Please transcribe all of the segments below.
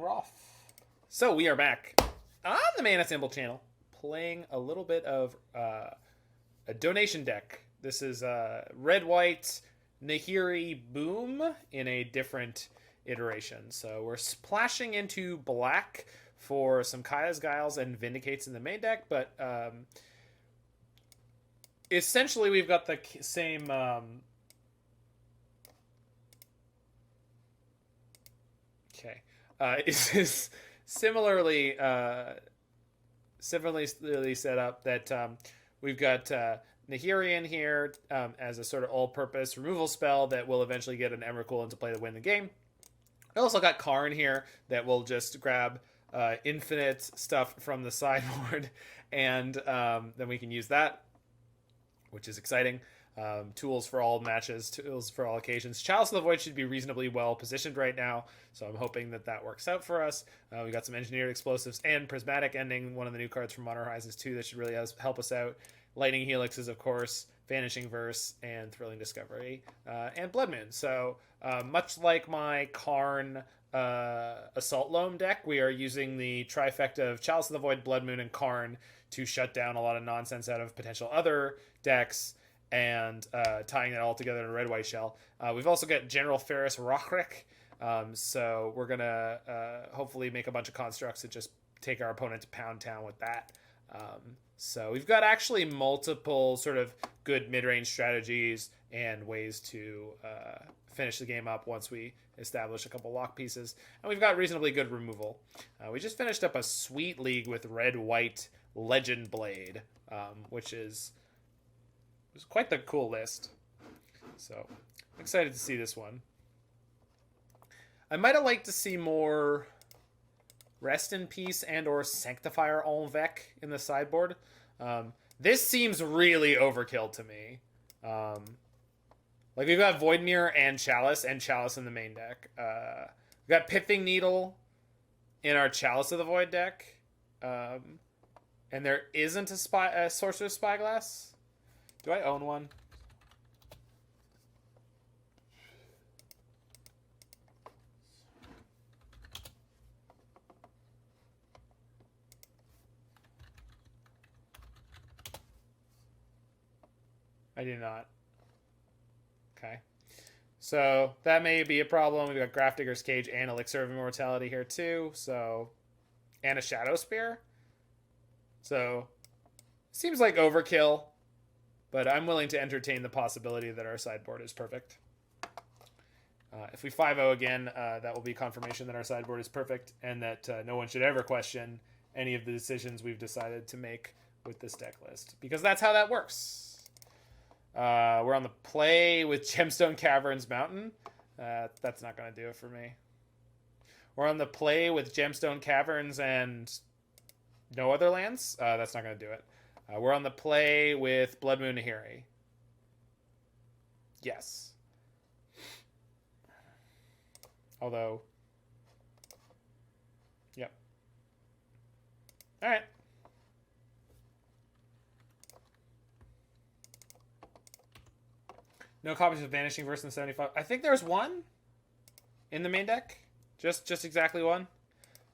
we're off. So we are back on the Mana Symbol channel, playing a little bit of a donation deck. This is red-white Nahiri Boom in a different iteration. So we're splashing into black for some Kaya's Guiles and Vindicates in the main deck, but essentially we've got the same... Okay. Is similarly set up that we've got Nahiri in here as a sort of all-purpose removal spell that will eventually get an Emrakul into play to win the game. I also got Karn here that will just grab infinite stuff from the sideboard, and then we can use that, which is exciting. Tools for all matches, tools for all occasions. Chalice of the Void should be reasonably well positioned right now, so I'm hoping that that works out for us. We got some Engineered Explosives and Prismatic Ending, one of the new cards from Modern Horizons 2 that should really help us out. Lightning Helixes, of course, Vanishing Verse, and Thrilling Discovery, and Blood Moon. So much like my Karn Assault Loam deck, we are using the trifecta of Chalice of the Void, Blood Moon, and Karn to shut down a lot of nonsense out of potential other decks, and tying it all together in a red-white shell. We've also got General Ferris Rockrick, so we're going to hopefully make a bunch of constructs that just take our opponent to Pound Town with that. So we've got actually multiple sort of good mid-range strategies and ways to finish the game up once we establish a couple lock pieces. And we've got reasonably good removal. We just finished up a sweet league with red-white Legend Blade, which is... It was quite the cool list. So, I'm excited to see this one. I might have liked to see more Rest in Peace and or Sanctifier Envec in the sideboard. This seems really overkill to me. Like, we've got Voidmere and Chalice in the main deck. We've got Pithing Needle in our Chalice of the Void deck. And there isn't a Sorcerer's Spyglass. Do I own one? I do not. Okay. So that may be a problem. We've got Grafdigger's Cage and Elixir of Immortality here too. So, and a Shadow Spear. So, seems like overkill. But I'm willing to entertain the possibility that our sideboard is perfect. If we 5-0 again, that will be confirmation that our sideboard is perfect and that no one should ever question any of the decisions we've decided to make with this deck list. Because that's how that works. We're on the play with Gemstone Caverns Mountain. That's not going to do it for me. We're on the play with Gemstone Caverns and no other lands. That's not going to do it. We're on the play with Blood Moon Nahiri. Yes. Although... Yep. Alright. No copies of Vanishing Verse in 75. I think there's one in the main deck. Just exactly one.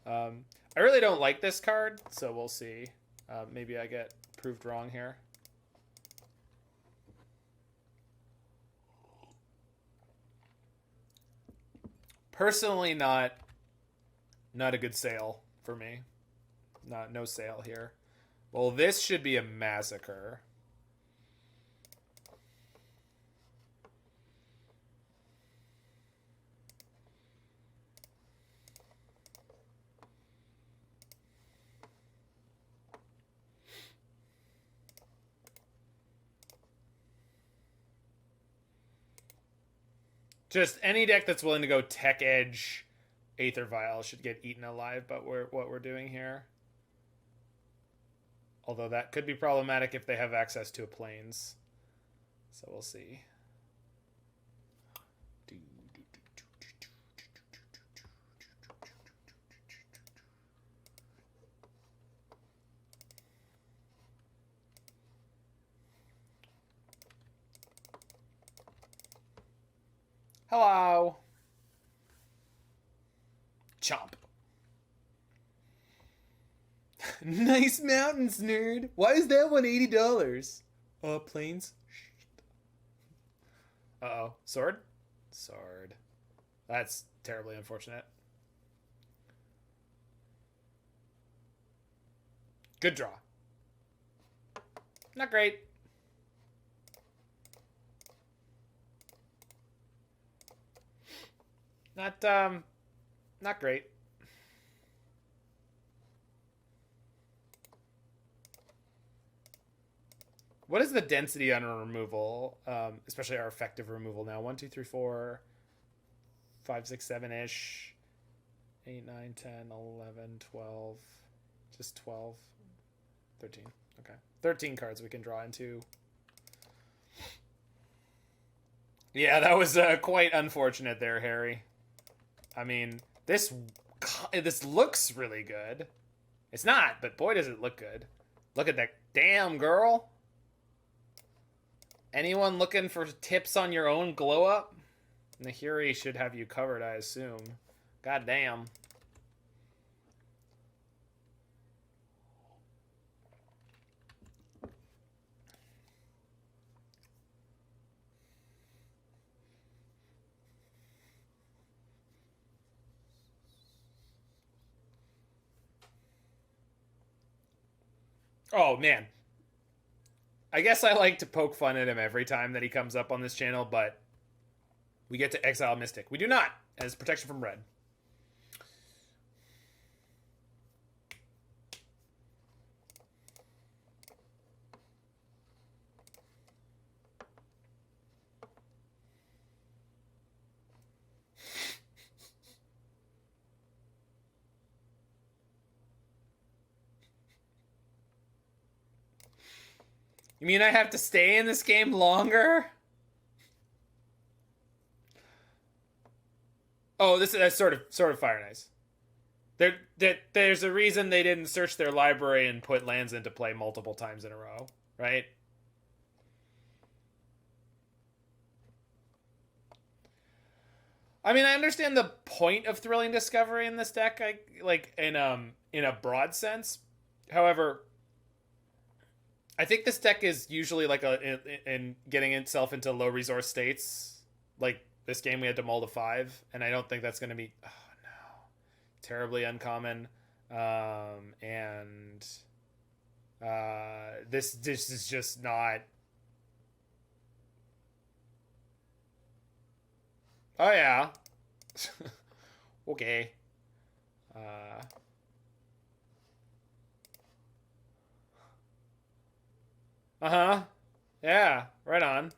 I really don't like this card, so we'll see. Maybe I get proved wrong here. Personally, not a good sale for me. No sale here. Well, this should be a massacre. Just any deck that's willing to go Tech Edge, Aether Vial should get eaten alive, but what we're doing here. Although that could be problematic if they have access to a Plains. So we'll see. Hello. Chomp. Nice mountains, nerd. Why is that one $80? Planes. Uh-oh. Sword? Sword. That's terribly unfortunate. Good draw. Not great. Not great. What is the density on a removal, especially our effective removal now? 1, 2, 3, 4, 5, 6, 7-ish. 8, 9, 10, 11, 12. Just 12. 13. Okay. 13 cards we can draw into. Yeah, that was quite unfortunate there, Harry. I mean, this looks really good. It's not, but boy does it look good. Look at that. Damn, girl. Anyone looking for tips on your own glow up? Nahiri should have you covered, I assume. God damn. Oh, man. I guess I like to poke fun at him every time that he comes up on this channel, but we get to exile Mystic. We do not, as protection from red. You mean I have to stay in this game longer? Oh, that's sort of Fire and Ice. There's a reason they didn't search their library and put lands into play multiple times in a row, right? I mean, I understand the point of Thrilling Discovery in this deck, in a broad sense. However, I think this deck is usually like in getting itself into low resource states. Like this game, we had to mull to 5, and I don't think that's going to be terribly uncommon. And this is just not. Oh yeah. Okay. Uh-huh. Yeah, right on.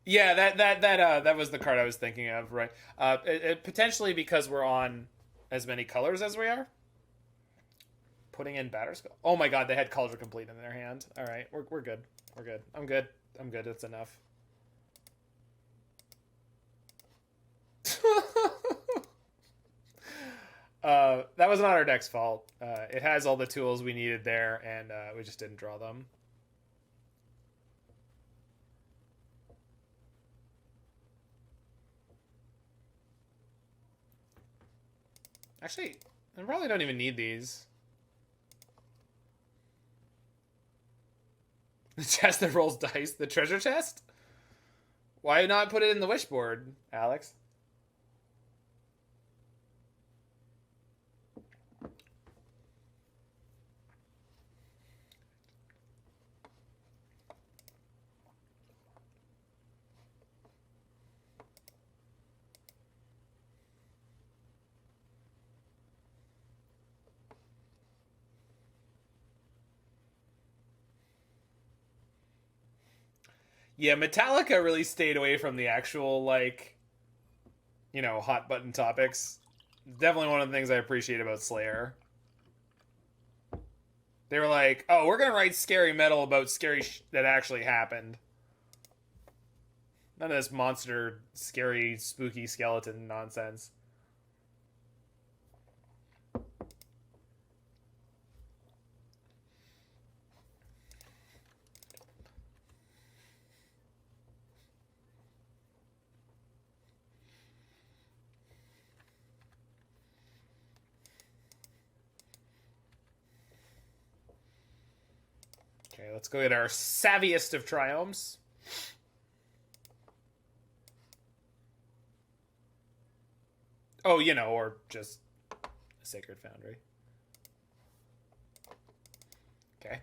Yeah, that was the card I was thinking of, right? Potentially because we're on as many colors as we are. Putting in Batterskull. Oh my god, they had Color Complete in their hand. All right, we're good. We're good. I'm good. I'm good. That's enough. That was not our deck's fault. It has all the tools we needed there, and we just didn't draw them. Actually, I probably don't even need these. The chest that rolls dice? The treasure chest? Why not put it in the wish board, Alex? Yeah, Metallica really stayed away from the actual, like, hot button topics. Definitely one of the things I appreciate about Slayer. They were like, oh, we're going to write scary metal about scary that actually happened. None of this monster, scary, spooky skeleton nonsense. Okay, let's go get our savviest of triomes. Oh, you know, or just a Sacred Foundry. Okay.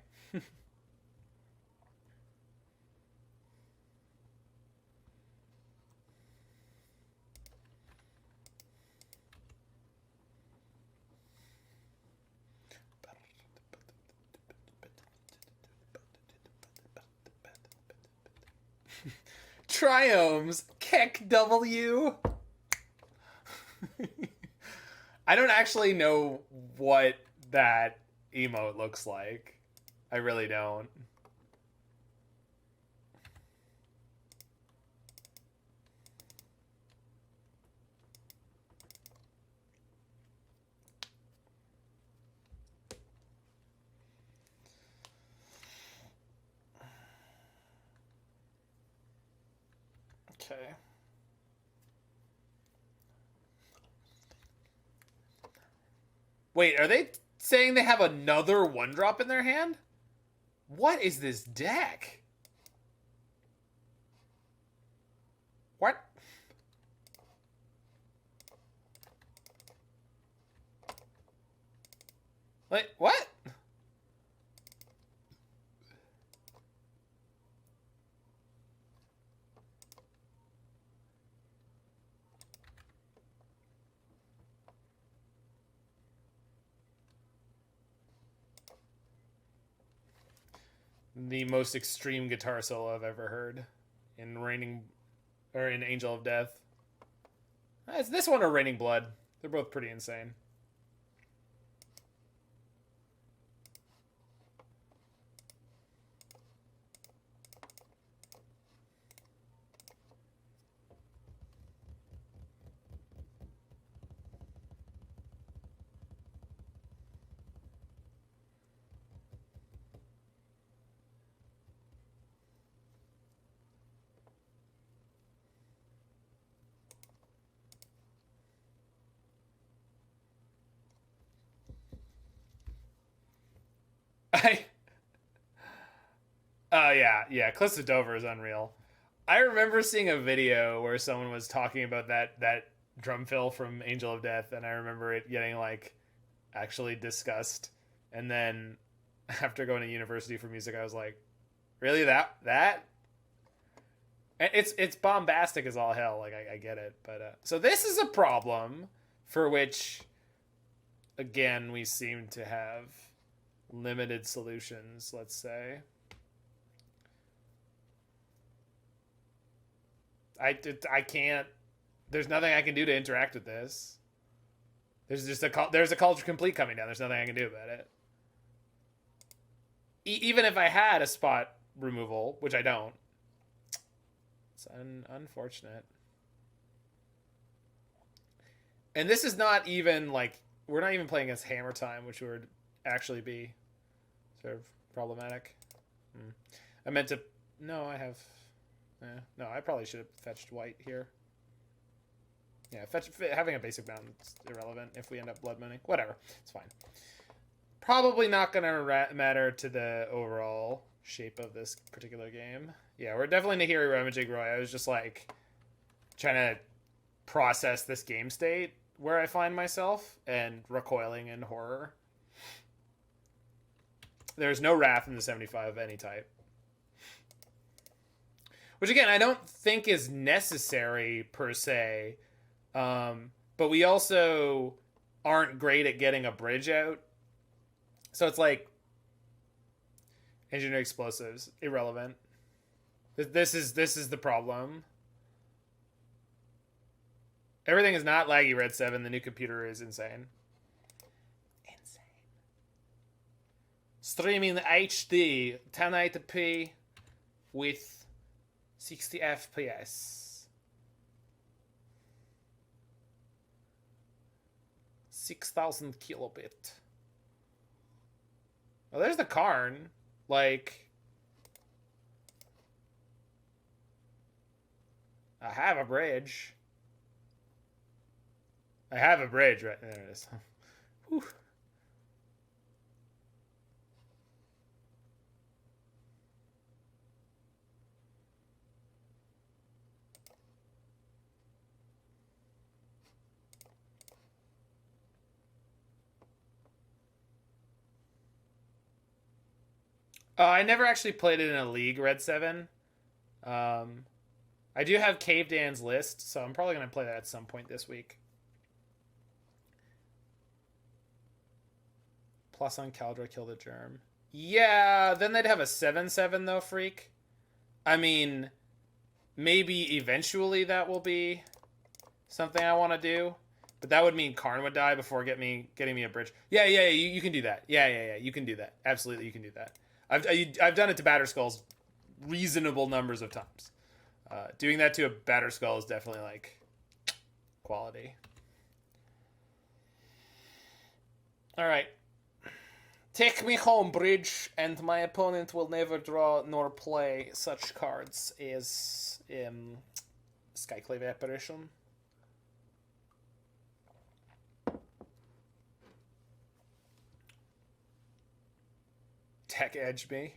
Triomes, kick W. I don't actually know what that emote looks like. I really don't. Okay. Wait, are they saying they have another 1-drop in their hand? What is this deck? What? Wait, what? The most extreme guitar solo I've ever heard in in Angel of Death. It's this one or Raining Blood. They're both pretty insane. I yeah. Cliffs of Dover is unreal. I remember seeing a video where someone was talking about that drum fill from Angel of Death, and I remember it getting like actually discussed. And then after going to university for music, I was like, really that? And it's bombastic as all hell. Like I get it, but so this is a problem for which, again, we seem to have limited solutions. Let's say. I can't. There's nothing I can do to interact with this. There's a culture complete coming down. There's nothing I can do about it. Even if I had a spot removal, which I don't, it's unfortunate. And this is not even like we're not even playing against Hammer Time, which would actually be sort of problematic. I meant to. No, I have. No, I probably should have fetched white here. Yeah, having a basic bound is irrelevant if we end up blood mooning. Whatever, it's fine. Probably not going to matter to the overall shape of this particular game. Yeah, we're definitely Nahiri Ramajig Roy. I was just like trying to process this game state where I find myself and recoiling in horror. There's no Wrath in the 75 of any type. Which, again, I don't think is necessary per se. But we also aren't great at getting a bridge out. So it's like engineer explosives, irrelevant. This is the problem. Everything is not laggy, Red 7. The new computer is insane. Streaming HD 1080p with 60 FPS. 6,000 kilobit. Oh, there's the Karn. Like, I have a bridge. I have a bridge right there. It is. Whew. I never actually played it in a league, Red 7. I do have Cave Dan's list, so I'm probably going to play that at some point this week. Plus on Caldra, kill the germ. Yeah, then they'd have a 7/7 though, Freak. I mean, maybe eventually that will be something I want to do. But that would mean Karn would die before getting me a bridge. Yeah, you can do that. Yeah, you can do that. Absolutely, you can do that. I've done it to Batter Skulls reasonable numbers of times. Doing that to a Batter Skull is definitely like quality. All right. Take me home, bridge, and my opponent will never draw nor play such cards as Skyclave Apparition. Tech edge me.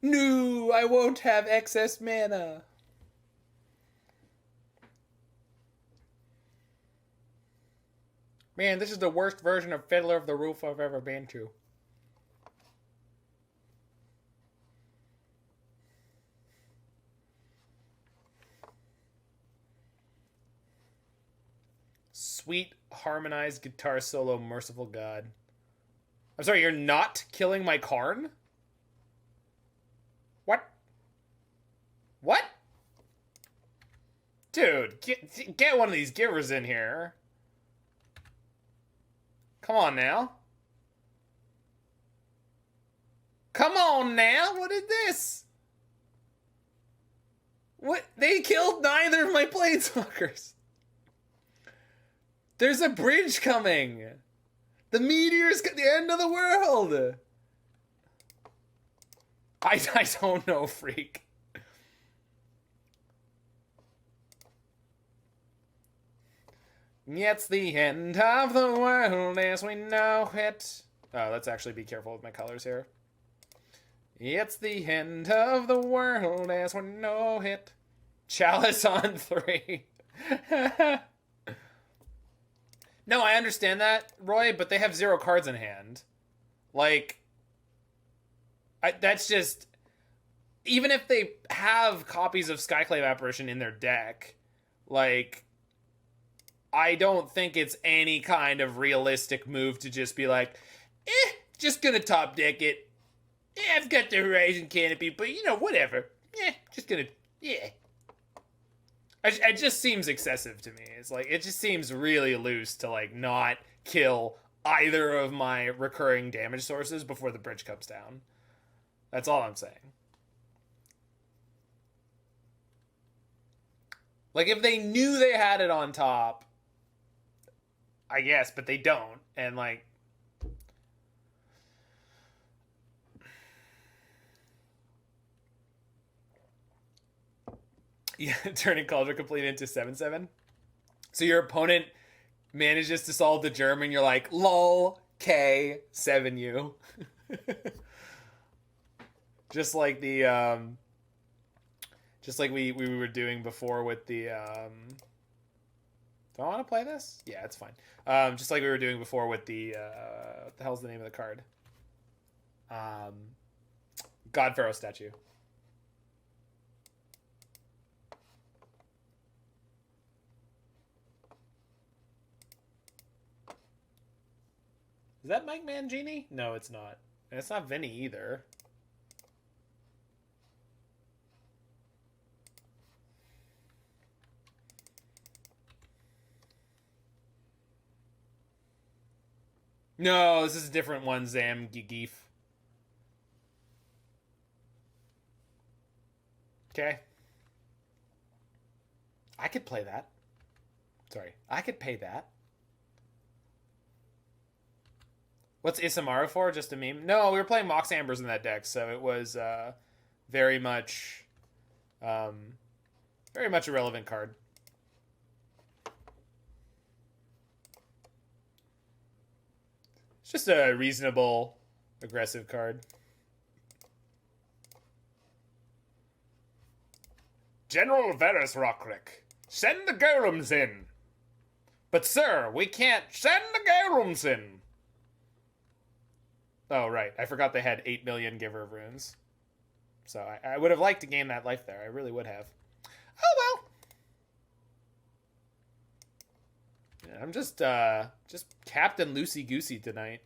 No, I won't have excess mana. Man, this is the worst version of Fiddler of the Roof I've ever been to. Sweet harmonized guitar solo, merciful God. I'm sorry, you're not killing my Karn? What? What? Dude, get one of these givers in here. Come on now. Come on now, what is this? What? They killed neither of my planeswalkers. There's a bridge coming. The meteor's the end of the world. I don't know, Freak. It's the end of the world as we know it. Oh, let's actually be careful with my colors here. It's the end of the world as we know it. Chalice on 3. No, I understand that, Roy, but they have 0 cards in hand. Like, that's just... Even if they have copies of Skyclave Apparition in their deck, like, I don't think it's any kind of realistic move to just be like, just gonna top deck it. I've got the Horizon Canopy, but, whatever. Just gonna, It just seems excessive to me. It's like, it just seems really loose to, like, not kill either of my recurring damage sources before the bridge comes down. That's all I'm saying. Like, if they knew they had it on top, I guess, but they don't. And, like... Yeah, turning Cauldron Complete into 7/7. So your opponent manages to solve the germ, and you're like, lol, K, 7U. Just like the, just like we were doing before with the, do I want to play this? Yeah, it's fine. Just like we were doing before with the, what the hell's the name of the card? God Pharaoh statue. Is that Mike Mangini? No, it's not. And it's not Vinny either. No, this is a different one, Zam Geef. Okay. I could play that. Sorry. I could pay that. What's Isamaru for? Just a meme? No, we were playing Mox Ambers in that deck, so it was very much a relevant card. It's just a reasonable, aggressive card. General Varus Rockrick, send the Golems in. But sir, we can't send the Golems in. Oh, right. I forgot they had 8 million Giver of Runes. So I would have liked to gain that life there. I really would have. Oh, well. Yeah, I'm just Captain Loosey Goosey tonight.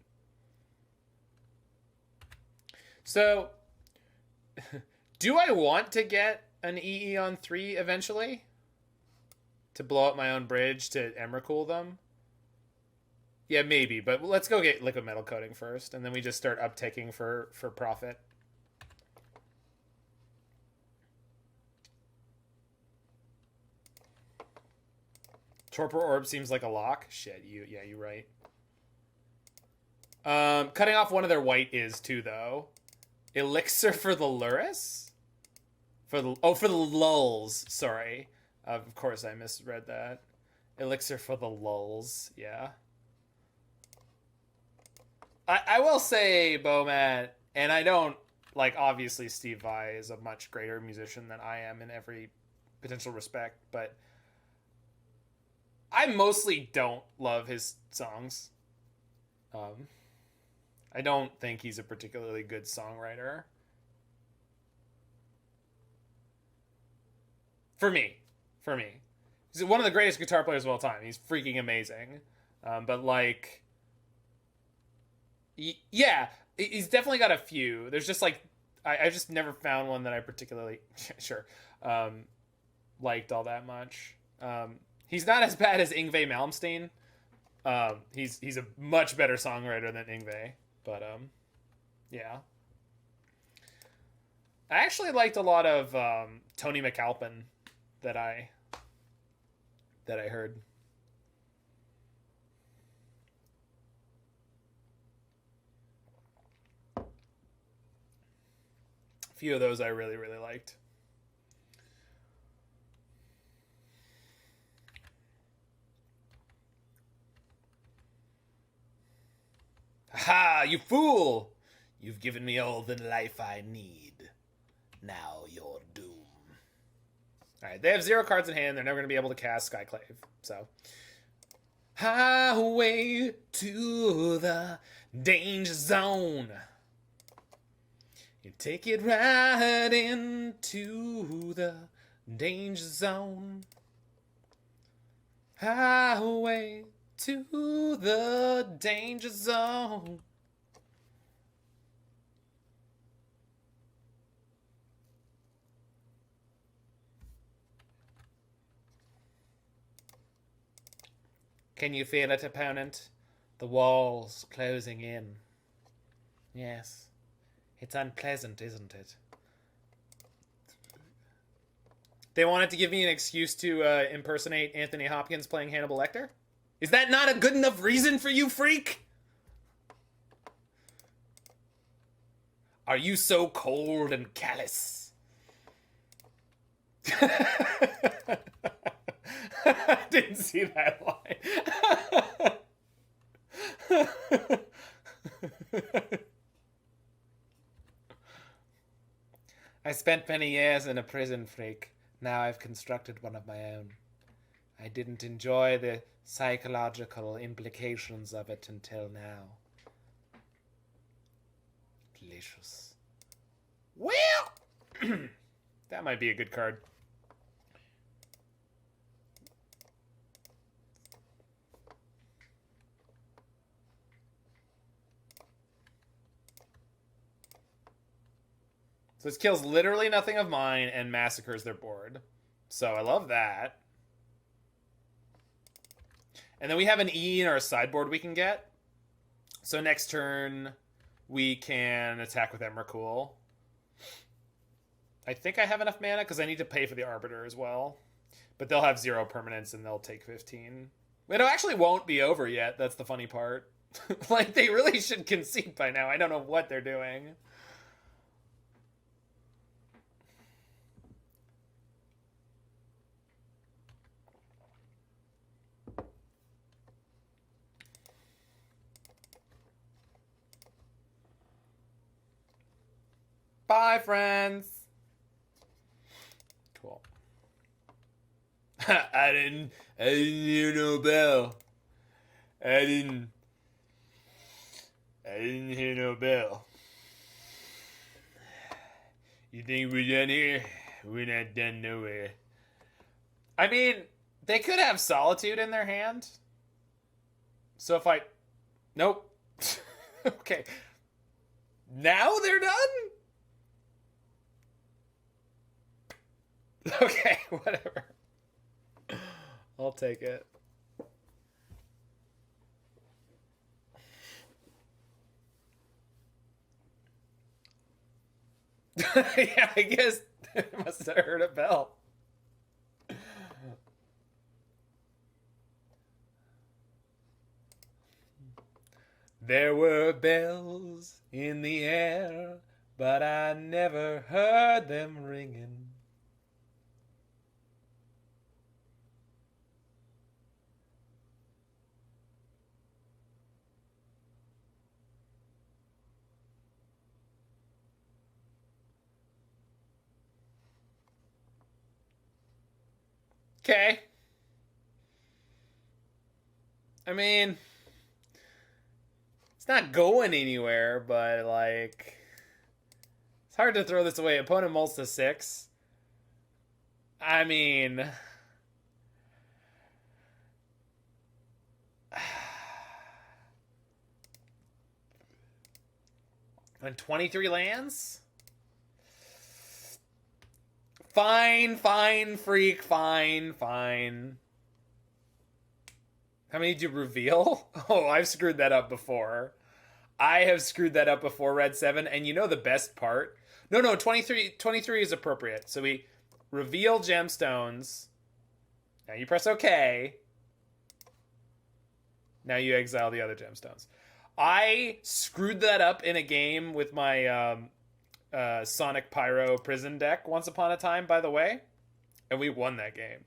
So, do I want to get an EE on 3 eventually? To blow up my own bridge to Emrakul them? Yeah, maybe, but let's go get liquid metal coating first, and then we just start upticking for profit. Torpor Orb seems like a lock. Shit, you're right. Cutting off one of their white is too, though. Elixir for the Luris? For the lulls. Sorry. Of course I misread that. Elixir for the lulls. Yeah. I will say, Bowman, and I don't, like, obviously Steve Vai is a much greater musician than I am in every potential respect, but I mostly don't love his songs. I don't think he's a particularly good songwriter. For me. He's one of the greatest guitar players of all time. He's freaking amazing. But, like, yeah, he's definitely got a few. There's just, like, I just never found one that I particularly, sure, liked all that much. He's not as bad as Yngwie Malmsteen. He's a much better songwriter than Yngwie. But, yeah. I actually liked a lot of Tony McAlpin that I heard. A few of those I really, really liked. Ha! You fool! You've given me all the life I need. Now you're doomed. Alright, they have 0 cards in hand. They're never going to be able to cast Skyclave. So, highway to the danger zone. You take it right into the danger zone. Highway to the danger zone. Can you feel it, opponent? The walls closing in. Yes. It's unpleasant, isn't it? They wanted to give me an excuse to impersonate Anthony Hopkins playing Hannibal Lecter? Is that not a good enough reason for you, freak? Are you so cold and callous? Didn't see that line. I spent many years in a prison, freak. Now I've constructed one of my own. I didn't enjoy the psychological implications of it until now. Delicious. Well, that might be a good card. So this kills literally nothing of mine and massacres their board. So I love that. And then we have an E in our sideboard we can get. So next turn, we can attack with Emrakul. I think I have enough mana because I need to pay for the Arbiter as well. But they'll have 0 permanence and they'll take 15. It actually won't be over yet. That's the funny part. Like, they really should concede by now. I don't know what they're doing. Bye, friends. Cool. I didn't hear no bell. I I didn't hear no bell. You think we're done here? We're not done nowhere. I mean, they could have Solitude in their hand. So if I... Nope. Okay. Now they're done? Okay, whatever. I'll take it. Yeah, I guess it must have heard a bell. There were bells in the air, but I never heard them ringing. Okay. I mean, it's not going anywhere, but like, it's hard to throw this away. Opponent mults to 6. I mean, on 23 lands? Fine, fine, freak, fine, fine. How many did you reveal? Oh, I've screwed that up before. I have screwed that up before, Red 7. And you know the best part? No, 23 is appropriate. So we reveal gemstones. Now you press OK. Now you exile the other gemstones. I screwed that up in a game with my Sonic Pyro prison deck once upon a time, by the way. And we won that game.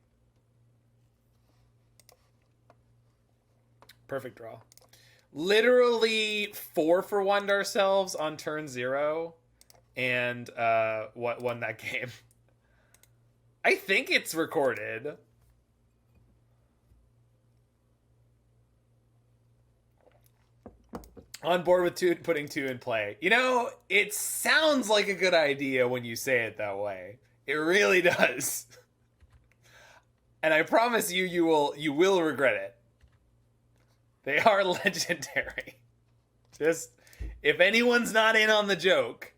Perfect draw. Literally 4-for-1'd ourselves on turn 0. And what won that game? I think it's recorded. On board with putting 2 in play. You know, it sounds like a good idea when you say it that way. It really does. And I promise you, you will regret it. They are legendary. Just, if anyone's not in on the joke.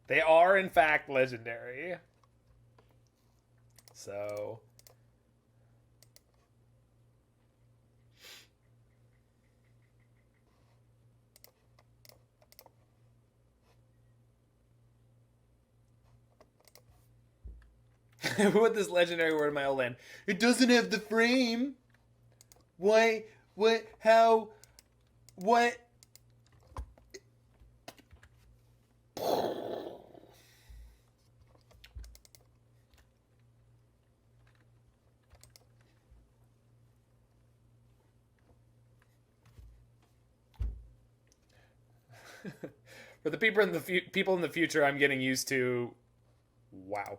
They are, in fact, legendary. So... Put this legendary word in my old land. It doesn't have the frame. Why? What? How? What? For the people in the future, I'm getting used to. Wow.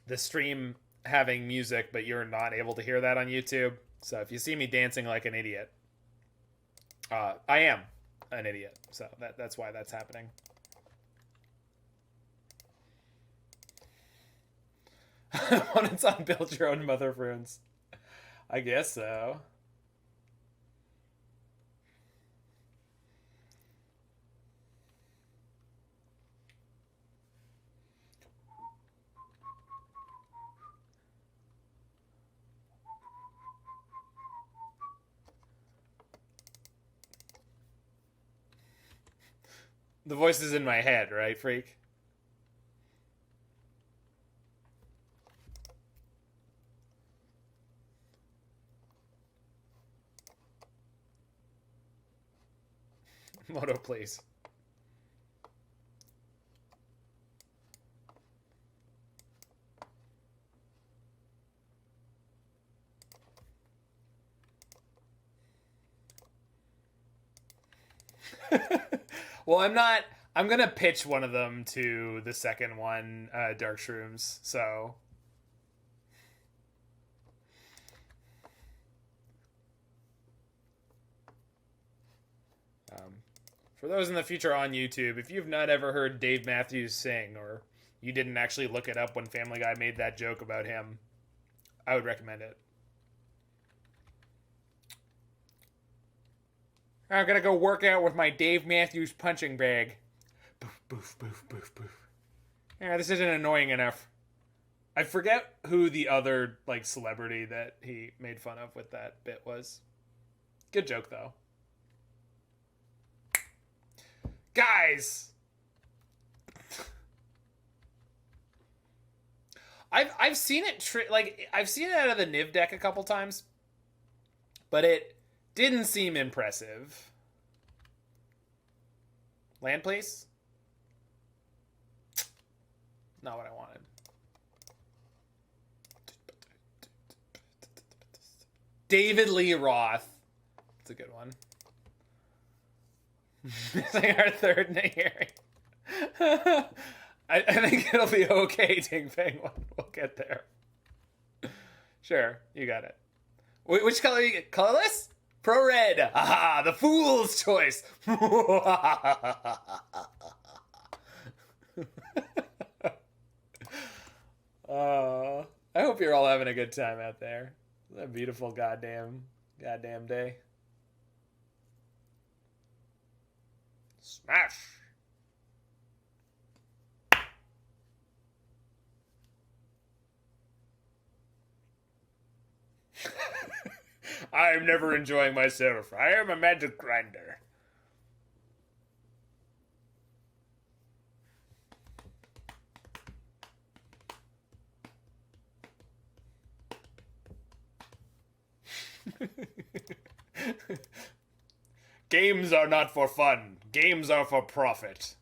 The stream having music, but you're not able to hear that on YouTube. So if you see me dancing like an idiot, I am an idiot. So that's why that's happening. When it's on Build Your Own Mother of Runes. I guess so. The voice is in my head, right, freak? Moto, please. Well, I'm gonna pitch one of them to the second one, Dark Shrooms, so... For those in the future on YouTube, if you've not ever heard Dave Matthews sing, or you didn't actually look it up when Family Guy made that joke about him, I would recommend it. I'm gonna go work out with my Dave Matthews punching bag. Boof, boof, boof, boof, boof. Yeah, this isn't annoying enough. I forget who the other, like, celebrity that he made fun of with that bit was. Good joke, though. Guys! I've seen it, I've seen it out of the Niv deck a couple times, but it didn't seem impressive. Land, please? Not what I wanted. David Lee Roth. That's a good one. Missing our third Nahiri. I think it'll be okay, Ting Penguin. We'll get there. Sure, you got it. Which color you get? Colorless? Pro red. Aha, the fool's choice. I hope you're all having a good time out there. It's a beautiful goddamn day. Smash! I'm never enjoying myself. I am a magic grinder. Games are not for fun. Games are for profit.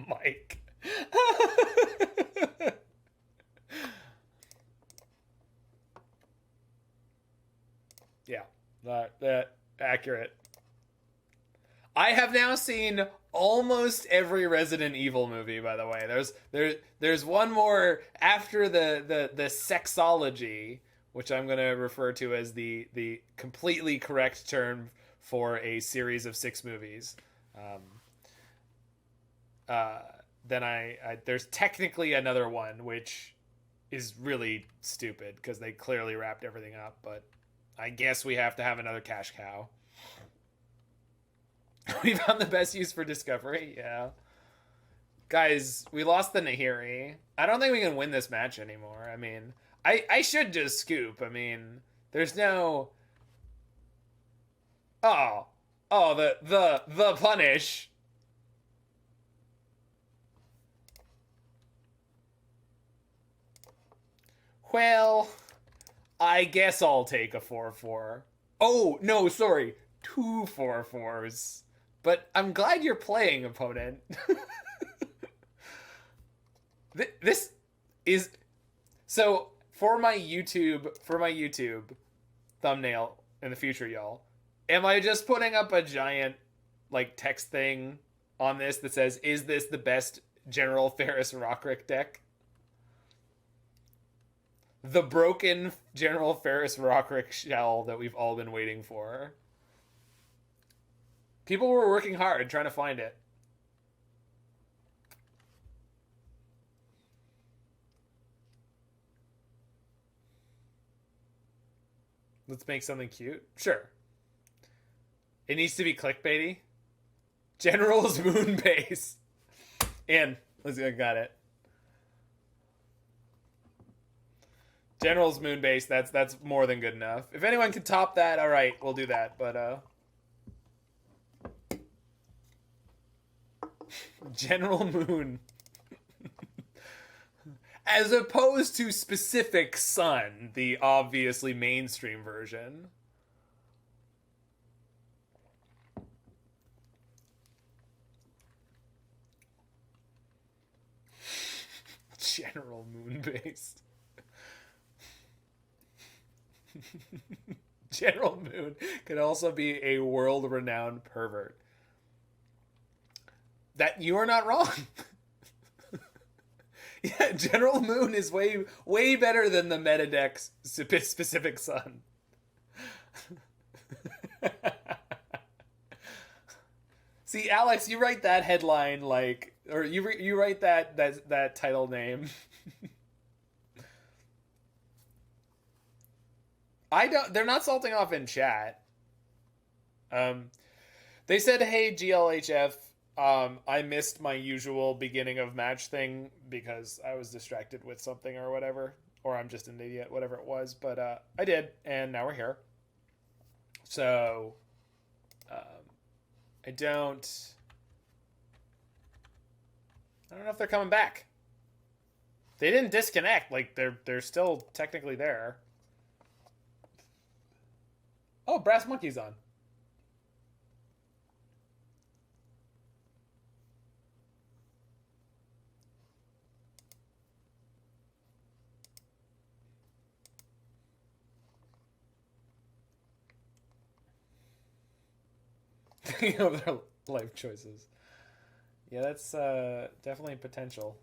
Mike. Yeah, that accurate. I have now seen almost every Resident Evil movie, by the way. There's one more after the sexology, which I'm going to refer to as the completely correct term for a series of 6 movies. Then there's technically another one, which is really stupid because they clearly wrapped everything up, but I guess we have to have another cash cow. We found the best use for Discovery, yeah. Guys, we lost the Nahiri. I don't think we can win this match anymore. I mean, I should just scoop. I mean, there's no... Oh, the punish. Well, I guess I'll take a 4-4. Oh, no, sorry. 2 4-4s. But I'm glad you're playing, opponent. This is... So, for my YouTube thumbnail in the future, y'all, am I just putting up a giant, like, text thing on this that says, is this the best General Ferris Rockrick deck? The broken General Ferris Rockrick shell that we've all been waiting for. People were working hard trying to find it. Let's make something cute. Sure. It needs to be clickbaity. General's Moon Base. And let's go, got it. General's Moon Base, that's more than good enough. If anyone can top that, all right, we'll do that. But General Moon. As opposed to specific Sun, the obviously mainstream version. General Moon Base. General Moon could also be a world-renowned pervert. That you are not wrong. Yeah, General Moon is way better than the meta deck specific Sun. See, Alex, you write that headline like, or you write that title name. I don't. They're not salting off in chat. Um, they said, "Hey GLHF, I missed my usual beginning of match thing because I was distracted with something or whatever, or I'm just an idiot, whatever it was. But I did, and now we're here. So I don't know if they're coming back. They didn't disconnect. Like they're still technically there. Oh, Brass Monkey's on. Thinking of their life choices. Yeah, that's definitely potential.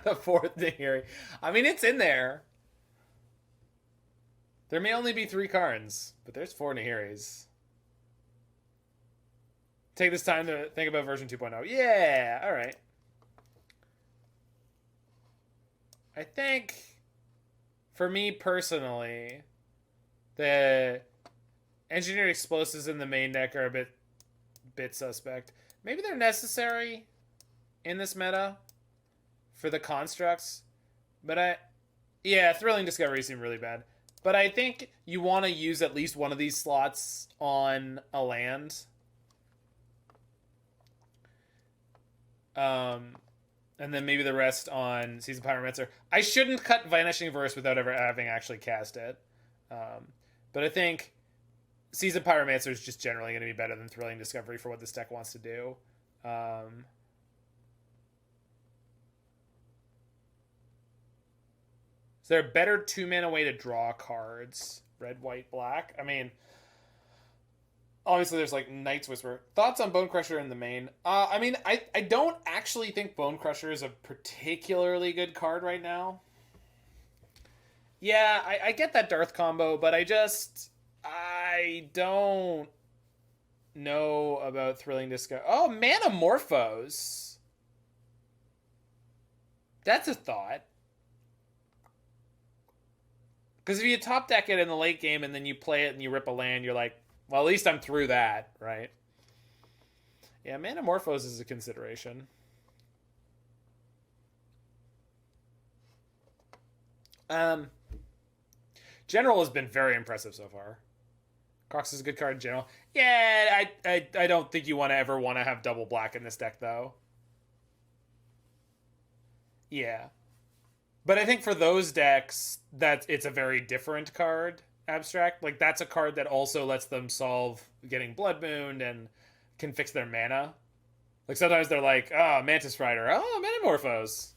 The fourth Nahiri. I mean, it's in there. There may only be 3 Karns, but there's 4 Nahiris. Take this time to think about version 2.0. Yeah, all right. I think, for me personally, the engineered explosives in the main deck are a bit suspect. Maybe they're necessary in this meta for the constructs, but yeah, Thrilling Discovery seem really bad. But I think you want to use at least one of these slots on a land. And then maybe the rest on Season Pyromancer. I shouldn't cut Vanishing Verse without ever having actually cast it. But I think Season Pyromancer is just generally going to be better than Thrilling Discovery for what this deck wants to do. Is there a better 2-mana way to draw cards? Red, white, black? I mean, obviously there's like Night's Whisper. Thoughts on Bone Crusher in the main? I mean, I don't actually think Bone Crusher is a particularly good card right now. Yeah, I get that Darth combo, but I don't know about Thrilling Disco. Oh, Manamorphose. That's a thought. Because if you top deck it in the late game and then you play it and you rip a land, you're like, well, at least I'm through that, right? Yeah, Manamorphose is a consideration. General has been very impressive so far. Cox is a good card in general. Yeah, I don't think you ever want to have double black in this deck, though. Yeah. But I think for those decks, that it's a very different card, Abstract. Like, that's a card that also lets them solve getting Blood Moon and can fix their mana. Like, sometimes they're like, oh, Mantis Rider. Oh, Metamorphose.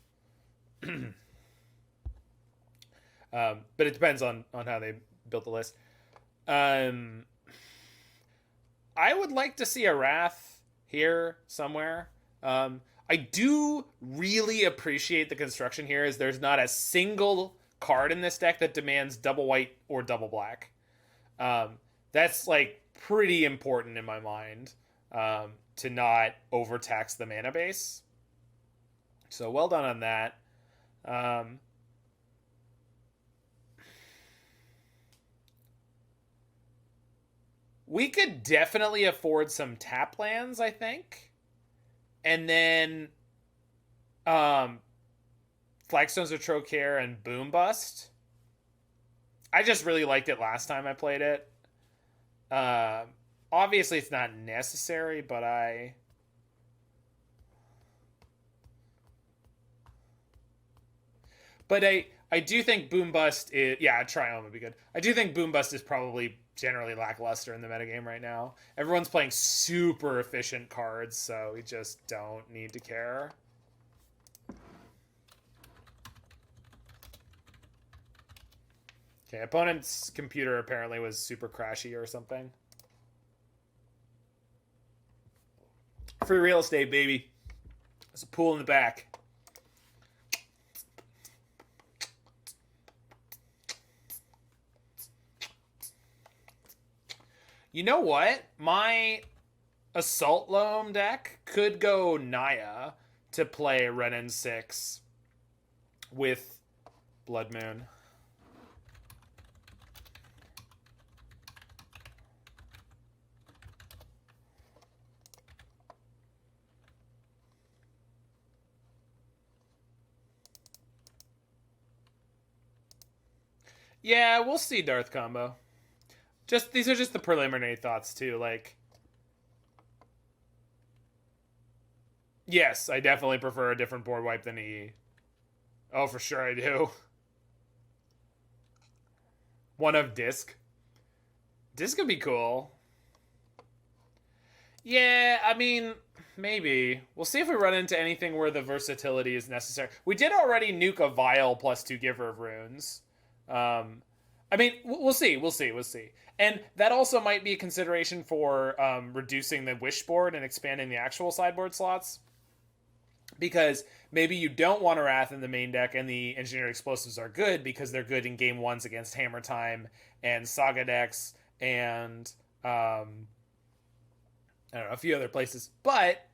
But it depends on how they built the list. I would like to see a Wrath here somewhere. I do really appreciate the construction here, as there's not a single card in this deck that demands double white or double black. That's like pretty important in my mind, to not overtax the mana base. So well done on that. We could definitely afford some tap lands, I think. And then Flagstones of Trocare and Boom Bust. I just really liked it last time I played it. Obviously, it's not necessary, but But I do think Boom Bust is, yeah, Triumph would be good. I do think Boom Bust is probably generally lackluster in the metagame right now. Everyone's playing super efficient cards, so we just don't need to care. Okay, opponent's computer apparently was super crashy or something. Free real estate, baby. There's a pool in the back. You know what? My Assault Loam deck could go Naya to play Ren and 6 with Blood Moon. Yeah, we'll see Darth combo. Just these are just the preliminary thoughts too. Like, yes, I definitely prefer a different board wipe than EE. Oh, for sure I do. One of Disc. Disc would be cool. Yeah, I mean, maybe. We'll see if we run into anything where the versatility is necessary. We did already nuke a Vial +2 Giver of Runes. I mean, we'll see. We'll see. We'll see. And that also might be a consideration for reducing the Wish board and expanding the actual sideboard slots. Because maybe you don't want a Wrath in the main deck and the Engineered Explosives are good because they're good in game ones against Hammer Time and Saga decks and I don't know, a few other places. But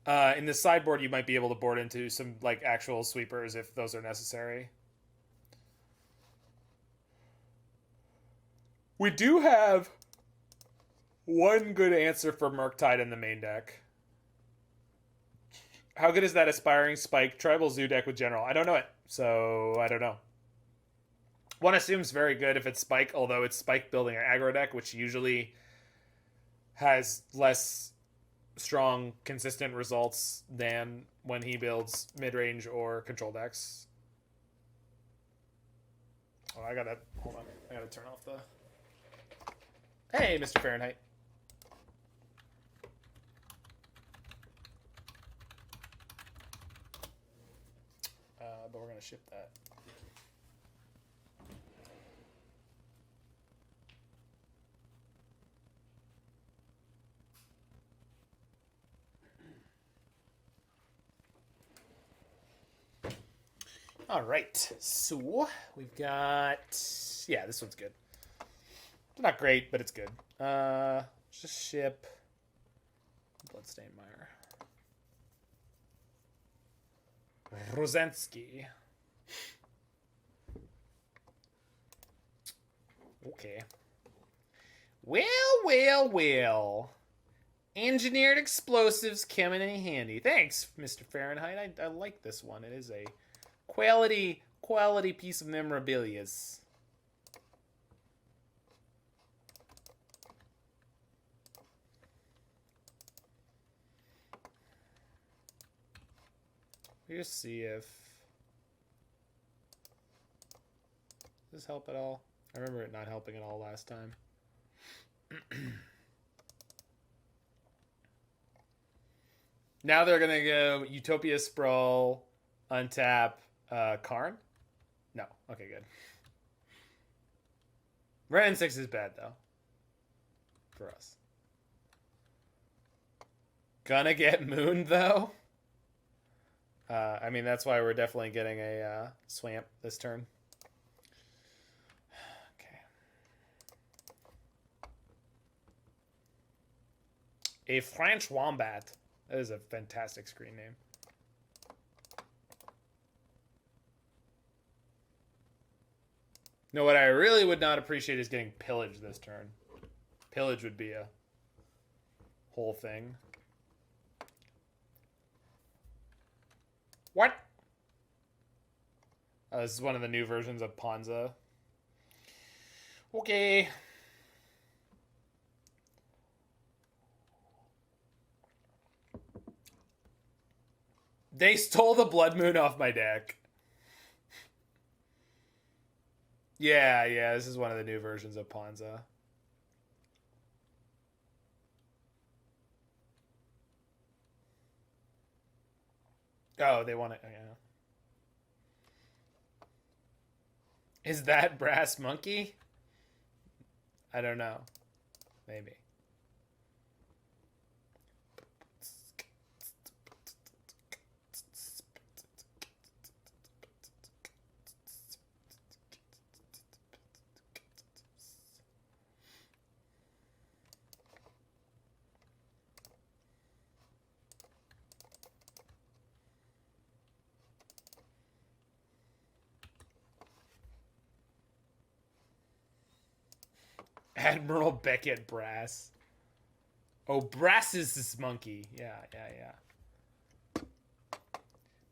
in the sideboard, you might be able to board into some like actual sweepers if those are necessary. We do have one good answer for Murktide in the main deck. How good is that Aspiring Spike Tribal Zoo deck with General? I don't know it, so I don't know. One assumes very good if it's Spike, although it's Spike building an aggro deck, which usually has less strong, consistent results than when he builds mid-range or control decks. Oh, I gotta, hold on. I gotta turn off the... Hey, Mr. Fahrenheit. But we're gonna ship that. All right, so we've got, yeah, this one's good. It's not great, but it's good. Just ship Bloodstained Mire. Rosensky. Okay. Well. Engineered Explosives coming in handy. Thanks, Mr. Fahrenheit. I like this one. It is a quality piece of memorabilia. Let's see if... Does this help at all? I remember it not helping at all last time. Now they're going to go Utopia Sprawl, untap, Karn? No. Okay, good. Ren 6 is bad, though. For us. Gonna get mooned, though? I mean, that's why we're definitely getting a Swamp this turn. Okay. A French Wombat. That is a fantastic screen name. No, what I really would not appreciate is getting Pillage this turn. Pillage would be a whole thing. What? This is one of the new versions of Ponza. Okay. They stole the Blood Moon off my deck. Yeah, yeah, this is one of the new versions of Ponza. Oh, they want it. Yeah. Is that Brass Monkey? I don't know. Maybe. Admiral Beckett Brass. Oh, Brass is this monkey. Yeah, yeah, yeah.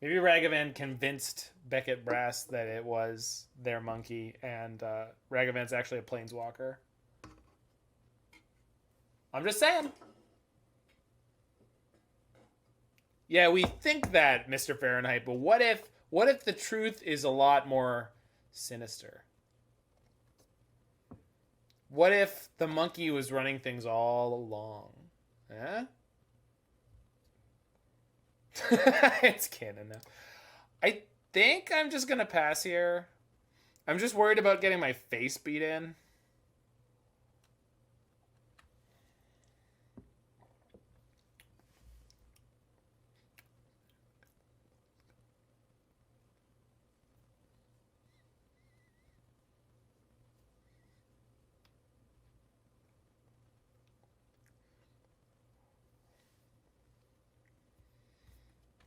Maybe Ragavan convinced Beckett Brass that it was their monkey, and Ragavan's actually a planeswalker. I'm just saying. Yeah, we think that, Mr. Fahrenheit, but what if the truth is a lot more sinister? What if the monkey was running things all along? Huh? It's canon now. I think I'm just gonna pass here. I'm just worried about getting my face beat in.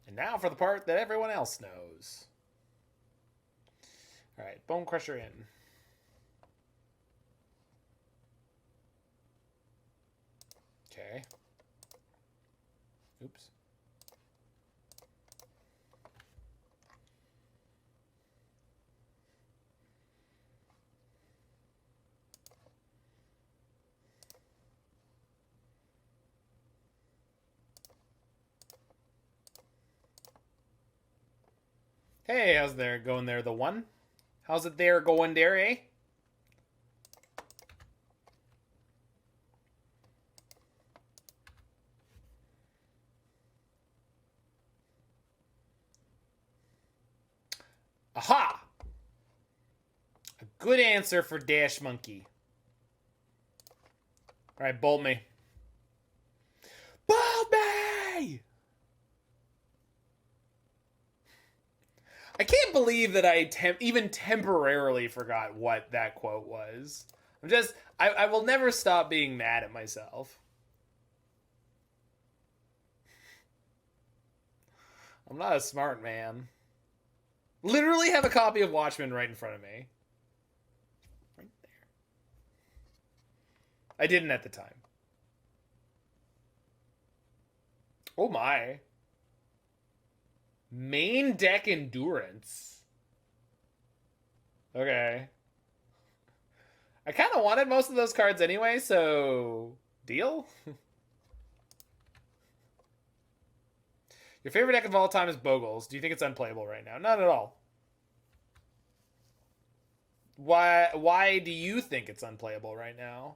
And now for the part that everyone else knows. All right, Bone Crusher in. Okay. Oops. Hey, how's there going there, the one? How's it there going there, eh? Aha! A good answer for Dash Monkey. All right, bolt me. Bolt me! I can't believe that I even temporarily forgot what that quote was. I will never stop being mad at myself. I'm not a smart man. Literally have a copy of Watchmen right in front of me. Right there. I didn't at the time. Oh my. Main deck endurance. Okay. I kind of wanted most of those cards anyway, so deal? Your favorite deck of all time is Bogles. Do you think it's unplayable right now? Not at all. Why do you think it's unplayable right now?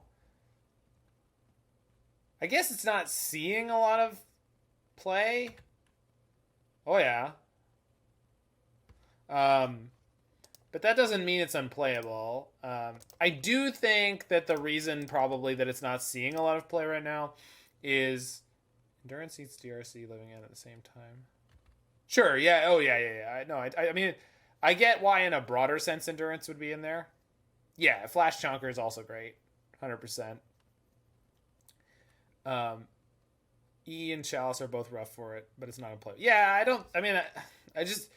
I guess it's not seeing a lot of play. Oh yeah. But that doesn't mean it's unplayable. I do think that the reason probably that it's not seeing a lot of play right now is endurance needs DRC living in at the same time. Sure, yeah. Oh yeah, yeah, yeah. No, I mean, I get why in a broader sense endurance would be in there. Yeah, Flash Chonker is also great, 100%. E and Chalice are both rough for it, but it's not unplayable. Yeah, I don't. I mean, I just.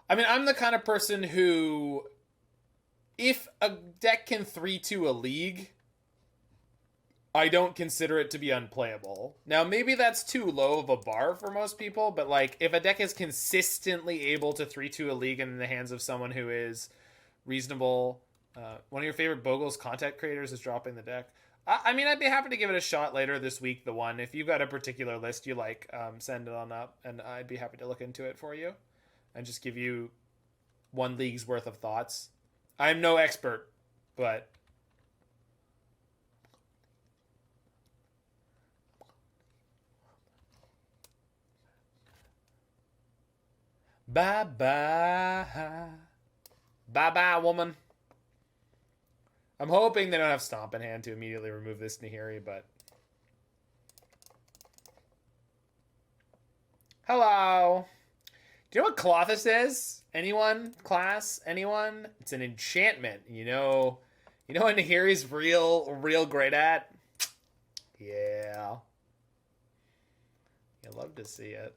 I mean, I'm the kind of person who, if a deck can 3-2 a league, I don't consider it to be unplayable. Now, maybe that's too low of a bar for most people, but like, if a deck is consistently able to 3-2 a league in the hands of someone who is reasonable, one of your favorite Bogles content creators is dropping the deck. I mean, I'd be happy to give it a shot later this week, the one. If you've got a particular list you like, send it on up, and I'd be happy to look into it for you and just give you one league's worth of thoughts. I'm no expert, but bye bye. Bye bye, woman. I'm hoping they don't have Stomp in hand to immediately remove this Nahiri, but. Hello. Do you know what Colossus is? Anyone? Class? Anyone? It's an enchantment. You know what Nahiri's real great at? Yeah. You love to see it.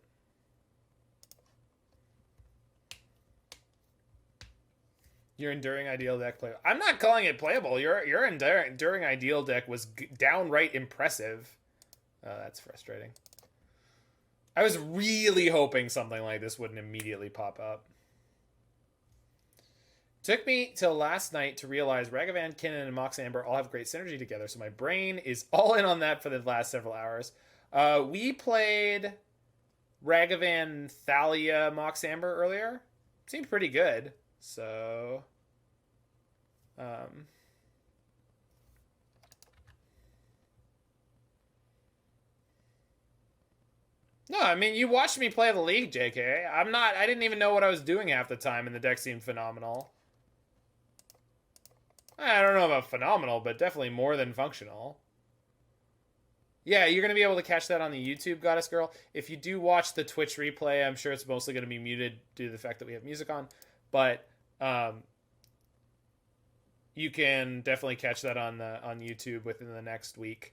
Your Enduring Ideal deck playable. I'm not calling it playable. Your Enduring Ideal deck was downright impressive. Oh, that's frustrating. I was really hoping something like this wouldn't immediately pop up. Took me till last night to realize Ragavan, Kinnan, and Mox Amber all have great synergy together, so my brain is all in on that for the last several hours. We played Ragavan, Thalia, Mox Amber earlier. Seemed pretty good. So, no, I mean, you watched me play the league, JK. I didn't even know what I was doing half the time, and the deck seemed phenomenal. I don't know about phenomenal, but definitely more than functional. Yeah, you're going to be able to catch that on the YouTube, Goddess Girl. If you do watch the Twitch replay, I'm sure it's mostly going to be muted due to the fact that we have music on. But you can definitely catch that on YouTube within the next week.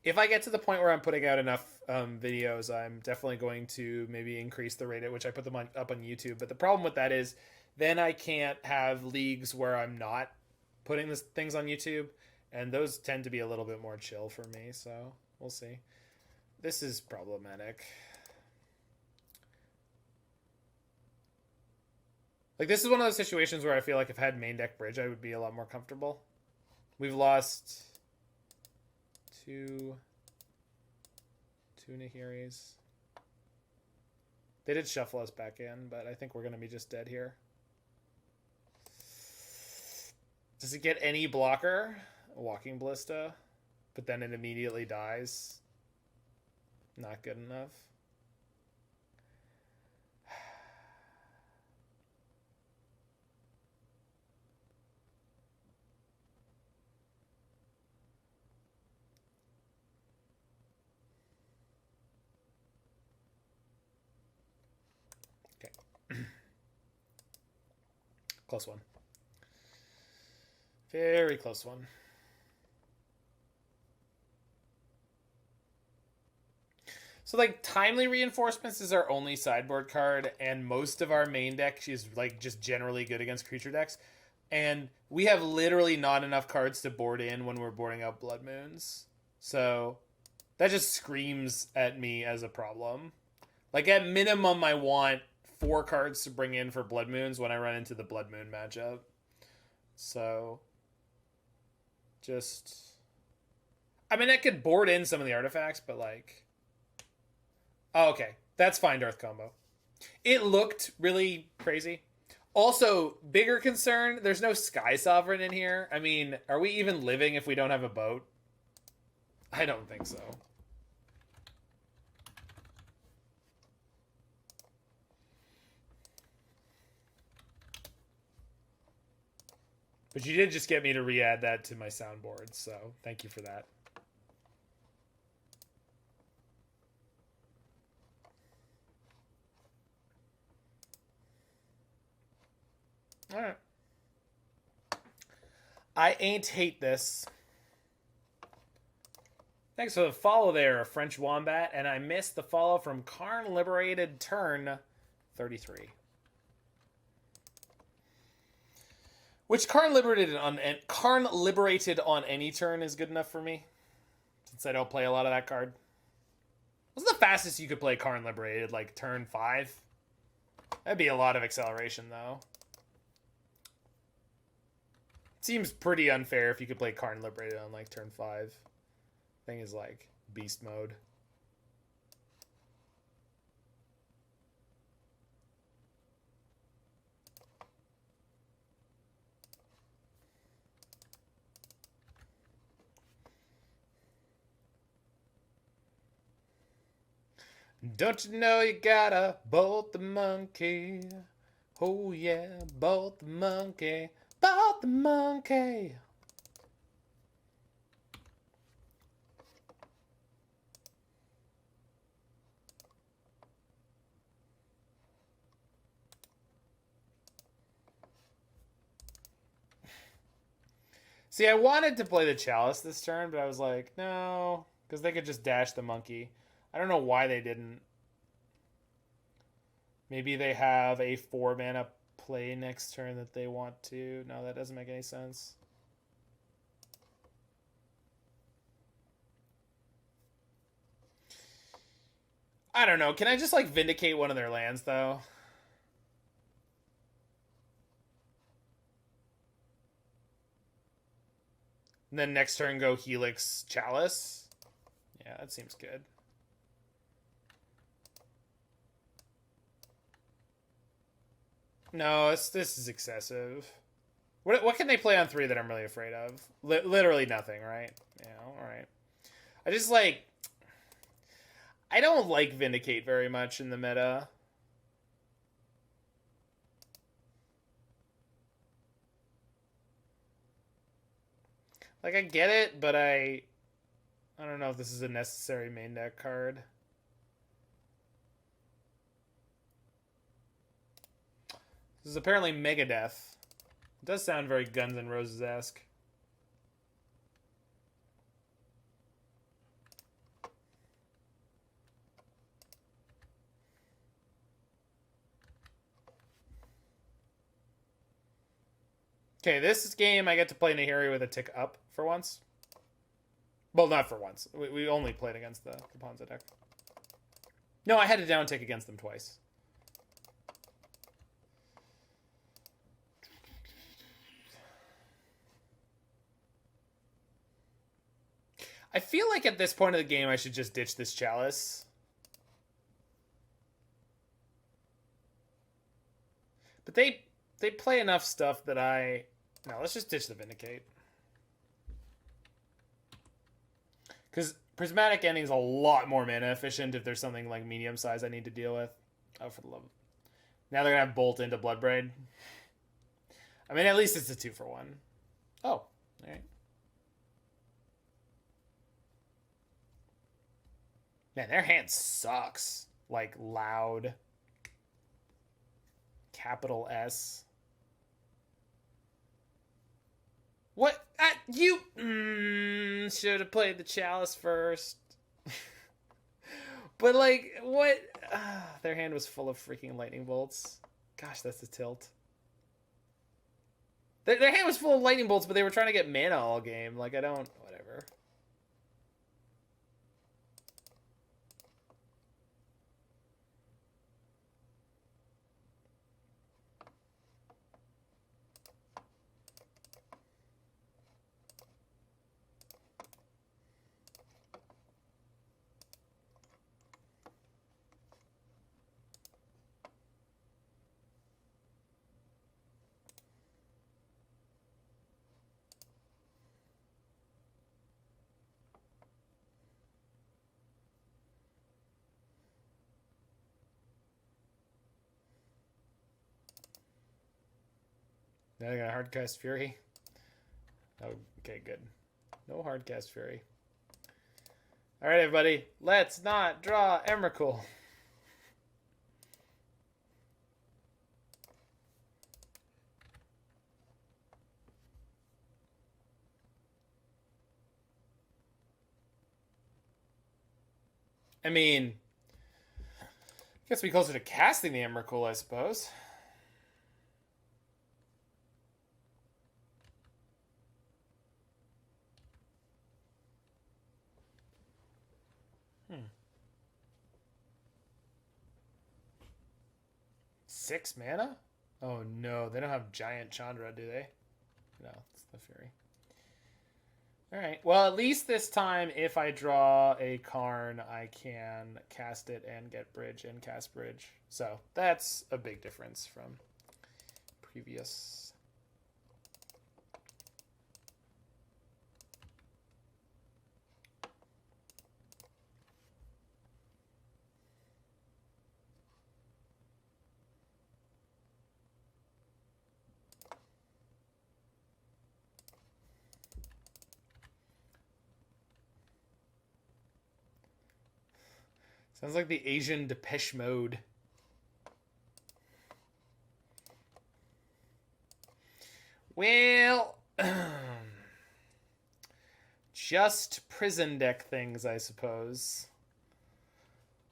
If I get to the point where I'm putting out enough videos, I'm definitely going to maybe increase the rate at which I put them up on YouTube. But the problem with that is then I can't have leagues where I'm not putting things on YouTube. And those tend to be a little bit more chill for me. So we'll see. This is problematic. Like, this is one of those situations where I feel like if I had main deck bridge, I would be a lot more comfortable. We've lost two Nahiris. They did shuffle us back in, but I think we're going to be just dead here. Does it get any blocker? A Walking Ballista, but then it immediately dies. Not good enough. Close one. Very close one. So, like, Timely Reinforcements is our only sideboard card, and most of our main deck is, like, just generally good against creature decks. And we have literally not enough cards to board in when we're boarding out Blood Moons. So, that just screams at me as a problem. Like, at minimum, I want 4 cards to bring in for Blood Moons when I run into the Blood Moon matchup. So, just... I mean, I could board in some of the artifacts, but, like... Oh, okay. That's Find Earth combo. It looked really crazy. Also, bigger concern, there's no Sky Sovereign in here. I mean, are we even living if we don't have a boat? I don't think so. But you did just get me to re-add that to my soundboard, so thank you for that. All right. I ain't hate this. Thanks for the follow there, French Wombat. And I missed the follow from Karn Liberated Turn 33. Which Karn Liberated on any turn is good enough for me. Since I don't play a lot of that card. What's the fastest you could play Karn Liberated? Like turn 5? That'd be a lot of acceleration, though. Seems pretty unfair if you could play Karn Liberated on like turn 5. Thing is like beast mode. Don't you know you gotta bolt the monkey? Oh yeah, bolt the monkey, bolt the monkey. See, I wanted to play the Chalice this turn, but I was like, no, because they could just dash the monkey. I don't know why they didn't. Maybe they have a 4-mana play next turn that they want to. No, that doesn't make any sense. I don't know. Can I just like vindicate one of their lands though? And then next turn go Helix Chalice. Yeah, that seems good. No, this is excessive. What can they play on 3 that I'm really afraid of? Literally nothing, right? Yeah, all right. I just like I don't like Vindicate very much in the meta. Like I get it, but I don't know if this is a necessary main deck card. This is apparently Megadeth. It does sound very Guns N' Roses-esque. Okay, this game I get to play Nahiri with a tick up for once. Well, not for once. We only played against the Ponza deck. No, I had a down tick against them twice. I feel like at this point of the game I should just ditch this Chalice. But they play enough stuff that I... No, let's just ditch the Vindicate. Because Prismatic Ending is a lot more mana efficient if there's something like medium size I need to deal with. Oh, for the love of... Now they're going to have Bolt into Bloodbraid. I mean, at least it's a 2-for-1. Oh, all right. Man, their hand sucks. Like, loud. Capital S. What? You should have played the Chalice first. But, like, what? Their hand was full of freaking lightning bolts. Gosh, that's the tilt. Their hand was full of lightning bolts, but they were trying to get mana all game. Like, I don't... Whatever. Now I got a Hardcast Fury. Oh, okay, good. No Hardcast Fury. All right, everybody. Let's not draw Emrakul. I mean, I guess we closer to casting the Emrakul, I suppose. Hmm. 6 mana? Oh no, they don't have Giant Chandra, do they? No, it's the Fury. Alright, well, at least this time, if I draw a Karn, I can cast it and get Bridge and cast Bridge. So, that's a big difference from previous. Sounds like the Asian Depeche Mode. Well, just prison deck things, I suppose.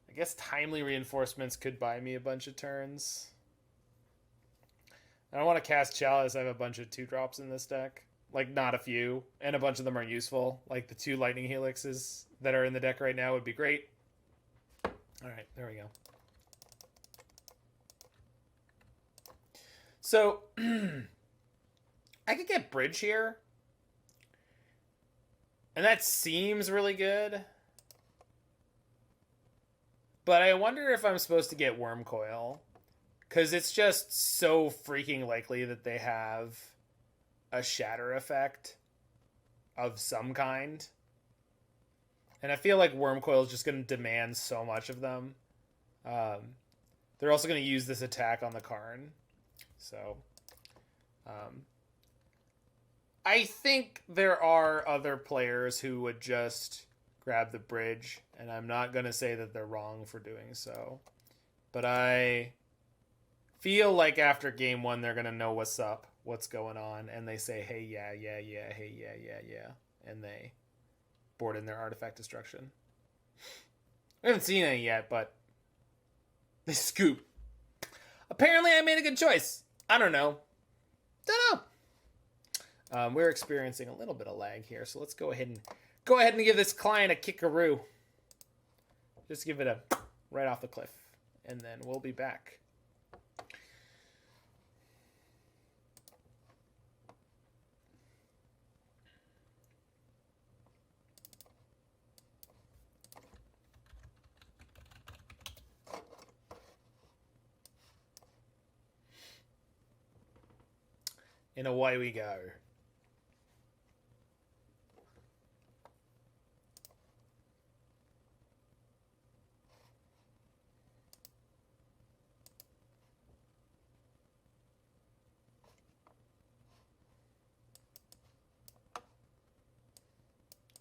I guess timely reinforcements could buy me a bunch of turns. I don't want to cast Chalice. I have a bunch of 2-drops in this deck. Like, not a few. And a bunch of them are useful. Like, the 2 Lightning Helixes that are in the deck right now would be great. Alright, there we go. So, I could get Bridge here. And that seems really good. But I wonder if I'm supposed to get Wormcoil. Because it's just so freaking likely that they have a shatter effect of some kind. And I feel like Wormcoil is just going to demand so much of them. They're also going to use this attack on the Karn. So, I think there are other players who would just grab the bridge. And I'm not going to say that they're wrong for doing so. But I feel like after game 1, they're going to know what's up, what's going on. And they say, hey, yeah, hey, yeah. And they board in their artifact destruction. We haven't seen any yet, but they scoop. Apparently I made a good choice. I don't know. We're experiencing a little bit of lag here, so let's go ahead and give this client a kickaroo. Just give it a right off the cliff, and then we'll be back. And away we go.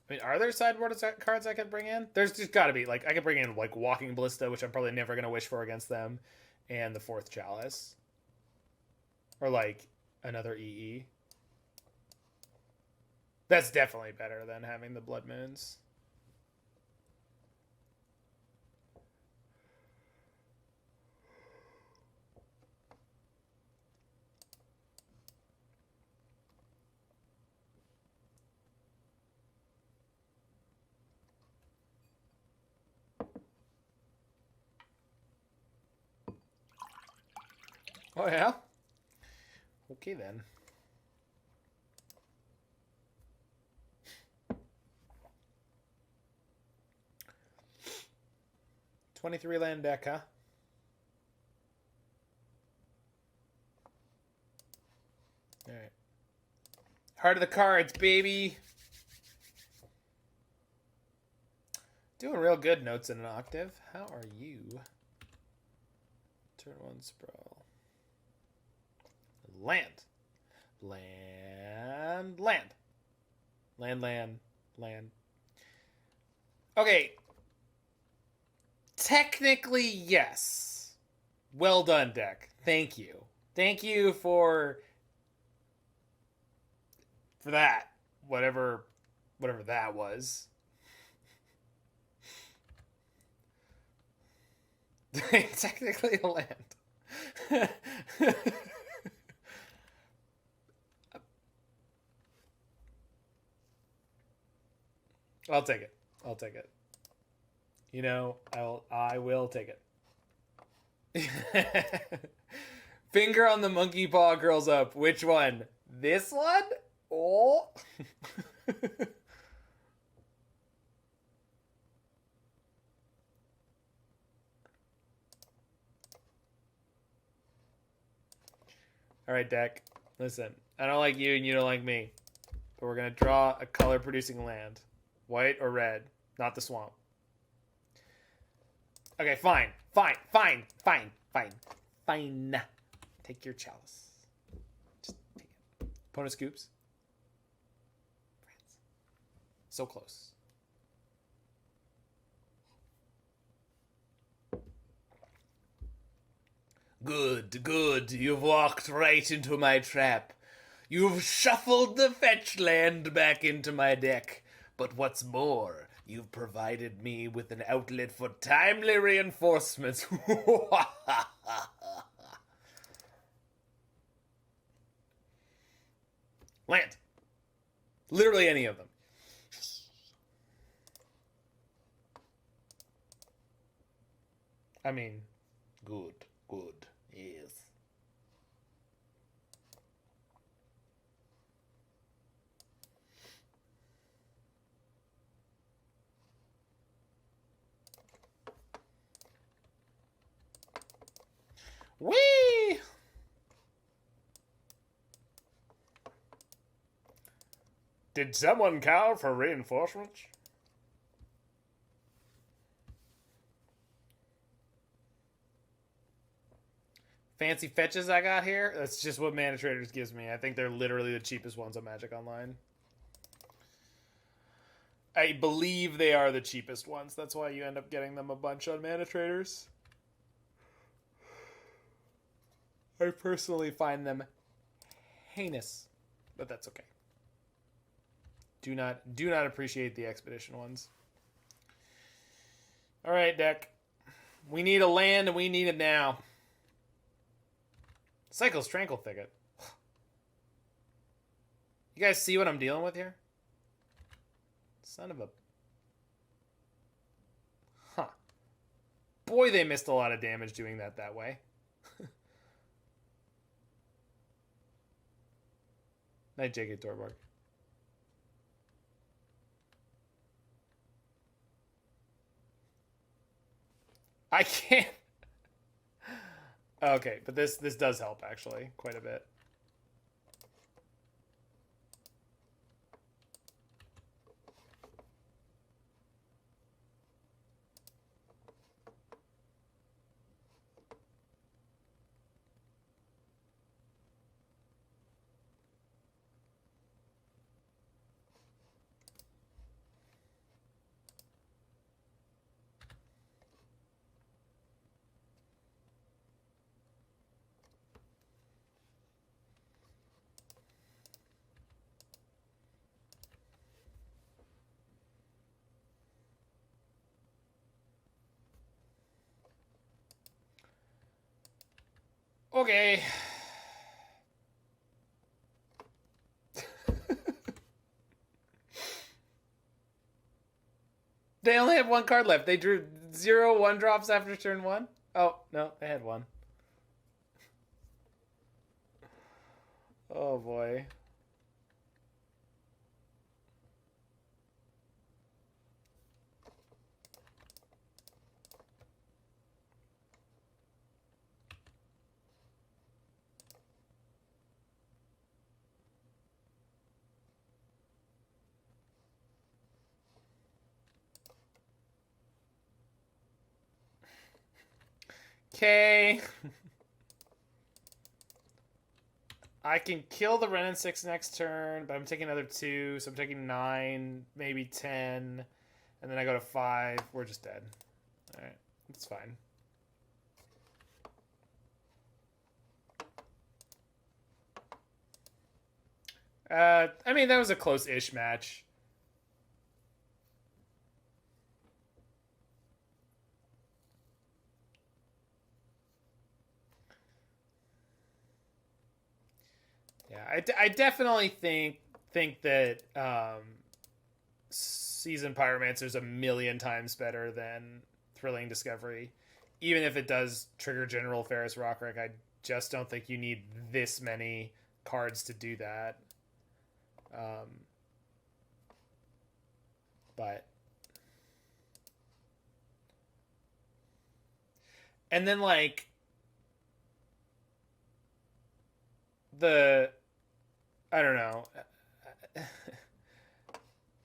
I mean, are there sideboard cards I could bring in? There's just got to be. Like, I could bring in, like, Walking Ballista, which I'm probably never going to wish for against them, and the 4th Chalice. Or, like, another EE. That's definitely better than having the Blood Moons. Oh, yeah? Okay, then. $23 land deck, huh? All right. Heart of the cards, baby. Doing real good, Notes in an Octave. How are you? Turn 1 sprawl. Land. Okay. Technically, yes. Well done, deck. Thank you. Thank you for that. Whatever that was. Technically a land. I'll take it. You know, I will take it. Finger on the monkey paw curls up. Which one? This one? Oh. All right, deck. Listen, I don't like you and you don't like me. But we're going to draw a color-producing land. White or red. Not the swamp. Okay, fine. Take your chalice. Just take it. Opponent scoops. France. So close. Good, good. You've walked right into my trap. You've shuffled the fetch land back into my deck. But what's more, you've provided me with an outlet for timely reinforcements. Land. Literally any of them. I mean, good, good, yes. Whee! Did someone call for reinforcements? Fancy fetches I got here? That's just what Mana Traders gives me. I think they're literally the cheapest ones on Magic Online. I believe they are the cheapest ones. That's why you end up getting them a bunch on Mana Traders. I personally find them heinous, but that's okay. Do not appreciate the expedition ones. All right, deck. We need a land and we need it now. Cycle's Tranquil Thicket. You guys see what I'm dealing with here? Son of a... Huh. Boy, they missed a lot of damage doing that way. Night, J.K. Thorborg. I can't... Okay, but this does help, actually, quite a bit. Okay. They only have one card left. They drew 0 1-drops after turn 1. Oh, no, they had one. Oh, boy. Okay. I can kill the Ren and 6 next turn, but I'm taking another 2, so I'm taking 9, maybe 10, and then I go to 5. We're just dead. Alright, it's fine. I mean, that was a close-ish match. Yeah, I definitely think that Seasoned Pyromancer's a million times better than Thrilling Discovery. Even if it does trigger General Ferris Rockrick, I just don't think you need this many cards to do that. But... And then, like... I don't know.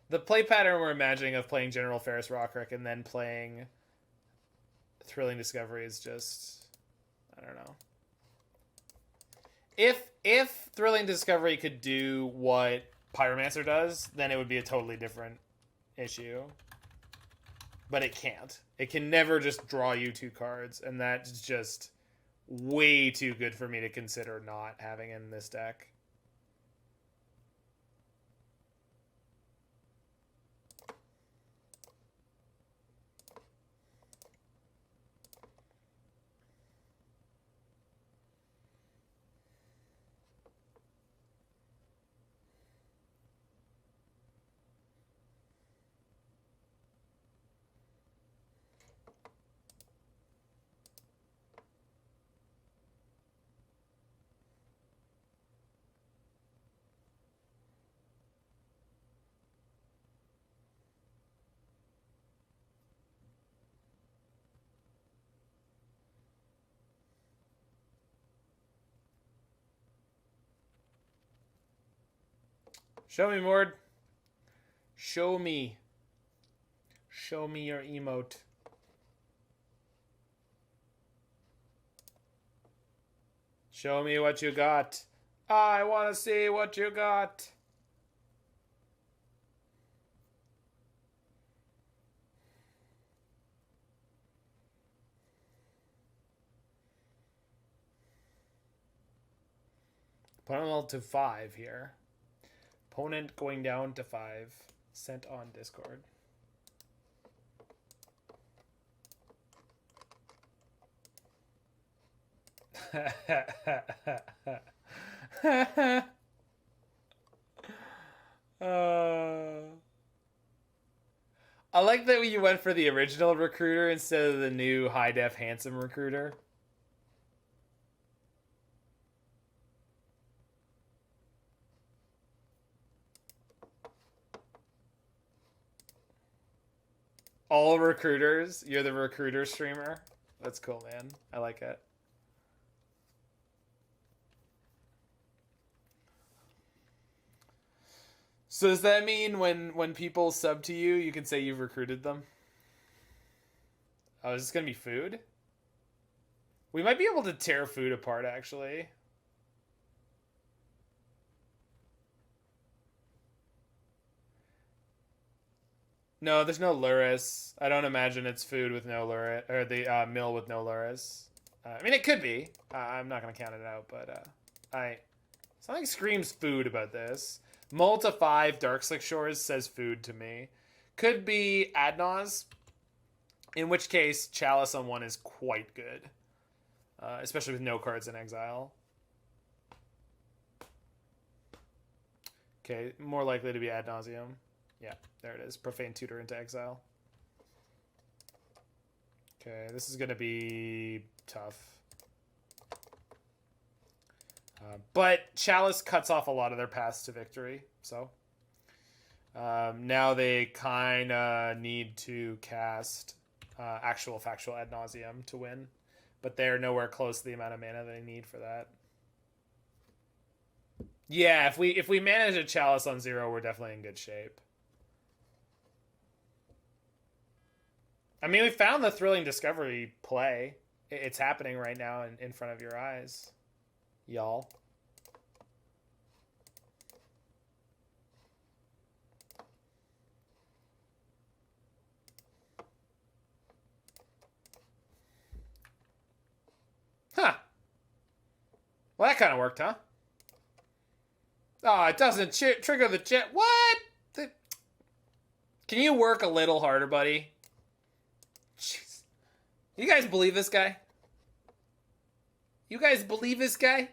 The play pattern we're imagining of playing General Ferris Rockrick and then playing Thrilling Discovery is just... I don't know. If Thrilling Discovery could do what Pyromancer does, then it would be a totally different issue. But it can't. It can never just draw you 2 cards, and that's just way too good for me to consider not having in this deck. Show me, Mord. Show me. Show me your emote. Show me what you got. I want to see what you got. Opponent to 5 here. Opponent going down to 5. Sent on Discord. I like that you went for the original recruiter instead of the new high def handsome recruiter. All recruiters. You're the recruiter streamer. That's cool, man. I like it. So does that mean when people sub to you, you can say you've recruited them? Oh, is this going to be food? We might be able to tear food apart, actually. No, there's no Luris. I don't imagine it's food with no Luris, or the mill with no Luris. I mean, it could be. I'm not going to count it out, but something screams food about this. Multa 5 Darkslick Shores says food to me. Could be Adnaz, in which case Chalice on 1 is quite good, especially with no cards in exile. Okay, more likely to be Ad Nauseam. Yeah, there it is. Profane Tutor into exile. Okay, this is going to be tough. But Chalice cuts off a lot of their paths to victory, so now they kind of need to cast actual factual ad nauseum to win, but they're nowhere close to the amount of mana they need for that. Yeah, if we manage a Chalice on 0, we're definitely in good shape. I mean, we found the Thrilling Discovery play. It's happening right now in front of your eyes. Y'all. Huh. Well, that kind of worked, huh? Oh, it doesn't trigger the jet. What? Can you work a little harder, buddy? Jeez. You guys believe this guy? You guys believe this guy?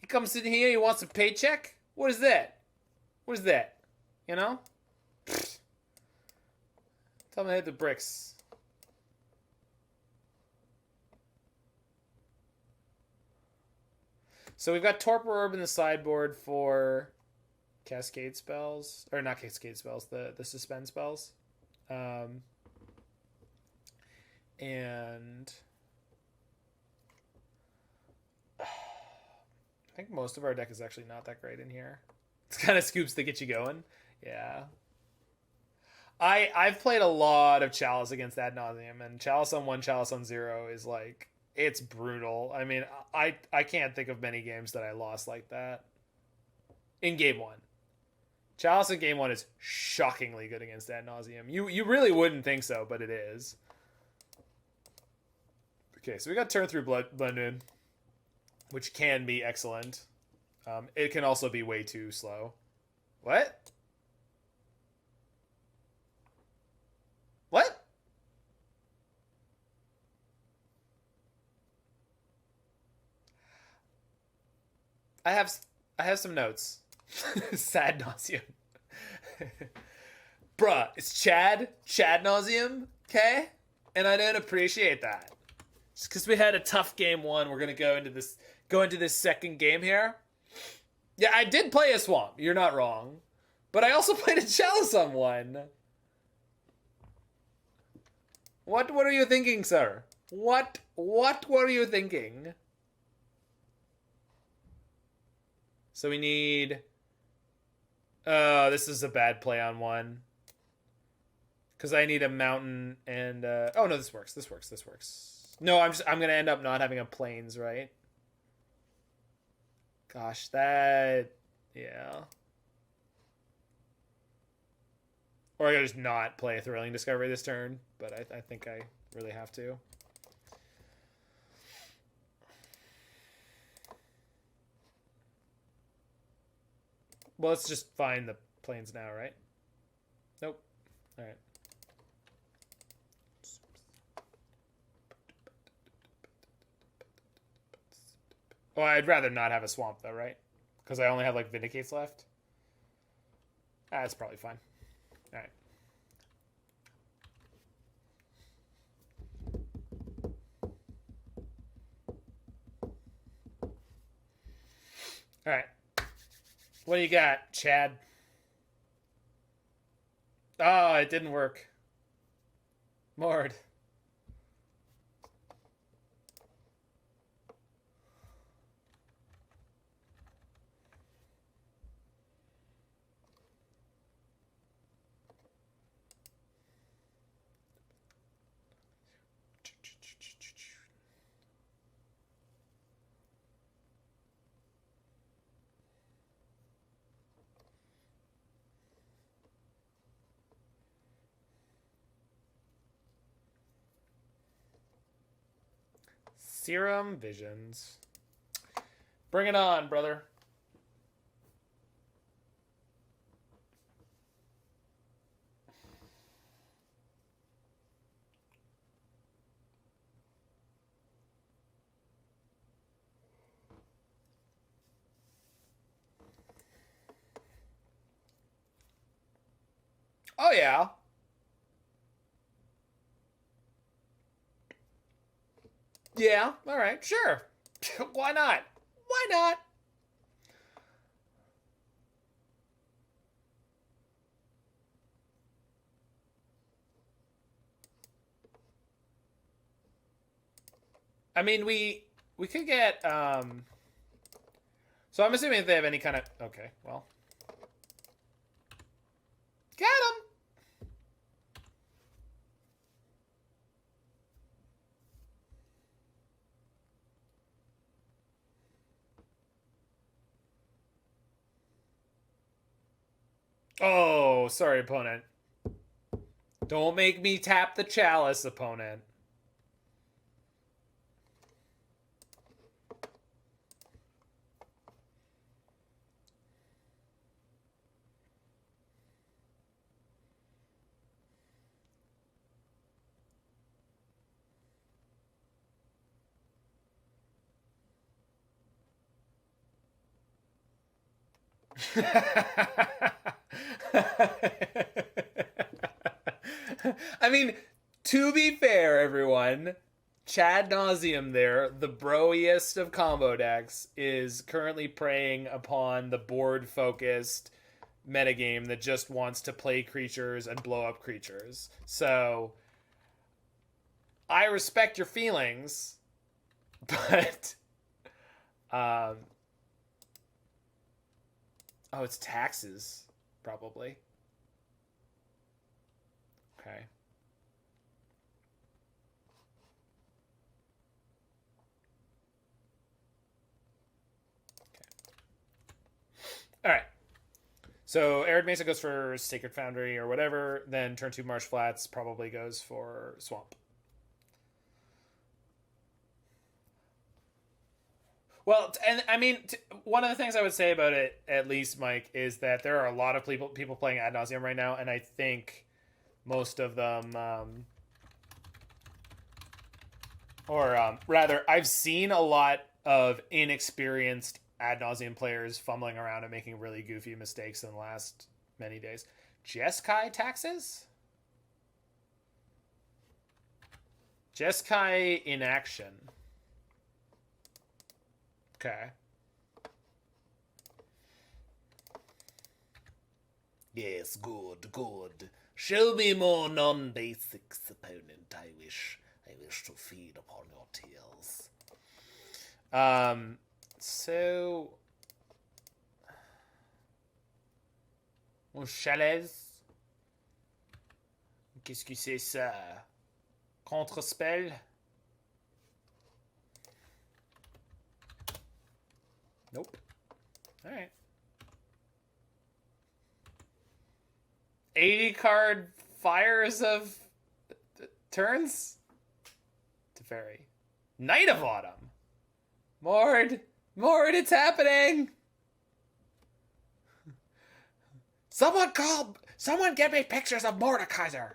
He comes in here, he wants a paycheck? What is that? What is that? You know? Tell him to hit the bricks. So we've got Torpor Orb in the sideboard for Cascade spells. Or not Cascade spells, the Suspend spells. And I think most of our deck is actually not that great in here. It's kind of scoops to get you going. Yeah. I've played a lot of Chalice against Ad Nauseam, and Chalice on 1, Chalice on 0 is like, it's brutal. I mean, I can't think of many games that I lost like that. In game 1. Chalice in game 1 is shockingly good against Ad Nauseam. You really wouldn't think so, but it is. Okay, so we got turn through Blood Moon, which can be excellent. It can also be way too slow. What? What? I have I have some notes. Sad nauseum. Bruh, it's Chad nauseum, okay? And I don't appreciate that. Just because we had a tough game one, we're gonna go into this second game here. Yeah, I did play a swamp. You're not wrong, but I also played a chalice on one. What are you thinking, sir? What were you thinking? So we need. Oh, this is a bad play on one. Because I need a mountain and. Oh no, this works. This works. This works. No, I'm gonna end up not having a plains, right? Gosh, that. Yeah. Or I gotta just not play a Thrilling Discovery this turn, but I think I really have to. Well, let's just find the plains now, right? Nope. All right. Oh, I'd rather not have a swamp though, right? Because I only have like Vindicates left. That's probably fine. All right. All right. What do you got, Chad? Oh, it didn't work. Mord. Serum Visions. Bring it on, brother. Oh, yeah. Yeah, all right, sure. Why not? Why not? I mean, we could get so I'm assuming if they have any kind of okay, well. Get him. Oh, sorry, opponent. Don't make me tap the chalice, opponent. I mean, to be fair, everyone, Chad Nauseum there, the broiest of combo decks, is currently preying upon the board focused metagame that just wants to play creatures and blow up creatures. So I respect your feelings, but oh, it's taxes, probably. Okay. All right. So Arid Mesa goes for Sacred Foundry or whatever. Then turn 2 Marsh Flats probably goes for Swamp. Well, and I mean, one of the things I would say about it, at least, Mike, is that there are a lot of people playing Ad Nauseam right now, and I think most of them, rather, I've seen a lot of inexperienced Ad Nauseam players fumbling around and making really goofy mistakes in the last many days. Jeskai taxes? Jeskai in action. Okay. Yes, good, good. Show me more non-basics, opponent. I wish to feed upon your tears. So... Mon chalet. Qu'est-ce que c'est ça? Contre-spell? Nope. Alright. 80 card fires of turns? Teferi. Knight of Autumn. Mord, it's happening. Someone get me pictures of Mordekaiser.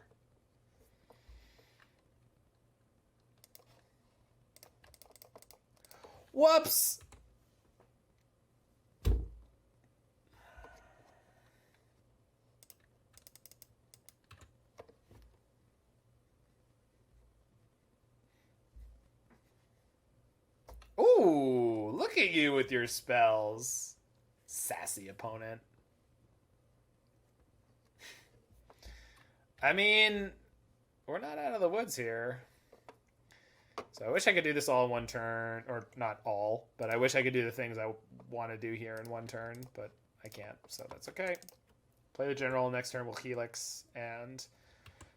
Whoops. Ooh, look at you with your spells. Sassy opponent. I mean, we're not out of the woods here. So I wish I could do this all in one turn. Or not all, but I wish I could do the things I want to do here in one turn. But I can't, so that's okay. Play the general. Next turn we'll Helix. And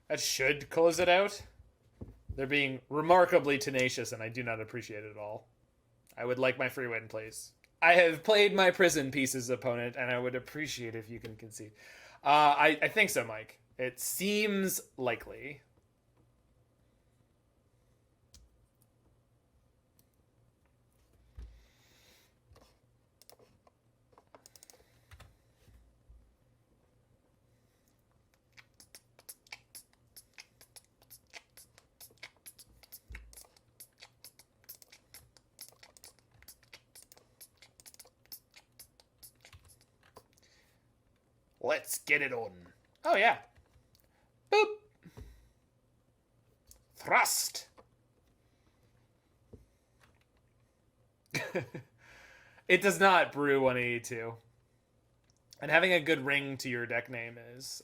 that should close it out. They're being remarkably tenacious, and I do not appreciate it at all. I would like my free win, please. I have played my prison pieces, opponent, and I would appreciate if you can concede. I think so, Mike. It seems likely. Let's get it on. Oh, yeah. Boop. Thrust. It does not brew 182. And having a good ring to your deck name is...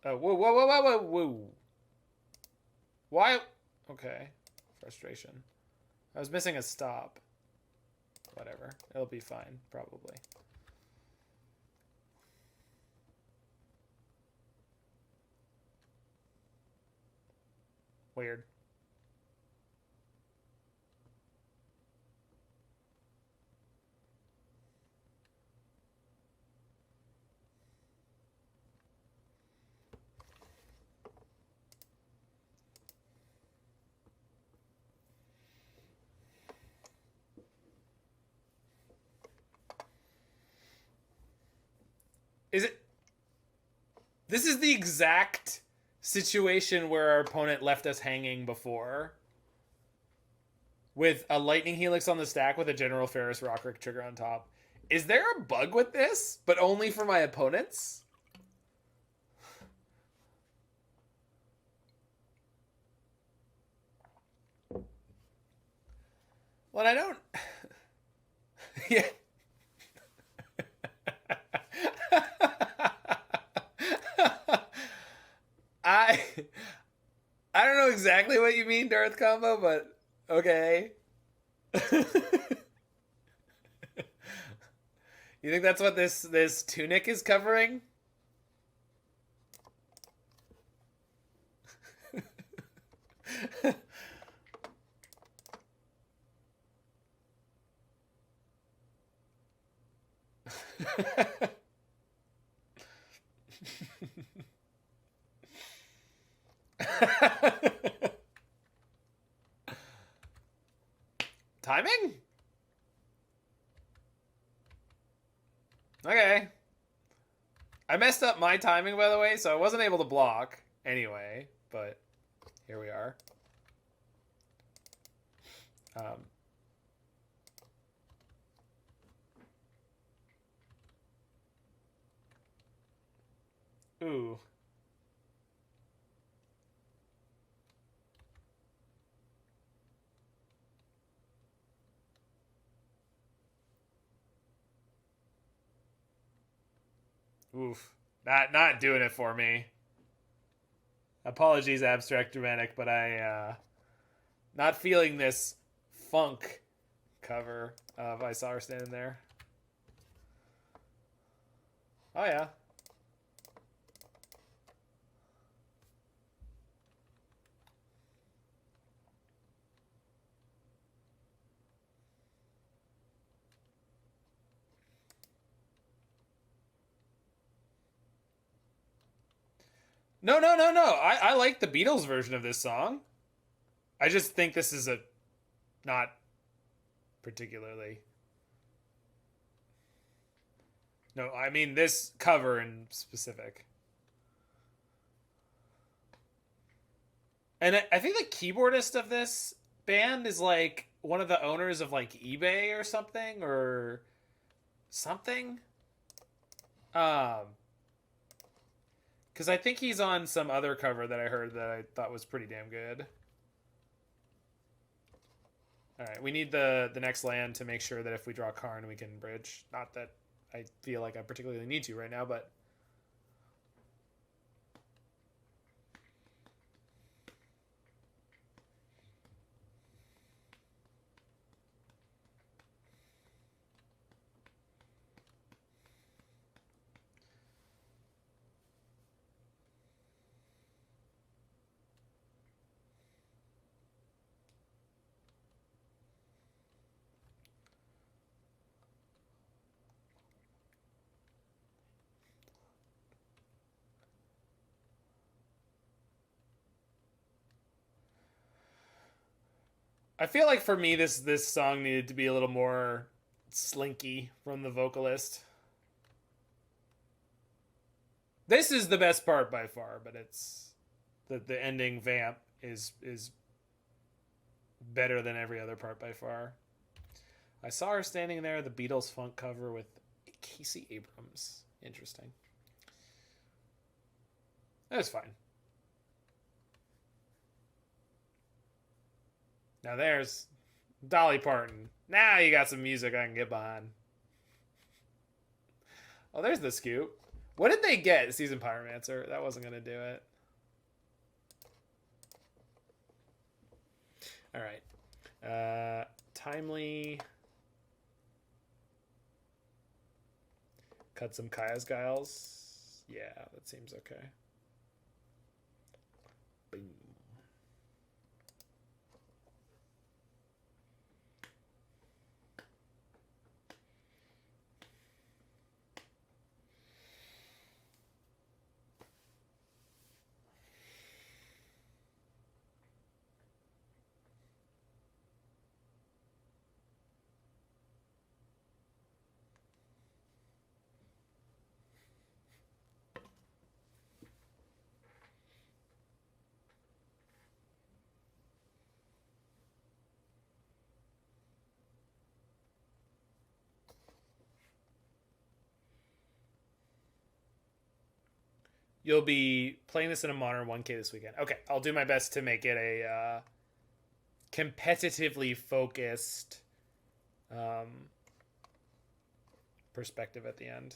Oh, whoa. Why? Okay. Frustration. I was missing a stop. Whatever. It'll be fine, probably. Weird. Is it... This is the exact situation where our opponent left us hanging before. With a Lightning Helix on the stack with a General Ferris Rockrick trigger on top. Is there a bug with this, but only for my opponents? Well, I don't... Yeah. I don't know exactly what you mean, Darth Combo, but okay. You think that's what this tunic is covering? Timing? Okay. I messed up my timing, by the way, so I wasn't able to block anyway, but here we are. Um, ooh. Oof. Not doing it for me. Apologies, Abstract Dramatic, but not feeling this funk cover of I Saw Her Standing There. Oh yeah. No, no, no, no. I like the Beatles version of this song. I just think this is a not particularly. No, I mean this cover in specific. And I think the keyboardist of this band is like one of the owners of like eBay or something or something. Um, because I think he's on some other cover that I heard that I thought was pretty damn good. All right, we need the next land to make sure that if we draw Karn, we can bridge. Not that I feel like I particularly need to right now, but I feel like for me this song needed to be a little more slinky from the vocalist. This is the best part by far, but it's the ending vamp is better than every other part by far. I Saw Her Standing There, the Beatles funk cover with Casey Abrams. Interesting. That was fine. Now there's Dolly Parton. Now you got some music I can get behind. Oh, there's the scoop. What did they get? Season Pyromancer. That wasn't going to do it. All right. Timely. Cut some Kaya's Guiles. Yeah, that seems okay. Boom. You'll be playing this in a modern 1K this weekend. Okay, I'll do my best to make it a competitively focused perspective at the end.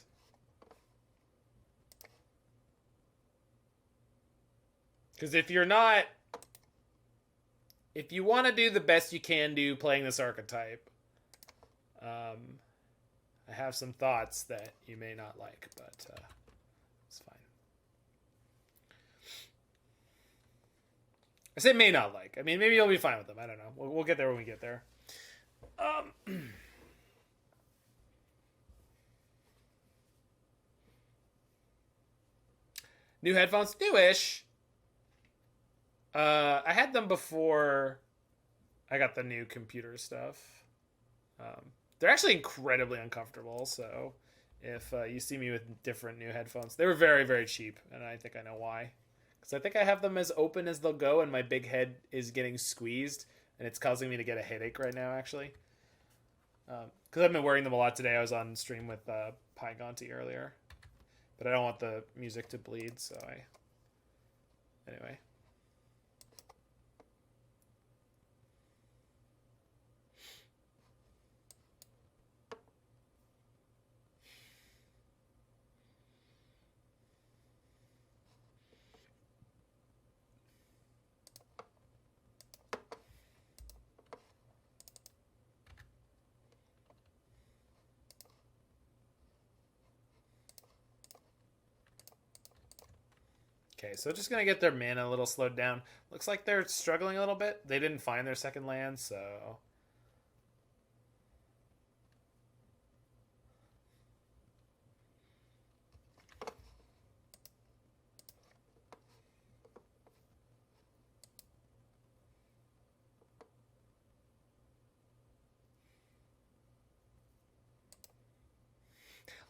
Because if you're not, if you want to do the best you can do playing this archetype, I have some thoughts that you may not like, but it's fine. I say may not like. I mean, maybe you'll be fine with them. I don't know. We'll get there when we get there. New headphones, newish. I had them before I got the new computer stuff. They're actually incredibly uncomfortable, so if you see me with different new headphones. They were very, very cheap, and I think I know why. Because I think I have them as open as they'll go, and my big head is getting squeezed, and it's causing me to get a headache right now, actually. Because I've been wearing them a lot today. I was on stream with Pygonti earlier. But I don't want the music to bleed, so I... Anyway. Okay, so just going to get their mana a little slowed down. Looks like they're struggling a little bit. They didn't find their second land, so...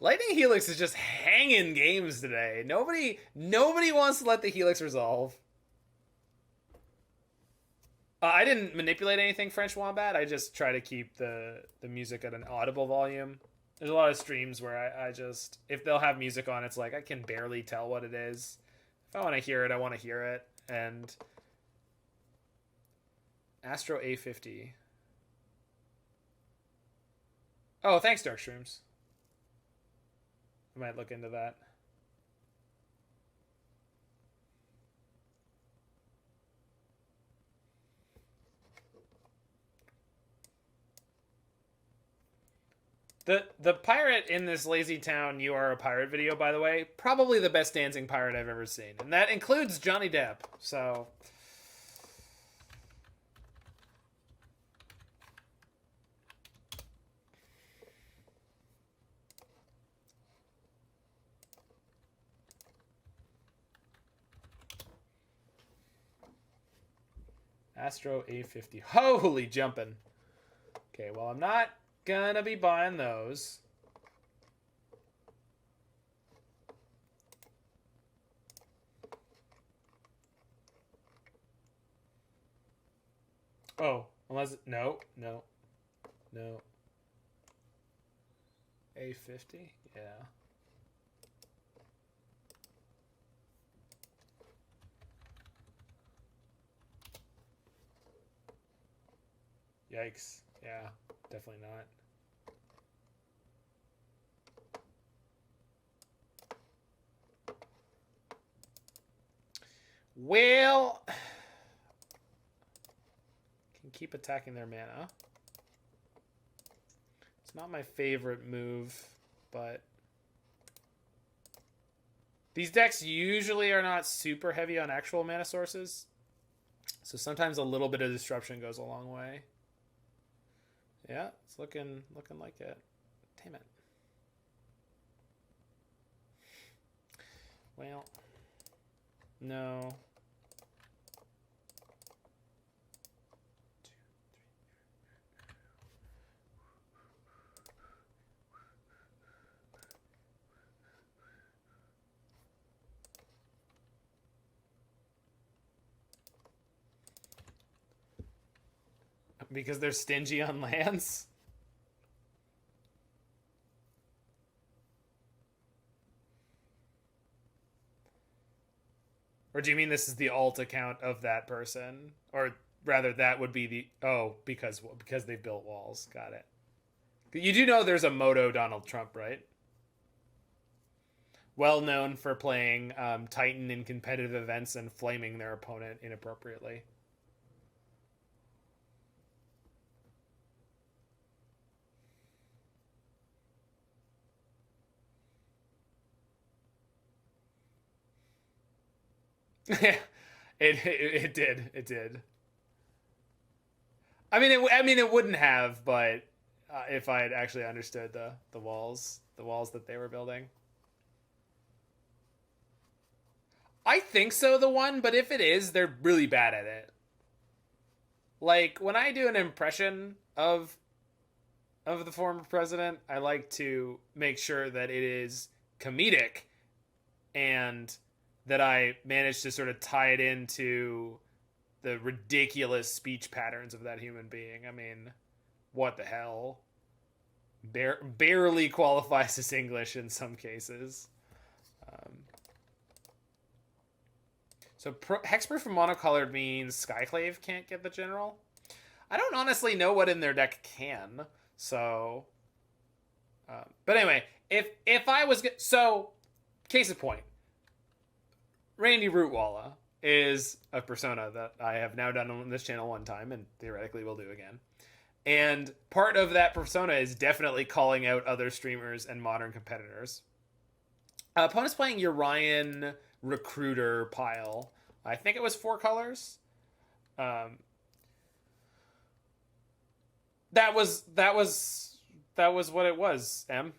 Lightning Helix is just hanging games today. Nobody wants to let the Helix resolve. I didn't manipulate anything, French Wombat. I just try to keep the music at an audible volume. There's a lot of streams where I just... If they'll have music on, it's like I can barely tell what it is. If I want to hear it, I want to hear it. And... Astro A50. Oh, thanks, Dark Shrooms. I might look into that. The pirate in this lazy town, you are a pirate video, by the way, probably the best dancing pirate I've ever seen. And that includes Johnny Depp, so... Astro A50. Holy jumping. Okay, well, I'm not gonna be buying those. Oh, unless... No. A50? Yeah. Yikes. Yeah, definitely not. Well, can keep attacking their mana. It's not my favorite move, but these decks usually are not super heavy on actual mana sources. So sometimes a little bit of disruption goes a long way. Yeah, it's looking like it. Damn it. Well, no. Because they're stingy on lands? Or do you mean this is the alt account of that person? Or rather, that would be the... Oh, because they built walls. Got it. You do know there's a Moto Donald Trump, right? Well known for playing Titan in competitive events and flaming their opponent inappropriately. Yeah, it did. I mean it wouldn't have, but if I had actually understood the walls that they were building. I think so, the one, but if it is, they're really bad at it. Like when I do an impression of of the former president. I like to make sure that it is comedic and that I manage to sort of tie it into the ridiculous speech patterns of that human being. I mean, what the hell? Barely qualifies as English in some cases. Um, so hexproof and monocolored means Skyclave can't get the general. I don't honestly know what in their deck can. So, but anyway, if I was so, case in point, Randy Rootwalla is a persona that I have now done on this channel one time and theoretically will do again. And part of that persona is definitely calling out other streamers and modern competitors. Opponent's playing Urian Recruiter pile. I think it was 4 colors. That was what it was, Em.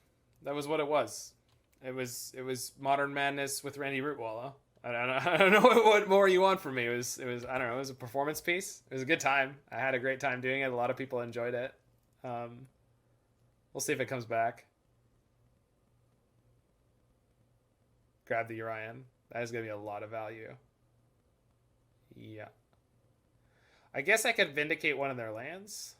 That was what it was. It was Modern Madness with Randy Rootwalla. I don't know what more you want from me. It was I don't know. It was a performance piece. It was a good time. I had a great time doing it. A lot of people enjoyed it. We'll see if it comes back. Grab the Urian. That is gonna be a lot of value. Yeah. I guess I could vindicate one of their lands.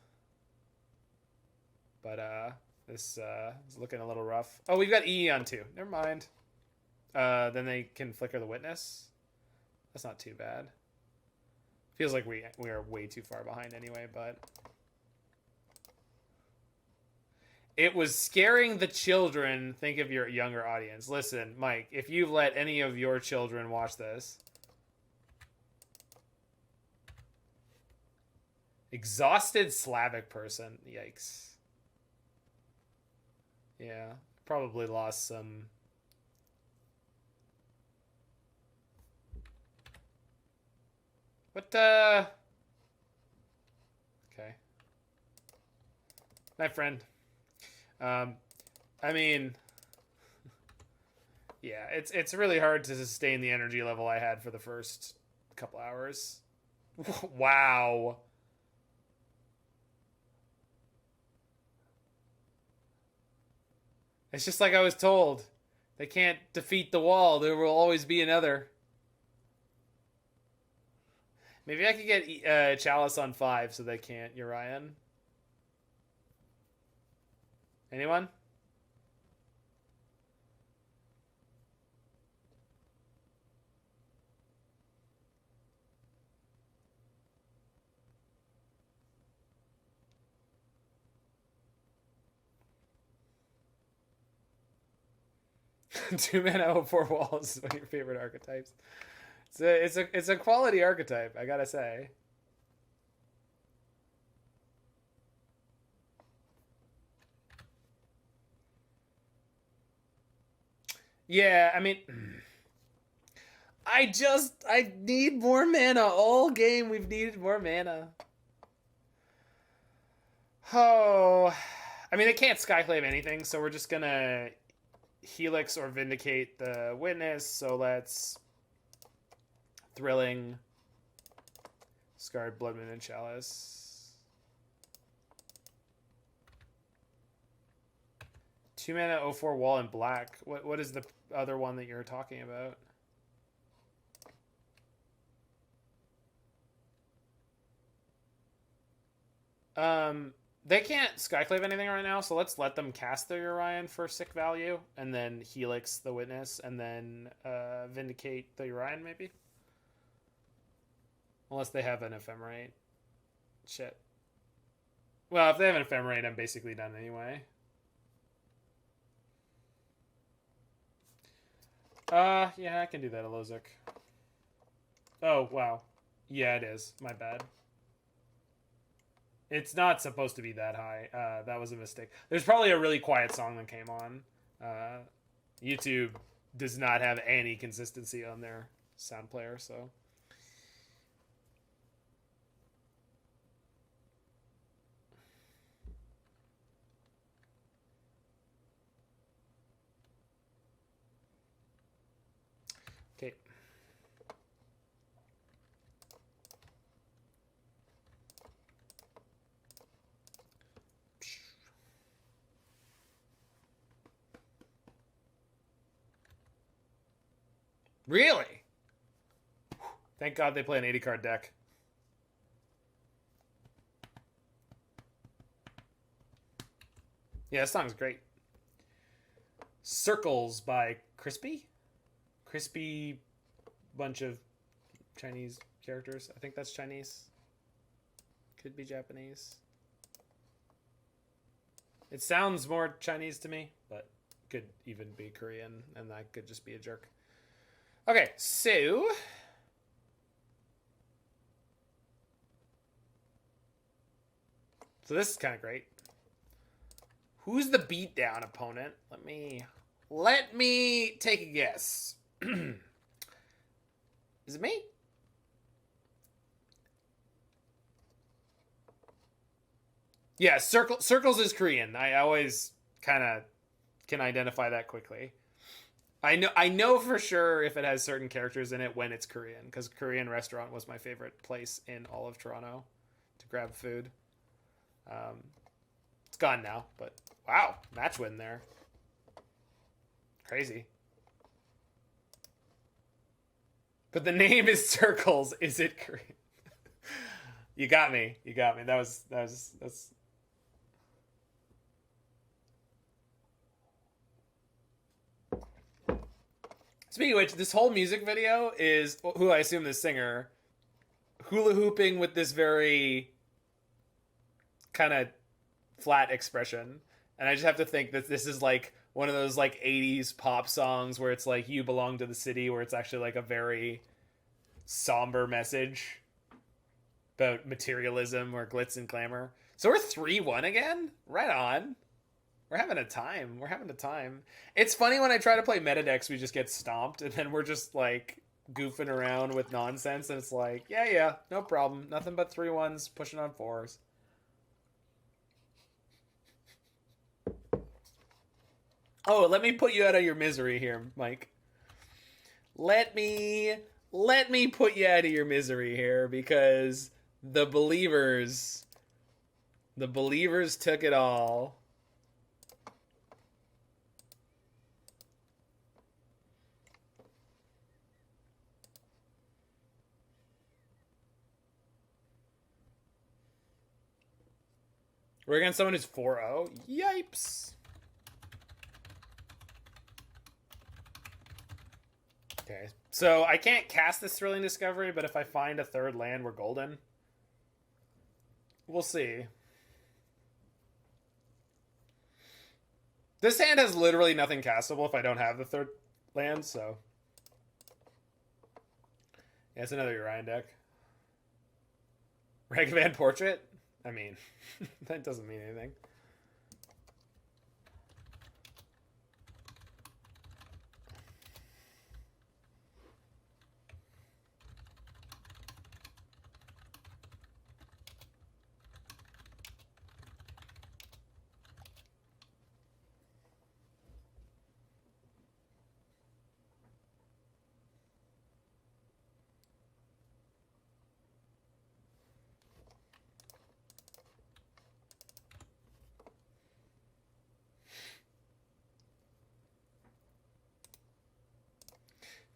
But this is looking a little rough. Oh, we've got Eon too. Never mind. Then they can flicker the witness. That's not too bad. Feels like we are way too far behind anyway, but it was scaring the children. Think of your younger audience. Listen, Mike, if you've let any of your children watch this. Exhausted Slavic person. Yikes. Yeah, probably lost some. What okay. Night, friend. I mean, yeah, it's really hard to sustain the energy level I had for the first couple hours. Wow. It's just like I was told. They can't defeat the wall. There will always be another. Maybe I could get Chalice on 5 so they can't Urian. Anyone? Two mana 04 walls is one of your favorite archetypes. It's a quality archetype, I gotta say. Yeah, I mean, I need more mana. All game we've needed more mana. Oh, I mean, they can't Skyclave anything, so we're just gonna Helix or Vindicate the Witness. So let's Thrilling, Scarred Bloodmoon, and Chalice. 2 mana 04 wall in black. What is the other one that you're talking about? They can't Skyclave anything right now, so let's let them cast their Urian for sick value, and then Helix the Witness, and then Vindicate the Urian, maybe? Unless they have an Ephemerate. Shit. Well, if they have an Ephemerate, I'm basically done anyway. Yeah, I can do that, Alozic. Oh, wow. Yeah, it is. My bad. It's not supposed to be that high. That was a mistake. There's probably a really quiet song that came on. YouTube does not have any consistency on their sound player, so... Okay. Really? Thank God they play an 80 card deck. Yeah, this song's great. Circles by Crispy? Crispy bunch of Chinese characters. I think that's Chinese. Could be Japanese. It sounds more Chinese to me, but could even be Korean, and that could just be a jerk. Okay, so... So this is kind of great. Who's the beatdown opponent? Let me take a guess. Is it me? Yeah, Circles is Korean. I always kind of can identify that quickly. I know for sure if it has certain characters in it when it's Korean, because Korean restaurant was my favorite place in all of Toronto to grab food. It's gone now, but wow, match win there. Crazy. But the name is Circles. Is it Korean? You got me. You got me. That's. Speaking of which, this whole music video is who I assume the singer hula hooping with this very kind of flat expression, and I just have to think that this is like one of those like 80s pop songs where it's like you belong to the city, where it's actually like a very somber message about materialism or glitz and glamour. So we're 3-1 again? Right on. We're having a time. We're having a time. It's funny when I try to play meta decks, we just get stomped, and then we're just like goofing around with nonsense, and it's like, yeah, no problem. Nothing but 3-1s, pushing on 4s. Oh, let me put you out of your misery here, Mike. Let me put you out of your misery here, because the believers took it all. We're against someone who's 4-0. Yipes. Okay, so I can't cast this Thrilling Discovery, but if I find a third land, we're golden. We'll see. This hand has literally nothing castable if I don't have the third land, so... Yeah, it's another Urian deck. Ragavan Portrait? I mean, that doesn't mean anything.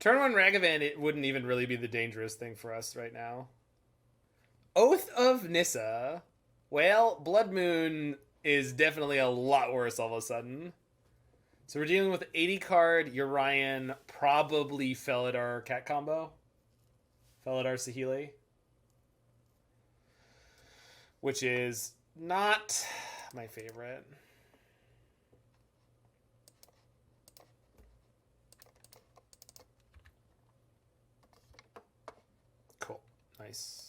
Turn 1 Ragavan, it wouldn't even really be the dangerous thing for us right now. Oath of Nissa. Well, Blood Moon is definitely a lot worse all of a sudden. So we're dealing with 80 card Urian, probably Felidar cat combo. Felidar Saheeli. Which is not my favorite. Cool. Nice.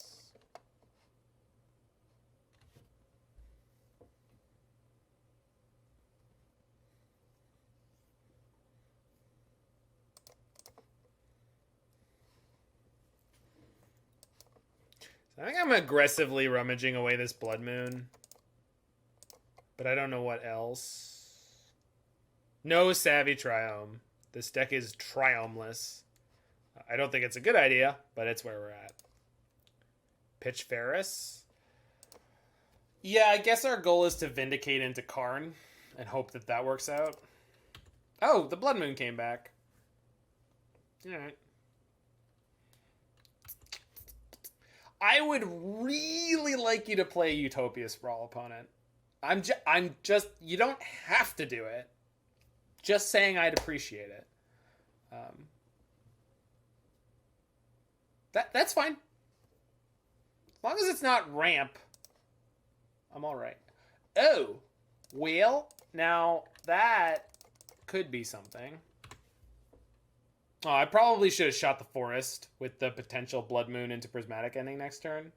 I think I'm aggressively rummaging away this Blood Moon. But I don't know what else. No Savvy Triome. This deck is Triomeless. I don't think it's a good idea, but it's where we're at. Pitch Ferris. Yeah, I guess our goal is to Vindicate into Karn and hope that that works out. Oh, the Blood Moon came back. Alright. I would really like you to play Utopia Sprawl opponent. I'm just you don't have to do it. Just saying I'd appreciate it. That's fine. As long as it's not ramp, I'm all right. Oh, whale. Now that could be something. Oh, I probably should have shot the forest with the potential blood moon into prismatic ending next turn.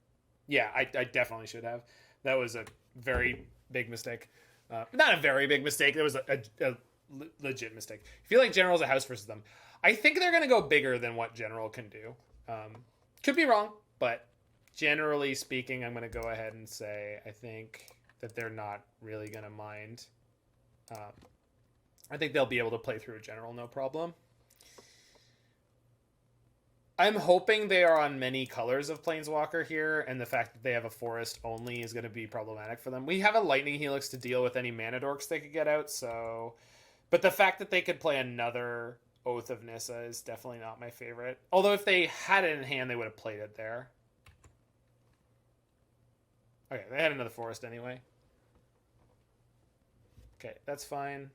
Yeah, I definitely should have. That was a very big mistake. Not a very big mistake. There was a legit mistake. I feel like General's a house versus them. I think they're going to go bigger than what General can do. Could be wrong, but generally speaking, I'm going to go ahead and say I think that they're not really going to mind. I think they'll be able to play through a General no problem. I'm hoping they are on many colors of Planeswalker here, and the fact that they have a forest only is going to be problematic for them. We have a Lightning Helix to deal with any mana dorks they could get out, so... But the fact that they could play another Oath of Nissa is definitely not my favorite. Although if they had it in hand, they would have played it there. Okay, they had another forest anyway. Okay, that's fine.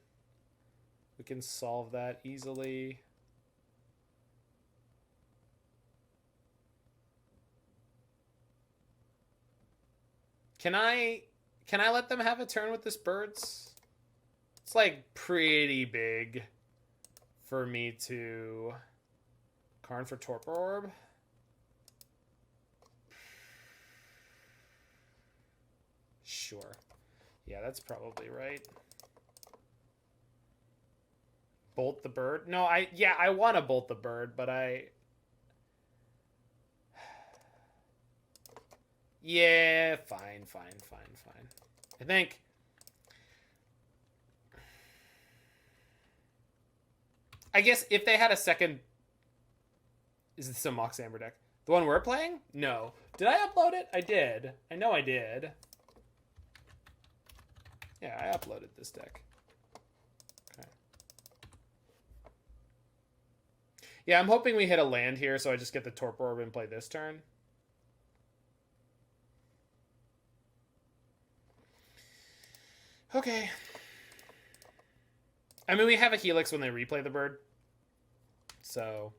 We can solve that easily. Can I let them have a turn with this birds? It's like pretty big for me to Karn for Torpor Orb. Sure. Yeah, that's probably right. Bolt the bird? No, I want to bolt the bird, but yeah, fine. I think I guess if they had a second... Is this a Mox Amber deck? The one we're playing? No. Did I upload it? I did. I know I did. Yeah, I uploaded this deck. Okay. Yeah, I'm hoping we hit a land here so I just get the Torpor Orb and play this turn. Okay. I mean, we have a Helix when they replay the bird. So.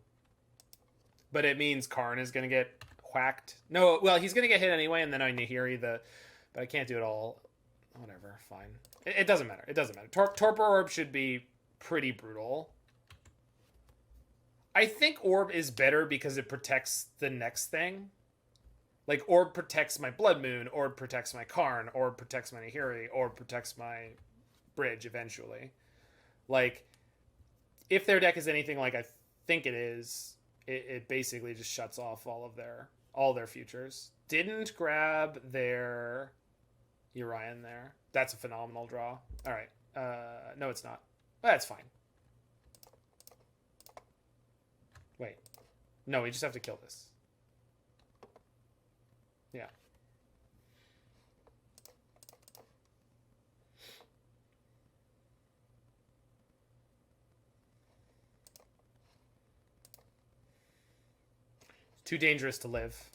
But it means Karn is going to get whacked. No, well, he's going to get hit anyway, and then I Nahiri the... But I can't do it all. Whatever, fine. It doesn't matter. It doesn't matter. Torpor Orb should be pretty brutal. I think Orb is better because it protects the next thing. Like, Orb protects my Blood Moon, Orb protects my Karn, Orb protects my Nahiri, Orb protects my Bridge eventually. Like, if their deck is anything like I think it is, it basically just shuts off all their futures. Didn't grab their Urian there. That's a phenomenal draw. All right. No, it's not. That's fine. Wait. No, we just have to kill this. Yeah. Too dangerous to live.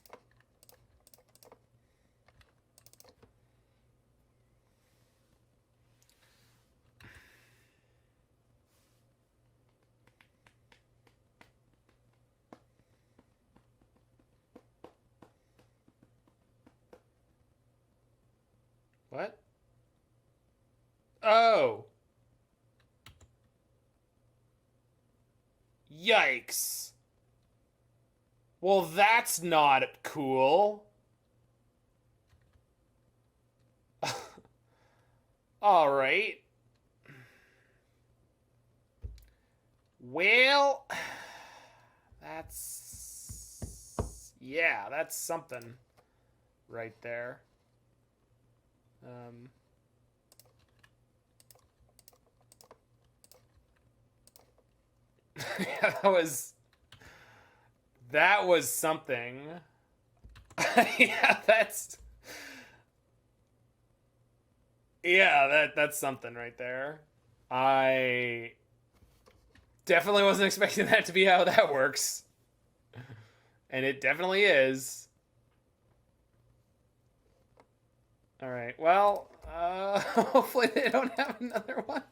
What? Oh. Yikes. Well, that's not cool. All right. Well, that's something right there. Yeah, that was something. That's something right there. I definitely wasn't expecting that to be how that works. And it definitely is. All right. Well, hopefully they don't have another one.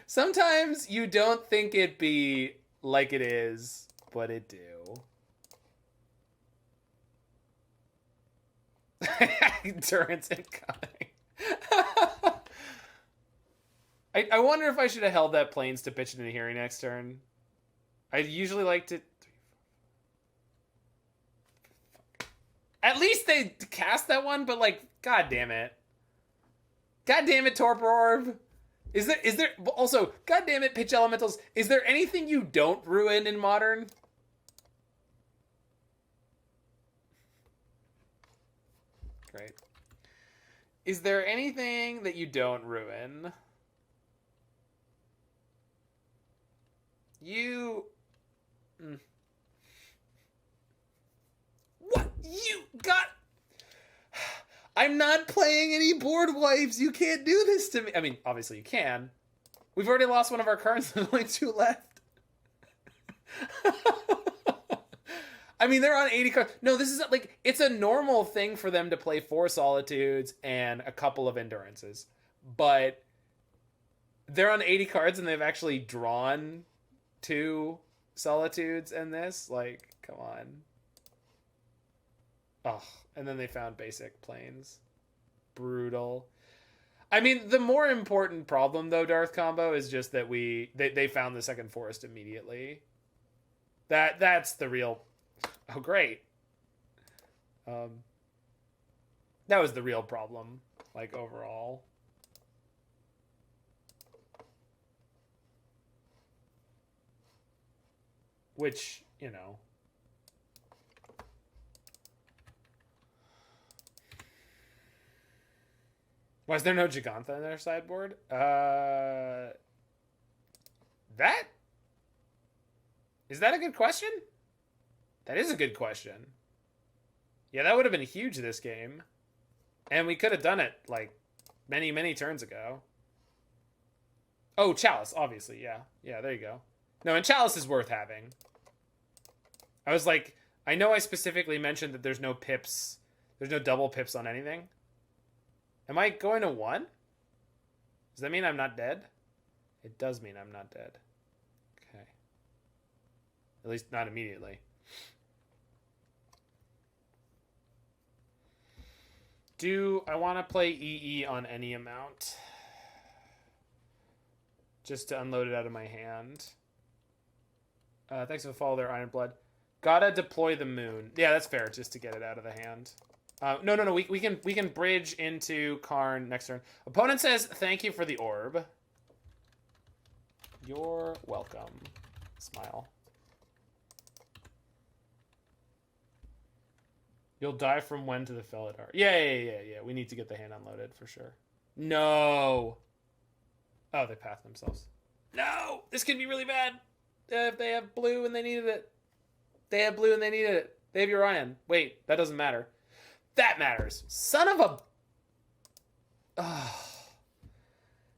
Sometimes you don't think it be like it is, but it do. Endurance incoming. I wonder if I should have held that planes to pitch it in a hearing next turn. I usually like to. At least they cast that one, but like, god damn it. God damn it, Torpor Orb. Is there also, god damn it, pitch elementals, is there anything you don't ruin in Modern? Great. Is there anything that you don't ruin? You... What? You got... I'm not playing any board wipes. You can't do this to me. I mean, obviously you can. We've already lost one of our cards. There's only 2 left. I mean, they're on 80 cards. No, this is like, it's a normal thing for them to play 4 Solitudes and a couple of Endurances. But they're on 80 cards and they've actually drawn 2 Solitudes in this. Like, come on. Oh, and then they found basic planes. Brutal. I mean, the more important problem, though, Darth Combo, is just that they found the second forest immediately. That's the real... Oh, great. That was the real problem, like, overall. Which, you know... Why is there no Gigantha in their sideboard? That? Is that a good question? That is a good question. Yeah, that would have been huge this game. And we could have done it, like, many, many turns ago. Oh, Chalice, obviously, yeah. Yeah, there you go. No, and Chalice is worth having. I was like, I know I specifically mentioned that there's no pips. There's no double pips on anything. Am I going to 1? Does that mean I'm not dead? It does mean I'm not dead. Okay. At least not immediately. Do I want to play EE on any amount? Just to unload it out of my hand. Thanks for the follow there, Iron Blood. Gotta deploy the moon. Yeah, that's fair, just to get it out of the hand. No. We can bridge into Karn next turn. Opponent says, thank you for the orb. You're welcome. Smile. You'll die from when to the Felidar. Yeah. We need to get the hand unloaded for sure. No. Oh, they pathed themselves. No! This could be really bad. If they have blue and they needed it. They have blue and they needed it. They have Orion. Wait, that doesn't matter. That matters. Son of a... Oh.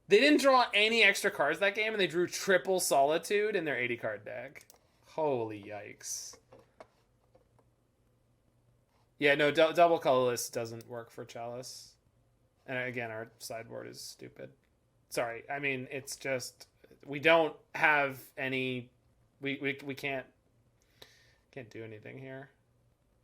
They didn't draw any extra cards that game, and they drew triple Solitude in their 80-card deck. Holy yikes. Yeah, no, double colorless doesn't work for Chalice. And again, our sideboard is stupid. Sorry, I mean, it's just... We don't have any... We can't do anything here.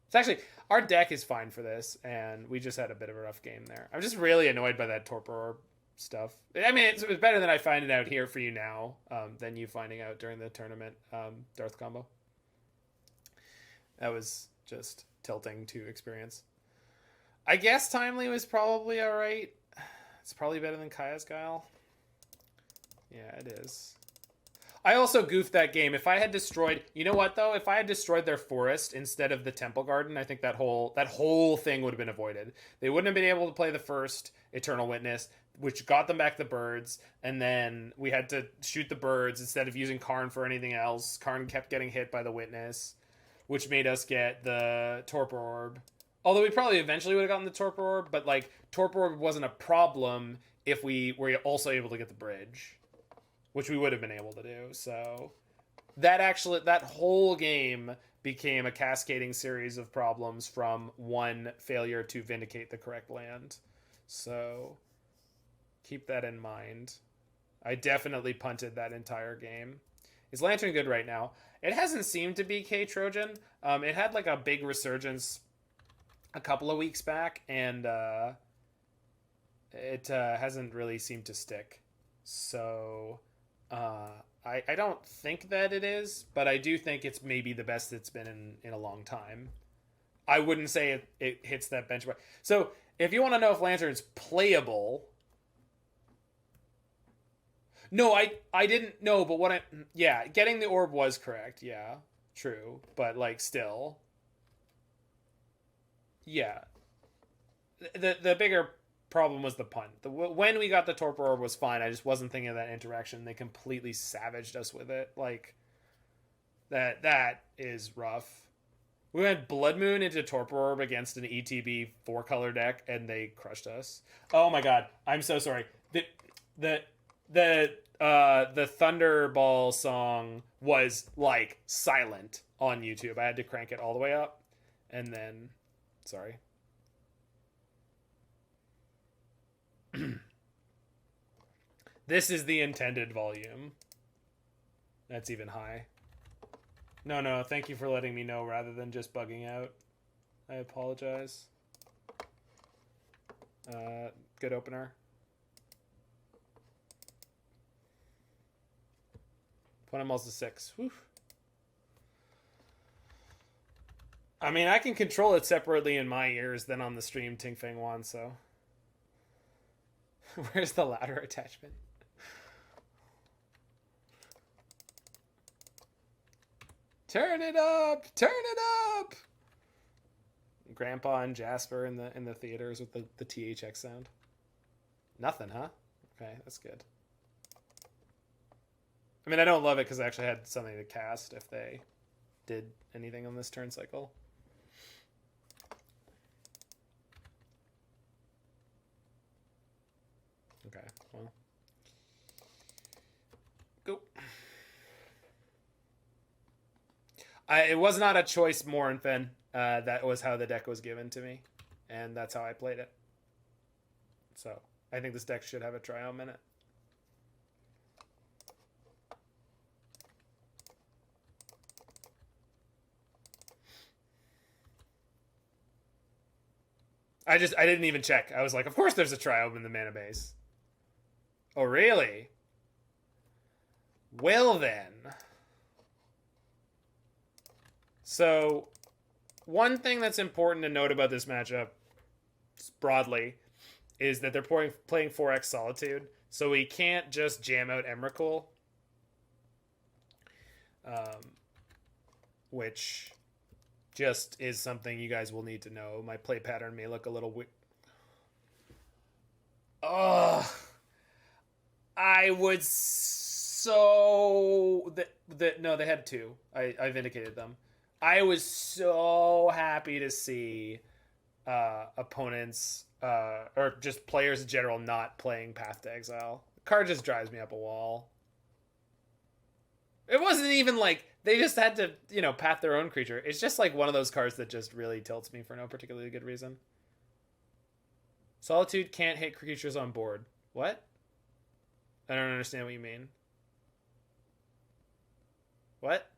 It's actually, our deck is fine for this, and we just had a bit of a rough game there. I'm just really annoyed by that Torpor Orb stuff. I mean, it's better than I find it out here for you now, than you finding out during the tournament, Darth Combo. That was just tilting to experience. I guess Timely was probably alright. It's probably better than Kaya's Guile. Yeah, it is. I also goofed that game. If I had destroyed... You know what, though? If I had destroyed their forest instead of the Temple Garden, I think that whole thing would have been avoided. They wouldn't have been able to play the first Eternal Witness, which got them back the birds, and then we had to shoot the birds instead of using Karn for anything else. Karn kept getting hit by the Witness, which made us get the Torpor Orb. Although we probably eventually would have gotten the Torpor Orb, but, like, Torpor Orb wasn't a problem if we were also able to get the bridge, which we would have been able to do. So that whole game became a cascading series of problems from one failure to vindicate the correct land. So keep that in mind. I definitely punted that entire game. Is Lantern good right now? It hasn't seemed to be K Trojan. It had like a big resurgence a couple of weeks back, and it hasn't really seemed to stick. So I don't think that it is, but I do think it's maybe the best it's been in a long time. I wouldn't say it hits that benchmark. So if you want to know if Lantern's playable, no, I didn't know, but yeah, getting the orb was correct. Yeah, true, but like still, yeah. The bigger problem was the punt. When we got the torpor orb was fine. I just wasn't thinking of that interaction. They completely savaged us with it. Like that is rough. We went Blood Moon into Torpor Orb against an ETB 4-color deck, and they crushed us. Oh my god, I'm so sorry. The Thunderball song was like silent on YouTube. I had to crank it all the way up, and then, sorry. This is the intended volume. That's even high. No, thank you for letting me know rather than just bugging out. I apologize. Good opener. Put a 6. Whew. I mean, I can control it separately in my ears than on the stream Ting Feng Wan, so. Where's the ladder attachment? Turn it up! Turn it up! Grandpa and Jasper in the theaters with the THX sound. Nothing, huh? Okay, that's good. I mean, I don't love it because I actually had something to cast if they did anything on this turn cycle. Okay, well. Go. It was not a choice, Morinfen. That was how the deck was given to me, and that's how I played it. So I think this deck should have a tryout minute. I didn't even check. I was like, of course there's a tryout in the mana base. Oh, really? Well then. So, one thing that's important to note about this matchup, broadly, is that they're playing 4x Solitude, so we can't just jam out Emrakul, which just is something you guys will need to know. My play pattern may look a little weird. Ugh. I would so... No, they had 2. I vindicated them. I was so happy to see opponents or just players in general not playing Path to Exile. The card just drives me up a wall. It wasn't even like they just had to, path their own creature. It's just like one of those cards that just really tilts me for no particularly good reason. Solitude can't hit creatures on board. What? I don't understand what you mean. What?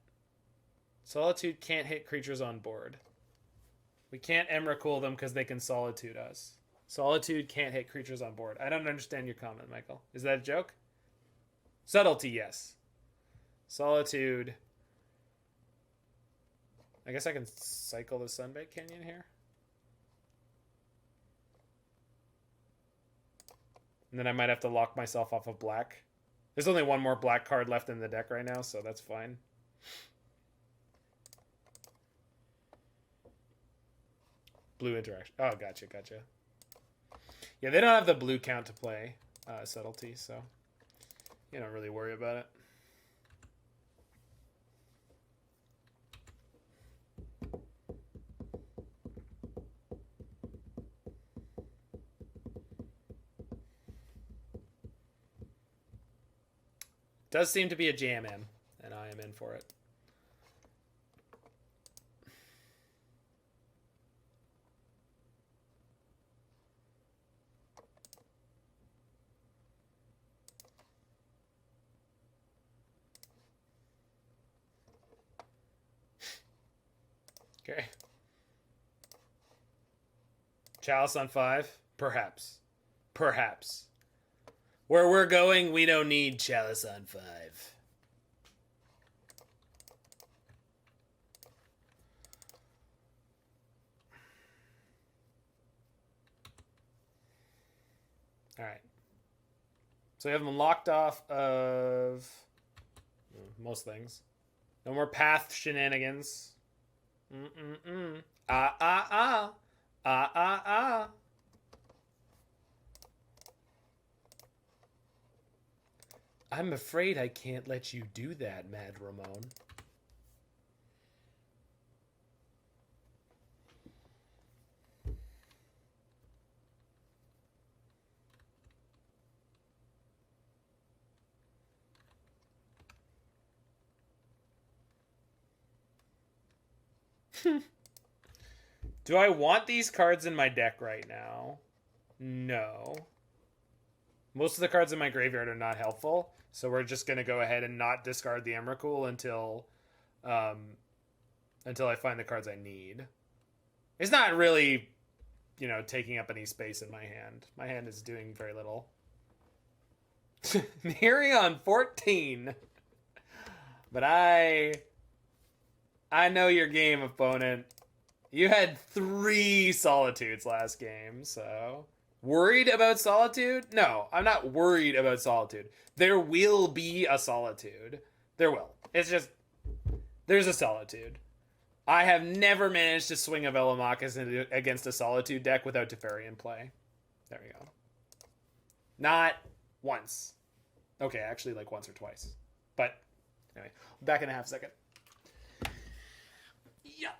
Solitude can't hit creatures on board. We can't Emrakul them because they can Solitude us. Solitude can't hit creatures on board. I don't understand your comment, Michael. Is that a joke? Subtlety, yes. Solitude. I guess I can cycle the Sunbaked Canyon here. And then I might have to lock myself off of black. There's only one more black card left in the deck right now, so that's fine. Blue interaction. Oh, gotcha. Yeah, they don't have the blue count to play Subtlety, so you don't really worry about it. Does seem to be a jam in, and I am in for it. Okay. Chalice on 5? Perhaps. Perhaps. Where we're going, we don't need Chalice on 5. Alright. So we have them locked off of most things. No more path shenanigans. Ah, ah, ah. Ah, ah, ah. I'm afraid I can't let you do that, Mad Ramon. Do I want these cards in my deck right now? No. Most of the cards in my graveyard are not helpful, so we're just going to go ahead and not discard the Emrakul until I find the cards I need. It's not really, taking up any space in my hand. My hand is doing very little. Nerion 14. But I know your game, opponent. You had 3 Solitudes last game, so... Worried about Solitude? No, I'm not worried about Solitude. There will be a Solitude. There will. It's just... There's a Solitude. I have never managed to swing a Velomachus against a Solitude deck without Teferi in play. There we go. Not once. Okay, actually like once or twice. But, anyway. Back in a half second. Yeah.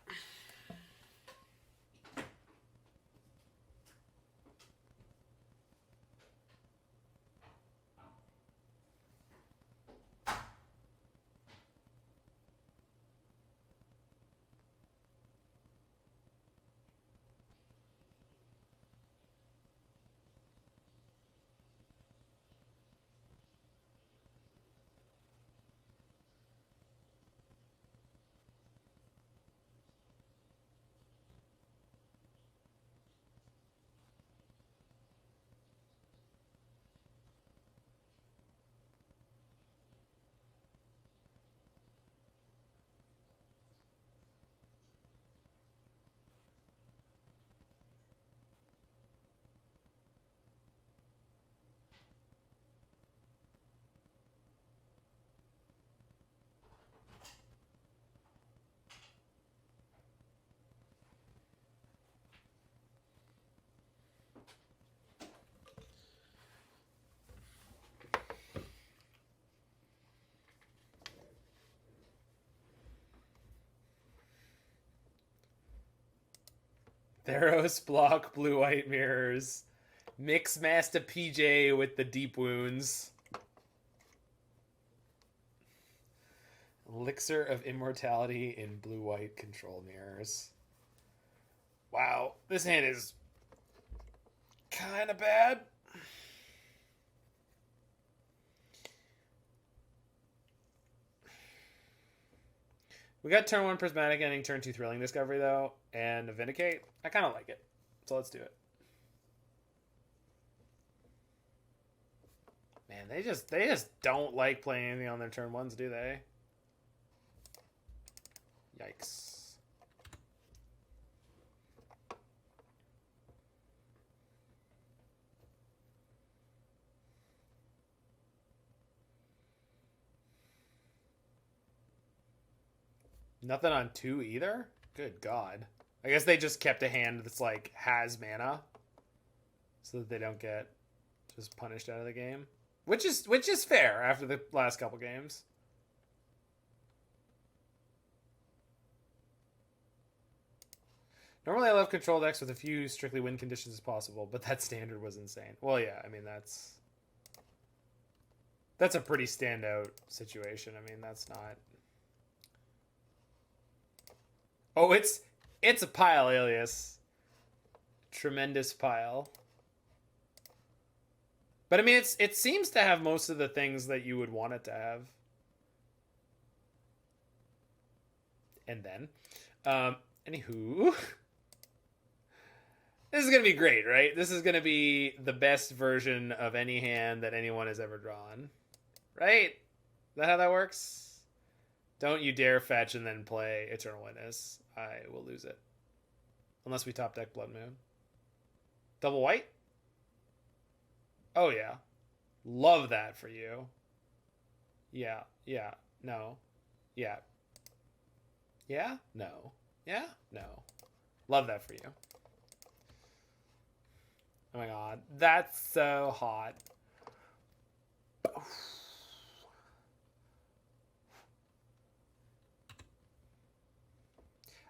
Theros block blue-white mirrors. Mix Master PJ with the deep wounds. Elixir of immortality in blue-white control mirrors. Wow, this hand is kind of bad. We got turn 1 Prismatic Ending, turn 2 Thrilling Discovery, though, and a Vindicate. I kind of like it. So let's do it. Man, they just don't like playing anything on their turn 1s, do they? Yikes. Nothing on 2 either? Good God. I guess they just kept a hand that's like has mana so that they don't get just punished out of the game. Which is fair after the last couple games. Normally I love control decks with a few strictly win conditions as possible, but that standard was insane. Well, yeah, I mean that's a pretty standout situation. I mean, that's not... Oh, it's a pile, Alias. Tremendous pile. But I mean, it seems to have most of the things that you would want it to have. And then, Anywho, this is gonna be great, right? This is gonna be the best version of any hand that anyone has ever drawn, right? Is that how that works? Don't you dare fetch and then play Eternal Witness. I will lose it. Unless we top deck Blood Moon. Double white? Oh, yeah. Love that for you. Yeah, yeah, no. Yeah. Yeah, no. Yeah, no. Love that for you. Oh my god. That's so hot.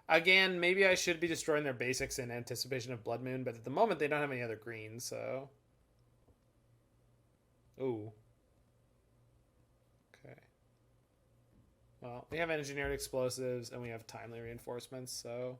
Again, maybe I should be destroying their basics in anticipation of Blood Moon, but at the moment they don't have any other greens, so... Ooh. Okay. Well, we have engineered explosives, and we have timely reinforcements, so...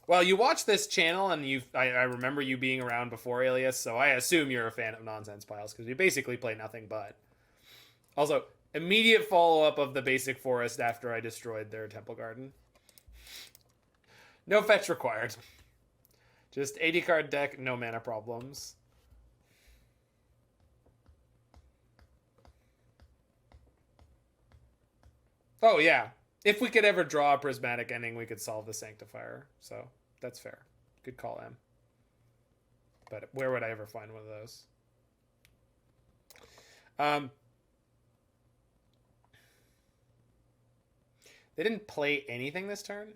Well, you watch this channel, and I remember you being around before, Alias, so I assume you're a fan of nonsense piles, because we basically play nothing but. Also, immediate follow-up of the basic forest after I destroyed their temple garden. No fetch required. Just 80 card deck, no mana problems. Oh, yeah. If we could ever draw a prismatic ending, we could solve the Sanctifier. So, that's fair. Good call, M. But where would I ever find one of those? They didn't play anything this turn?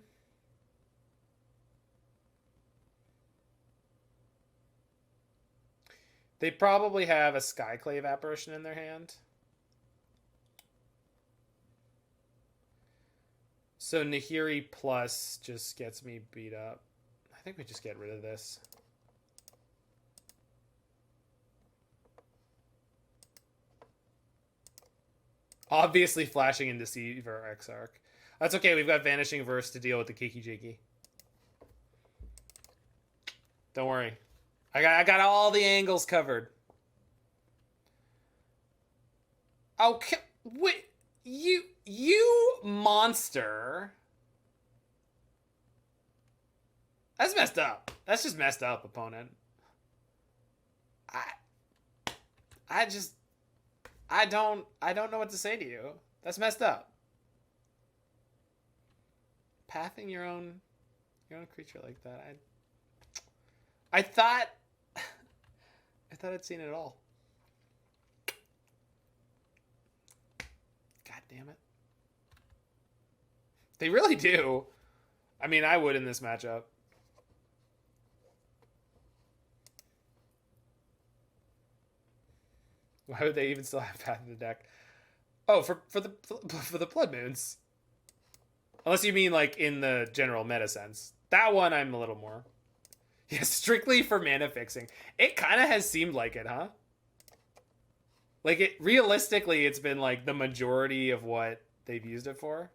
They probably have a Skyclave Apparition in their hand. So Nahiri plus just gets me beat up. I think we just get rid of this. Obviously flashing in Deceiver Exarch. That's okay, we've got Vanishing Verse to deal with the Kiki Jiki. Don't worry. I got all the angles covered. Okay, wait, you monster. That's messed up. That's just messed up, opponent. I don't know what to say to you. That's messed up. Pathing your own creature like that. I thought I'd seen it all. God damn it. They really do. I mean, I would in this matchup. Why would they even still have Path in the deck? Oh, for the Blood Moons. Unless you mean like in the general meta sense. That one I'm a little more. Yeah, strictly for mana fixing. It kind of has seemed like it, huh? Like it realistically, it's been like the majority of what they've used it for.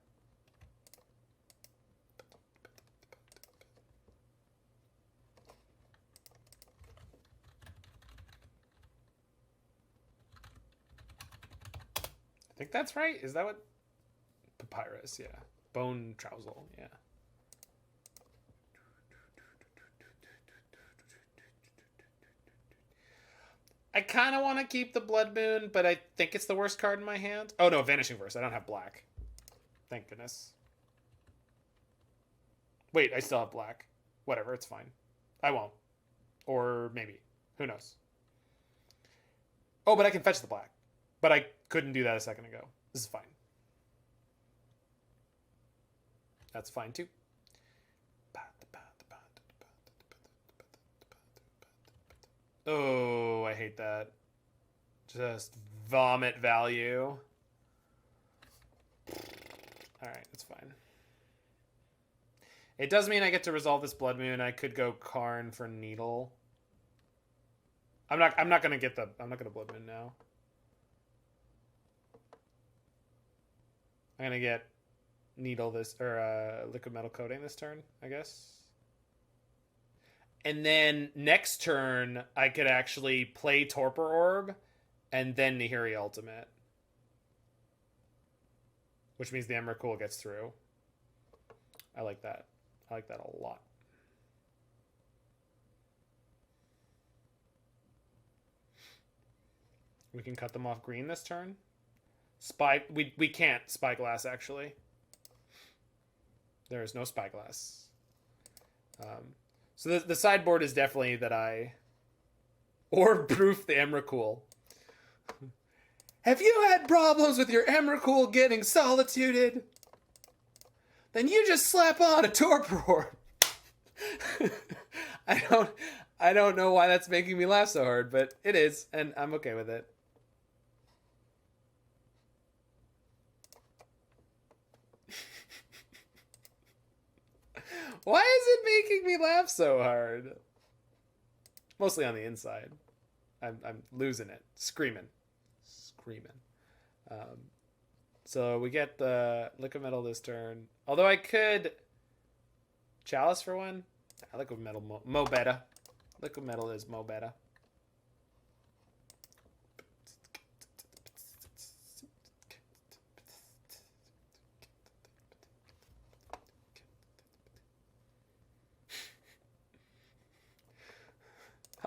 I think that's right. Is that what? Papyrus, yeah. Bone Trousel, yeah. I kind of want to keep the Blood Moon, but I think it's the worst card in my hand. Oh, no, Vanishing Verse. I don't have black. Thank goodness. Wait, I still have black. Whatever, it's fine. I won't. Or maybe. Who knows? Oh, but I can fetch the black. But I couldn't do that a second ago. This is fine. That's fine, too. Oh, I hate that. Just vomit value. Alright, that's fine. It does mean I get to resolve this Blood Moon. I could go Karn for Needle. I'm not gonna Blood Moon now. I'm gonna get Needle this or Liquid Metal Coating this turn, I guess. And then next turn, I could actually play Torpor Orb and then Nahiri Ultimate. Which means the Emrakul gets through. I like that. I like that a lot. We can cut them off green this turn. We can't Spyglass, actually. There is no Spyglass. So the sideboard is definitely that I orb-proof the Emrakul. Have you had problems with your Emrakul getting solituded? Then you just slap on a Torpor Orb. I don't know why that's making me laugh so hard, but it is, and I'm okay with it. Why is it making me laugh so hard? Mostly on the inside. I'm losing it. Screaming. So we get the Liquid Metal this turn. Although I could Chalice for one. Liquid Metal mo better. Liquid Metal is mo better.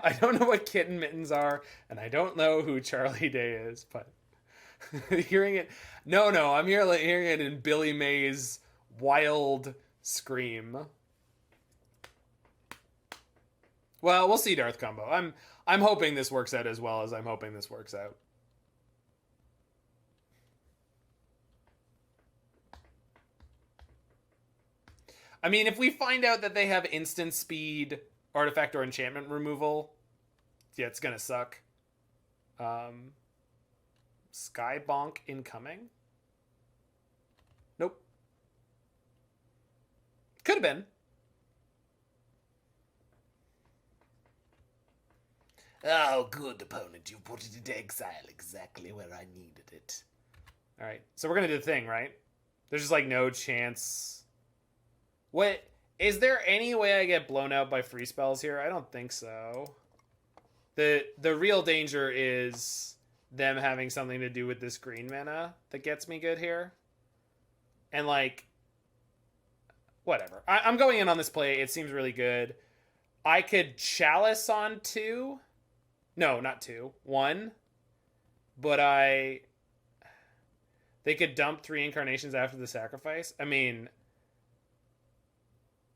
I don't know what kitten mittens are, and I don't know who Charlie Day is, but hearing it... No, I'm hearing it in Billy Mays' wild scream. Well, we'll see Darth combo. I'm hoping this works out as well as I'm hoping this works out. I mean, if we find out that they have instant speed, artifact, or enchantment removal, yeah, it's gonna suck. Sky Bonk incoming? Nope. Could have been. Oh, good opponent. You put it into exile exactly where I needed it. Alright, so we're gonna do the thing, right? There's just like no chance. What? Is there any way I get blown out by free spells here? I don't think so. The real danger is them having something to do with this green mana that gets me good here. And like, whatever. I'm going in on this play. It seems really good. I could Chalice on 2. No, not 2. 1. But they could dump 3 incarnations after the sacrifice. I mean,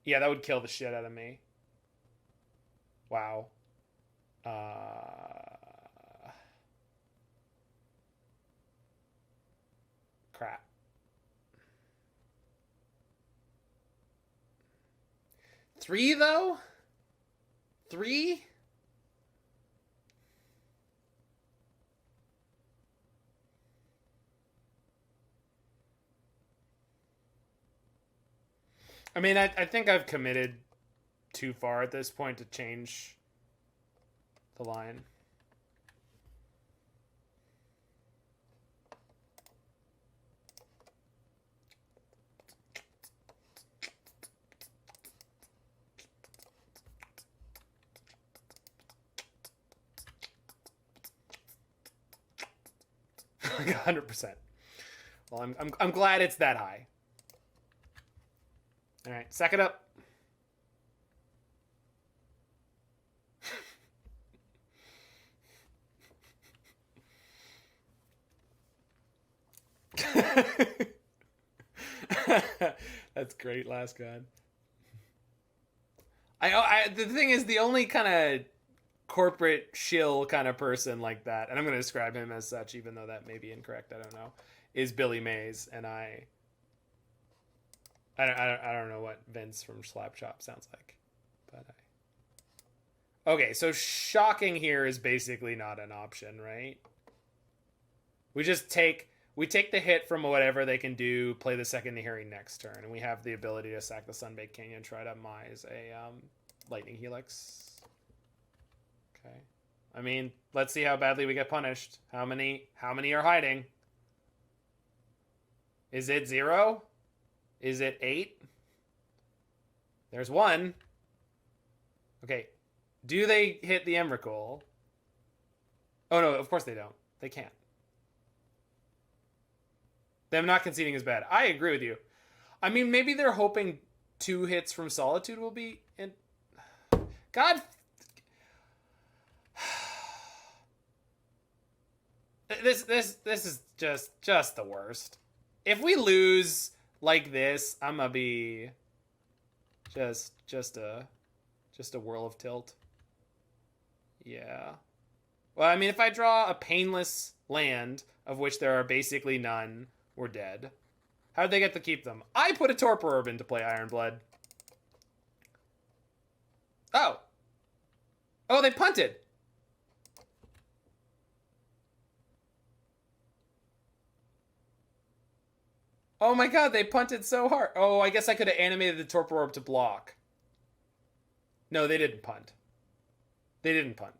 yeah, that would kill the shit out of me. Wow. Crap. Three, though? 3? I mean, I think I've committed too far at this point to change the line. Like 100%. Well, I'm glad it's that high. All right, sack it up. That's great, Last God. The thing is, the only kind of corporate shill kind of person like that, and I'm going to describe him as such, even though that may be incorrect, I don't know, is Billy Mays, and I don't know what Vince from Slapshot sounds like, but okay, so shocking here is basically not an option, right? We take the hit from whatever they can do, play the second Nahiri next turn, and we have the ability to sack the Sunbaked King and try to Mize a Lightning Helix. Okay. I mean, let's see how badly we get punished. How many are hiding? Is it 0? Is it 8? There's 1. Okay. Do they hit the Emrakul? Oh, no, of course they don't. They can't. Them not conceding is bad. I agree with you. I mean, maybe they're hoping 2 hits from Solitude will be in. God. This is just the worst. If we lose like this, I'm gonna be just a whirl of tilt. Yeah. Well, I mean, if I draw a painless land, of which there are basically none, we're dead. How'd they get to keep them? I put a Torpor Orb in to play Ironblood. Oh. Oh, they punted. Oh my god, they punted so hard. Oh, I guess I could have animated the Torpor Orb to block. No, they didn't punt. They didn't punt.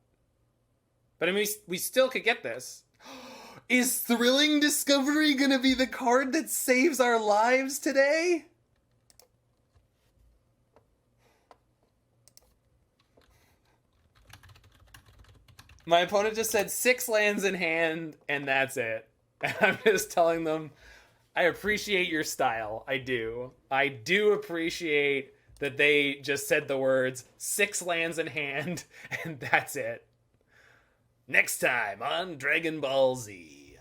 But I mean, we still could get this. Is Thrilling Discovery gonna be the card that saves our lives today? My opponent just said 6 lands in hand, and that's it. And I'm just telling them, I appreciate your style. I do. I do appreciate that they just said the words 6 lands in hand, and that's it. Next time on Dragon Ball Z.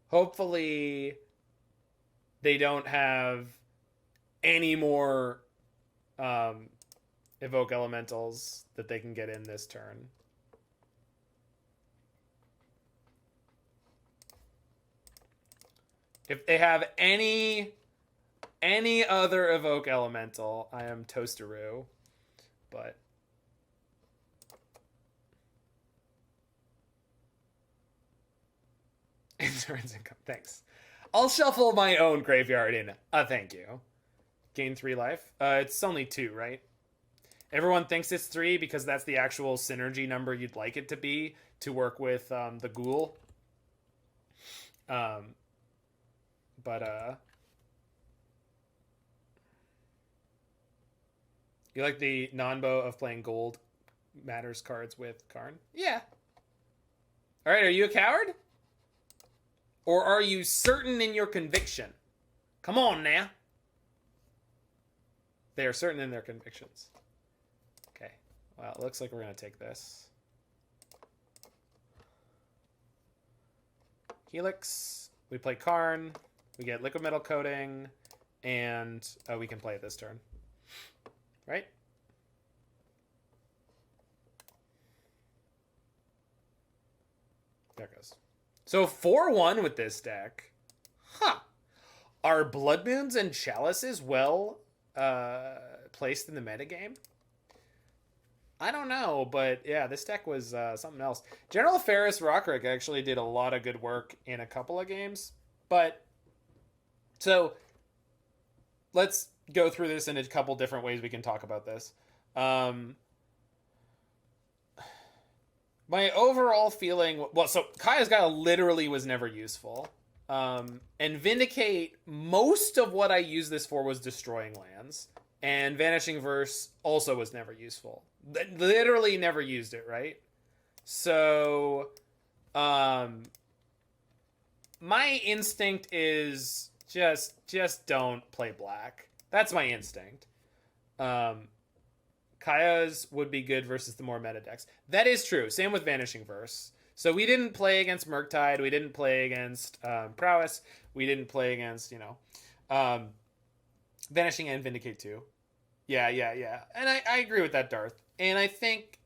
Hopefully, they don't have any more Evoke Elementals that they can get in this turn. If they have any other Evoke Elemental, I am toasteroo. But insurance income, thanks. I'll shuffle my own graveyard in. Thank you. Gain 3 life. It's only 2, right? Everyone thinks it's 3 because that's the actual synergy number you'd like it to be to work with the ghoul. You like the non-bow of playing gold matters cards with Karn? Yeah. All right, are you a coward? Or are you certain in your conviction? Come on now. They are certain in their convictions. Okay. Well, it looks like we're going to take this. Helix. We play Karn. We get Liquid Metal Coating. And we can play it this turn. Right? There it goes. So 4-1 with this deck. Huh. Are Blood Moons and Chalices well placed in the metagame? I don't know, but yeah, this deck was something else. General Ferris Rockrick actually did a lot of good work in a couple of games. But, so, let's go through this in a couple different ways we can talk about this. My overall feeling... Well, so Kaya's Guile literally was never useful. And Vindicate, most of what I used this for was destroying lands. And Vanishing Verse also was never useful. Literally never used it, right? So, my instinct is just don't play black. That's my instinct. Kaya's would be good versus the more meta decks. That is true. Same with Vanishing Verse. So we didn't play against Murktide. We didn't play against Prowess. We didn't play against, Vanishing and Vindicate too. Yeah. And I agree with that, Darth. And I think,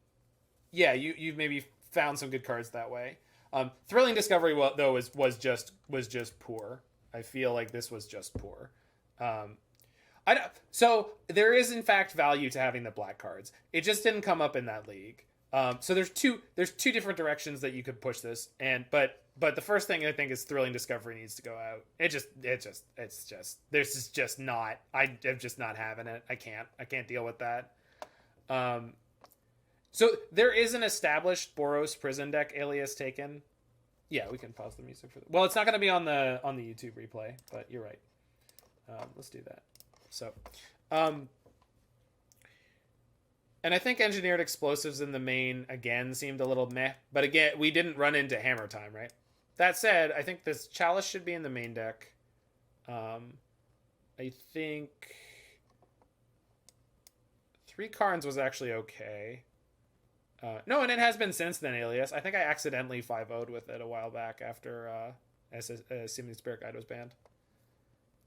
yeah, you've maybe found some good cards that way. Thrilling Discovery, though, was just poor. I feel like this was just poor. So there is in fact value to having the black cards. It just didn't come up in that league. So there's two different directions that you could push this, but the first thing I think is Thrilling Discovery needs to go out. This is just not. I'm just not having it. I can't deal with that. So there is an established Boros prison deck alias taken. Yeah, we can pause the music for that. Well, it's not going to be on the YouTube replay, but you're right. Let's do that. So, And I think engineered explosives in the main again seemed a little meh. But again, we didn't run into hammer time, right? That said, I think this chalice should be in the main deck. I think three Karns was actually okay. No, and it has been since then, Alias. I think I accidentally 5-0'd with it a while back after Assuming Spirit Guide was banned.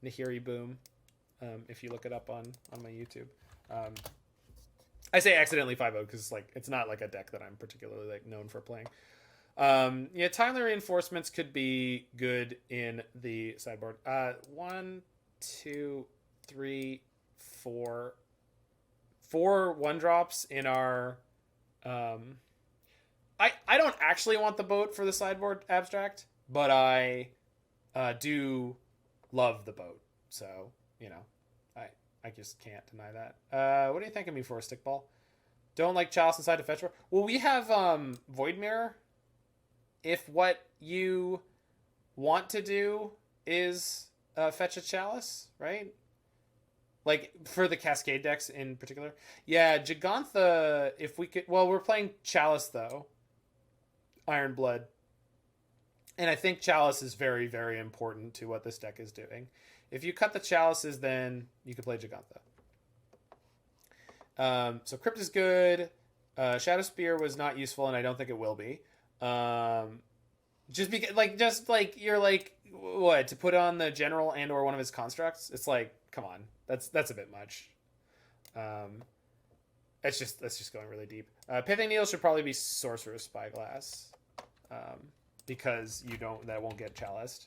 Nahiri Boom, if you look it up on my YouTube. I say accidentally 5-0 because like it's not like a deck that I'm particularly like known for playing. Yeah, timely reinforcements could be good in the sideboard. 1, 2, 3, 4. 4 1-drops in our... I don't actually want the boat for the sideboard abstract, but I do love the boat. So, you know, I just can't deny that. What are you thinking me for, Stickball? Don't like Chalice inside to fetch for? Well, we have Void Mirror. If what you want to do is fetch a Chalice, right? Like, for the Cascade decks in particular. Yeah, Gigantha, if we could... Well, we're playing Chalice, though. Iron Blood. And I think Chalice is very, very important to what this deck is doing. If you cut the Chalices, then you can play Gigantha. So Crypt is good. Shadow Spear was not useful, and I don't think it will be. Just because, you're like, what, to put on the general and or one of his constructs? It's like, come on, that's a bit much. That's just going really deep. Pithing Needle should probably be Sorcerer's Spyglass, because that won't get chaliced.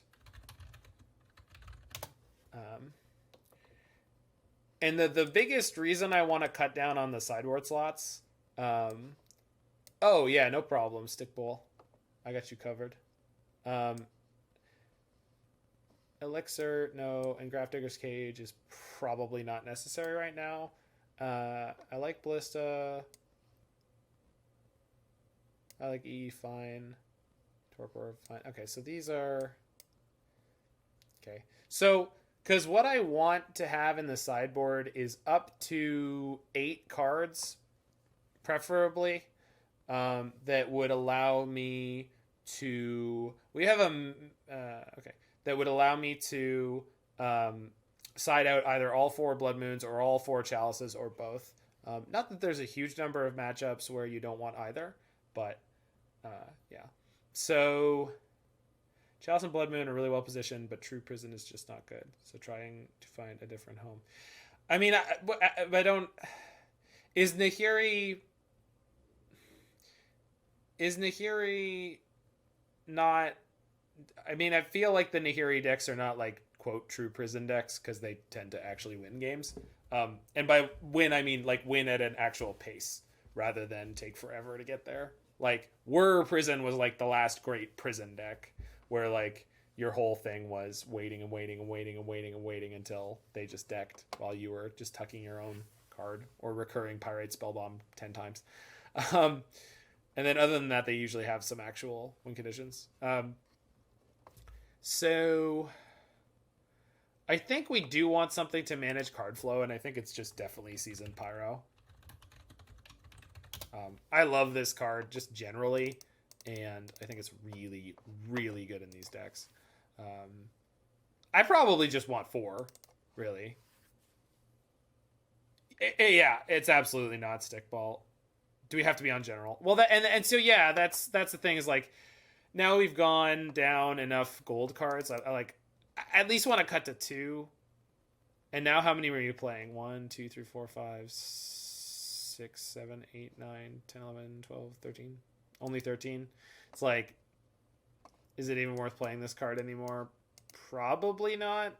And the biggest reason I want to cut down on the sideboard slots. Oh yeah, no problem, Stickball. I got you covered. Elixir, no, and Grafdigger's Cage is probably not necessary right now. I like Ballista. I like E, fine. Torpor, fine. Okay, so these are... Okay, so, because what I want to have in the sideboard is up to 8 cards, preferably, that would allow me to... We have a... okay. That would allow me to side out either all 4 Blood Moons or all 4 Chalices or both. Not that there's a huge number of matchups where you don't want either, but yeah. So Chalice and Blood Moon are really well positioned, but True Prison is just not good. So trying to find a different home. I mean, I don't... Is Nahiri not... I mean, I feel like the Nahiri decks are not like, quote, true prison decks because they tend to actually win games. And by win, I mean like win at an actual pace rather than take forever to get there. Like, Whir Prison was like the last great prison deck where like your whole thing was waiting and waiting and waiting and waiting and waiting until they just decked while you were just tucking your own card or recurring Pyrite Spellbomb 10 times. And then other than that, they usually have some actual win conditions. So I think we do want something to manage card flow, and I think it's just definitely Seasoned Pyro. I love this card just generally, and I think it's really, really good in these decks. I probably just want 4, really. Yeah, it's absolutely not Stickball. Do we have to be on general? Well, and so yeah, that's the thing is like, now we've gone down enough gold cards. I like at least want to cut to 2. And now how many were you playing? 1, 2, 3, 4, 5, 6, 7, 8, 9, 10, 11, 12, 13. Only 13. It's like, is it even worth playing this card anymore? Probably not.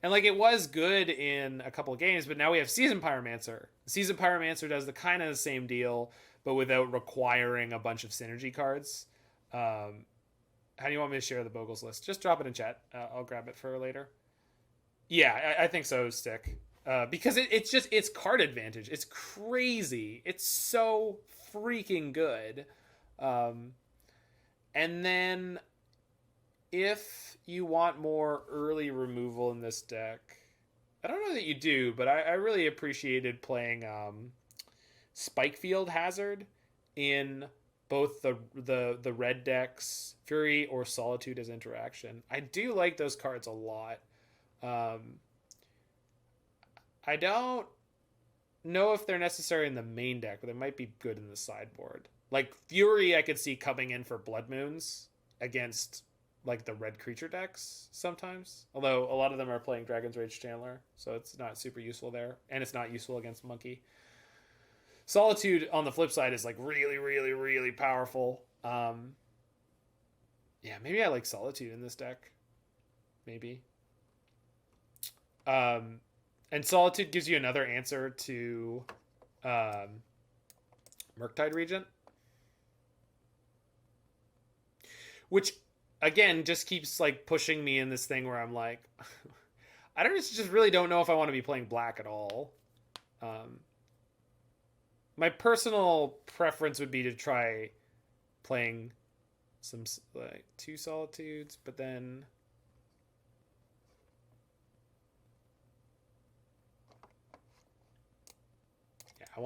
And like, it was good in a couple of games, but now we have Seasoned Pyromancer. Seasoned Pyromancer does the kind of the same deal, but without requiring a bunch of synergy cards. How do you want me to share the Bogles list? Just drop it in chat. I'll grab it for later. Yeah, I think so, Stick. Because it's card advantage. It's crazy. It's so freaking good. And then if you want more early removal in this deck, I don't know that you do, but I really appreciated playing Spike Field Hazard in both the red decks, Fury or Solitude as interaction. I do like those cards a lot. Um, I don't know if they're necessary in the main deck, but they might be good in the sideboard. Like Fury, I could see coming in for Blood Moons against like the red creature decks sometimes. Although a lot of them are playing Dragon's Rage Chandler, so it's not super useful there, and it's not useful against Monkey. Solitude on the flip side is like really, really, really powerful. Yeah, maybe I like Solitude in this deck. Maybe. Um, and Solitude gives you another answer to Murktide Regent, which again just keeps like pushing me in this thing where I'm like, I don't just really don't know if I want to be playing black at all. My personal preference would be to try playing some like 2 Solitudes, but then yeah, I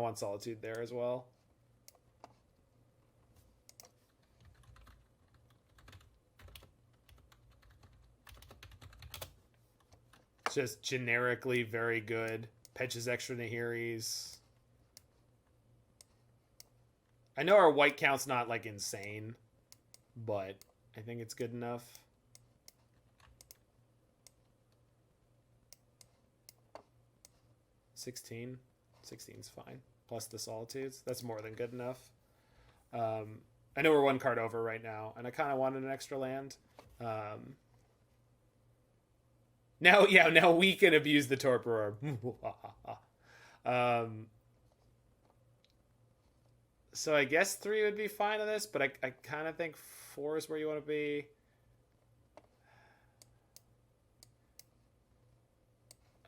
want Solitude there as well. It's just generically very good. Petches extra Nahiris. I know our white count's not like insane, but I think it's good enough. $16. 16's fine. Plus the Solitudes. That's more than good enough. I know we're 1 card over right now, and I kind of wanted an extra land. Now we can abuse the Torpor. So I guess 3 would be fine on this, but I kind of think 4 is where you want to be.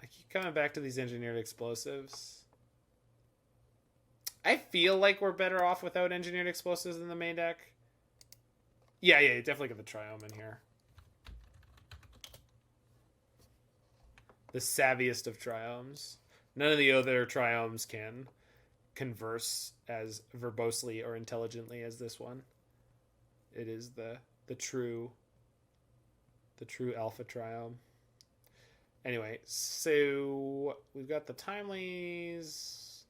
I keep coming back to these engineered explosives. I feel like we're better off without engineered explosives in the main deck. Yeah, definitely get the Triome in here. The savviest of Triomes. None of the other Triomes can converse as verbosely or intelligently as this one. It is the true alpha Triome. Anyway, so we've got the Timelies.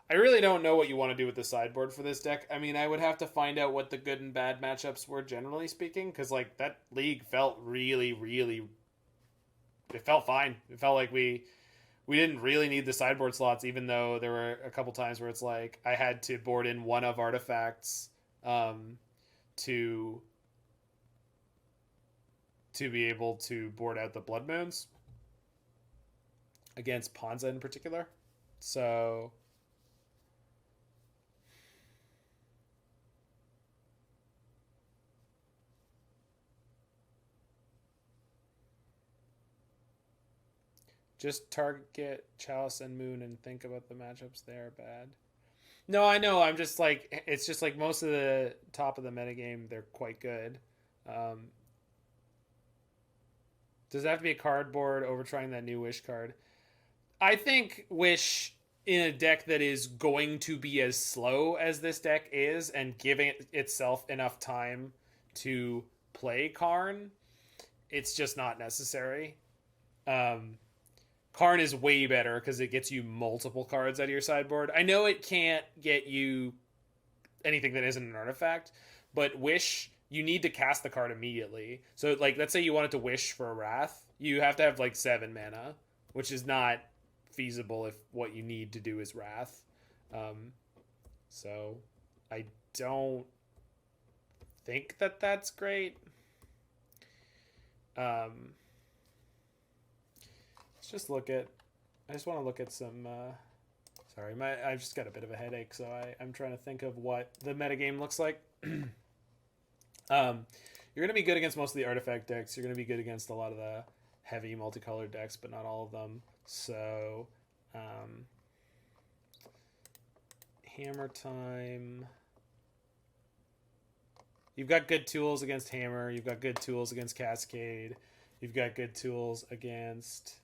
I really don't know what you want to do with the sideboard for this deck. I mean, I would have to find out what the good and bad matchups were generally speaking, because like that league felt really, really. It felt fine. It felt like we didn't really need the sideboard slots, even though there were a couple times where it's like I had to board in one of artifacts to be able to board out the Blood Moons against Ponza in particular. So just target Chalice and Moon and think about the matchups there. Bad. No, I know. I'm just like, it's just like most of the top of the metagame, they're quite good. Does it have to be a cardboard overtrying that new Wish card? I think Wish in a deck that is going to be as slow as this deck is and giving itself enough time to play Karn, it's just not necessary. Karn is way better because it gets you multiple cards out of your sideboard. I know it can't get you anything that isn't an artifact, but Wish, you need to cast the card immediately. So, like, let's say you wanted to Wish for a Wrath, you have to have, like, 7 mana, which is not feasible if what you need to do is Wrath. So, I don't think that that's great. Let's just look at. I just want to look at some. Sorry, I've just got a bit of a headache, so I'm trying to think of what the metagame looks like. You're going to be good against most of the artifact decks. You're going to be good against a lot of the heavy multicolored decks, but not all of them. So, Hammer Time. You've got good tools against Hammer. You've got good tools against Cascade. You've got good tools against.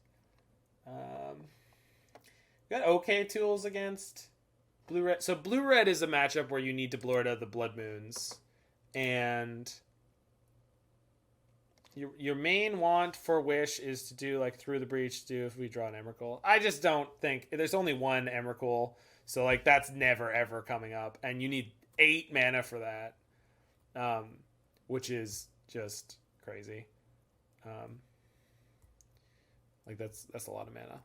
You've got okay tools against Blue red. So blue red is a matchup where you need to blur out the Blood Moons, and your main want for Wish is to do like Through the Breach. Do if we draw an Emrakul. I just don't think there's only one Emrakul, so like that's never ever coming up, and you need 8 mana for that, which is just crazy. Like that's a lot of mana.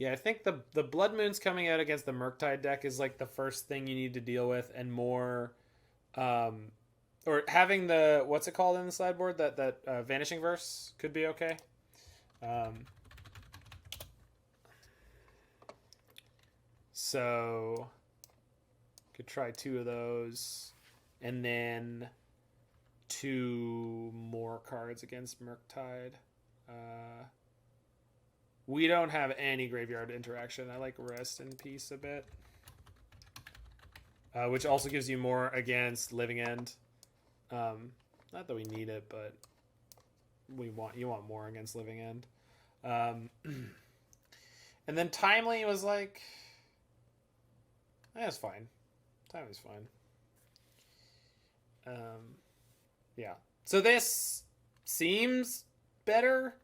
Yeah, I think the Blood Moons coming out against the Murktide deck is like the first thing you need to deal with, and more, or having the what's it called in the sideboard, that Vanishing Verse could be okay. So could try 2 of those, and then 2 more cards against Murktide. We don't have any graveyard interaction. I like Rest in Peace a bit. Which also gives you more against Living End. Not that we need it, but you want more against Living End. And then Timely was like, that's fine. Timely's fine. Yeah. So this seems better.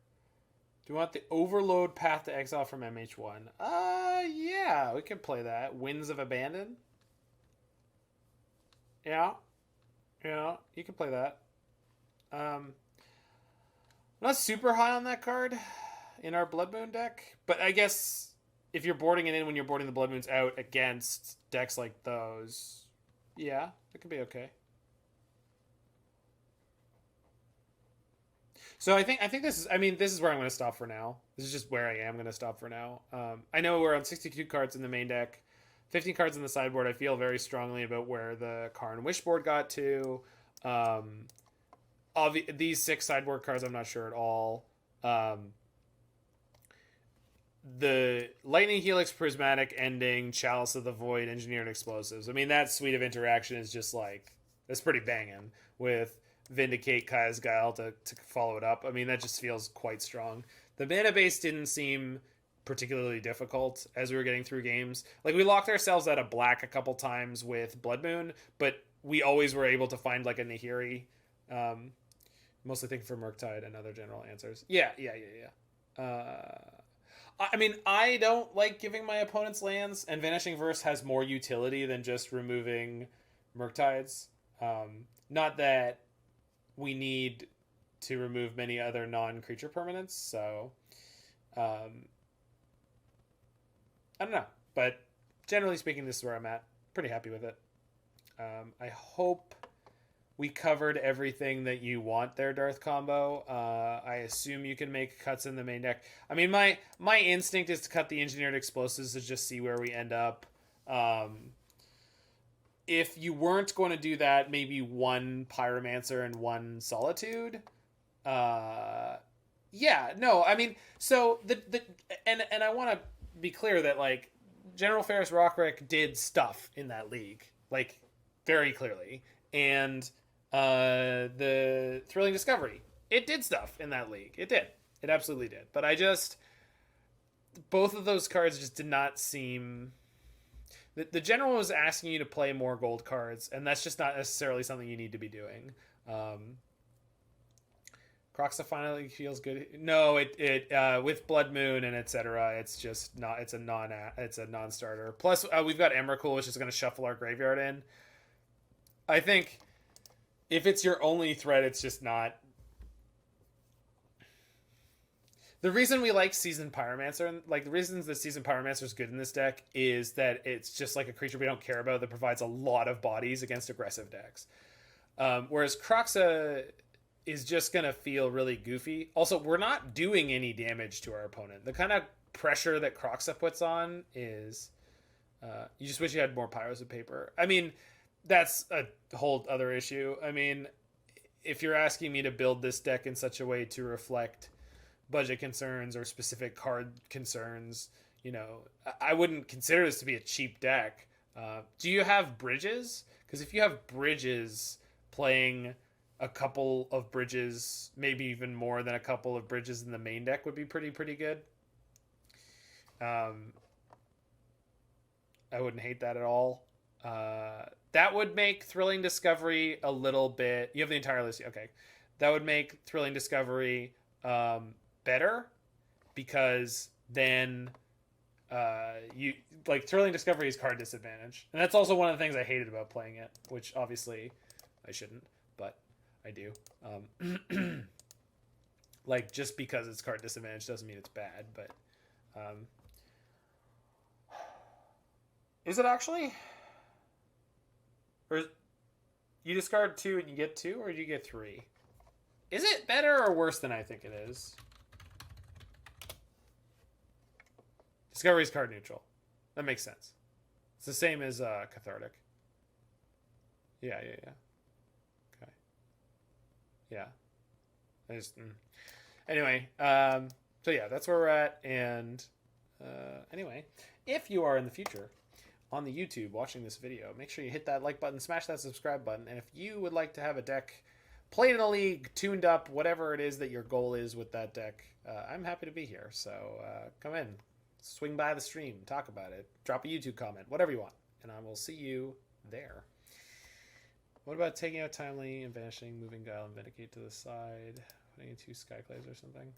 Do you want the Overload Path to Exile from MH1? Yeah, we can play that. Winds of Abandon. Yeah, you can play that. I'm not super high on that card in our Blood Moon deck, but I guess if you're boarding it in when you're boarding the Blood Moons out against decks like those, yeah, it could be okay. So I think this is. I mean, this is where I'm going to stop for now. This is just where I am going to stop for now. I know we're on 62 cards in the main deck, 15 cards in the sideboard. I feel very strongly about where the Karn Wishboard got to. These 6 sideboard cards, I'm not sure at all. The Lightning Helix, Prismatic Ending, Chalice of the Void, Engineered Explosives. I mean, that suite of interaction is just like, it's pretty banging with Vindicate, Kaya's Guile to follow it up. I mean, that just feels quite strong. The mana base didn't seem particularly difficult as we were getting through games. Like, we locked ourselves out of black a couple times with Blood Moon, but we always were able to find like a Nahiri. Mostly thinking for Murktide and other general answers. Yeah. I mean, I don't like giving my opponents lands, and Vanishing Verse has more utility than just removing Murktides. Not that we need to remove many other non-creature permanents, so I don't know. But generally speaking, this is where I'm at. Pretty happy with it. I hope we covered everything that you want there, Darth Combo. I assume you can make cuts in the main deck. I mean, my instinct is to cut the Engineered Explosives to just see where we end up. If you weren't going to do that, maybe 1 Pyromancer and 1 Solitude. I mean, so and I want to be clear that like General Ferris Rockrick did stuff in that league, like very clearly, and the Thrilling Discovery, it did stuff in that league. It absolutely did. But both of those cards just did not seem. The general was asking you to play more gold cards, and that's just not necessarily something you need to be doing. Croxa finally feels good. No, it with Blood Moon and etc. It's just not. It's a non-starter. Plus, we've got Emrakul, which is going to shuffle our graveyard in. I think if it's your only threat, it's just not. The reason we like Seasoned Pyromancer, like the reasons that Seasoned Pyromancer is good in this deck, is that it's just like a creature we don't care about that provides a lot of bodies against aggressive decks. Whereas Croxa is just going to feel really goofy. Also, we're not doing any damage to our opponent. The kind of pressure that Croxa puts on is... you just wish you had more Pyros of Paper. I mean, that's a whole other issue. I mean, if you're asking me to build this deck in such a way to reflect budget concerns or specific card concerns, you know, I wouldn't consider this to be a cheap deck. Do you have bridges? Because if you have bridges, playing a couple of bridges, maybe even more than a couple of bridges in the main deck would be pretty good. I wouldn't hate that at all. That would make Thrilling Discovery a little bit. You have the entire list. Okay. That would make Thrilling Discovery better because then you like Thrilling Discovery is card disadvantage. And that's also one of the things I hated about playing it, which obviously I shouldn't, but I do. Like, just because it's card disadvantage doesn't mean it's bad, but is it actually? Or you discard 2 and you get 2, or do you get 3? Is it better or worse than I think it is? Discovery is card neutral. That makes sense. It's the same as Cathartic. Yeah. Okay. Yeah. Anyway, so yeah, that's where we're at. And anyway, if you are in the future on the YouTube watching this video, make sure you hit that like button, smash that subscribe button. And if you would like to have a deck played in a league, tuned up, whatever it is that your goal is with that deck, I'm happy to be here. So come in, swing by the stream, talk about it, drop a YouTube comment, whatever you want, and I will see you there. What about taking out Timely and vanishing, moving Guile and Vindicate to the side, putting in 2 Skyclaves or something?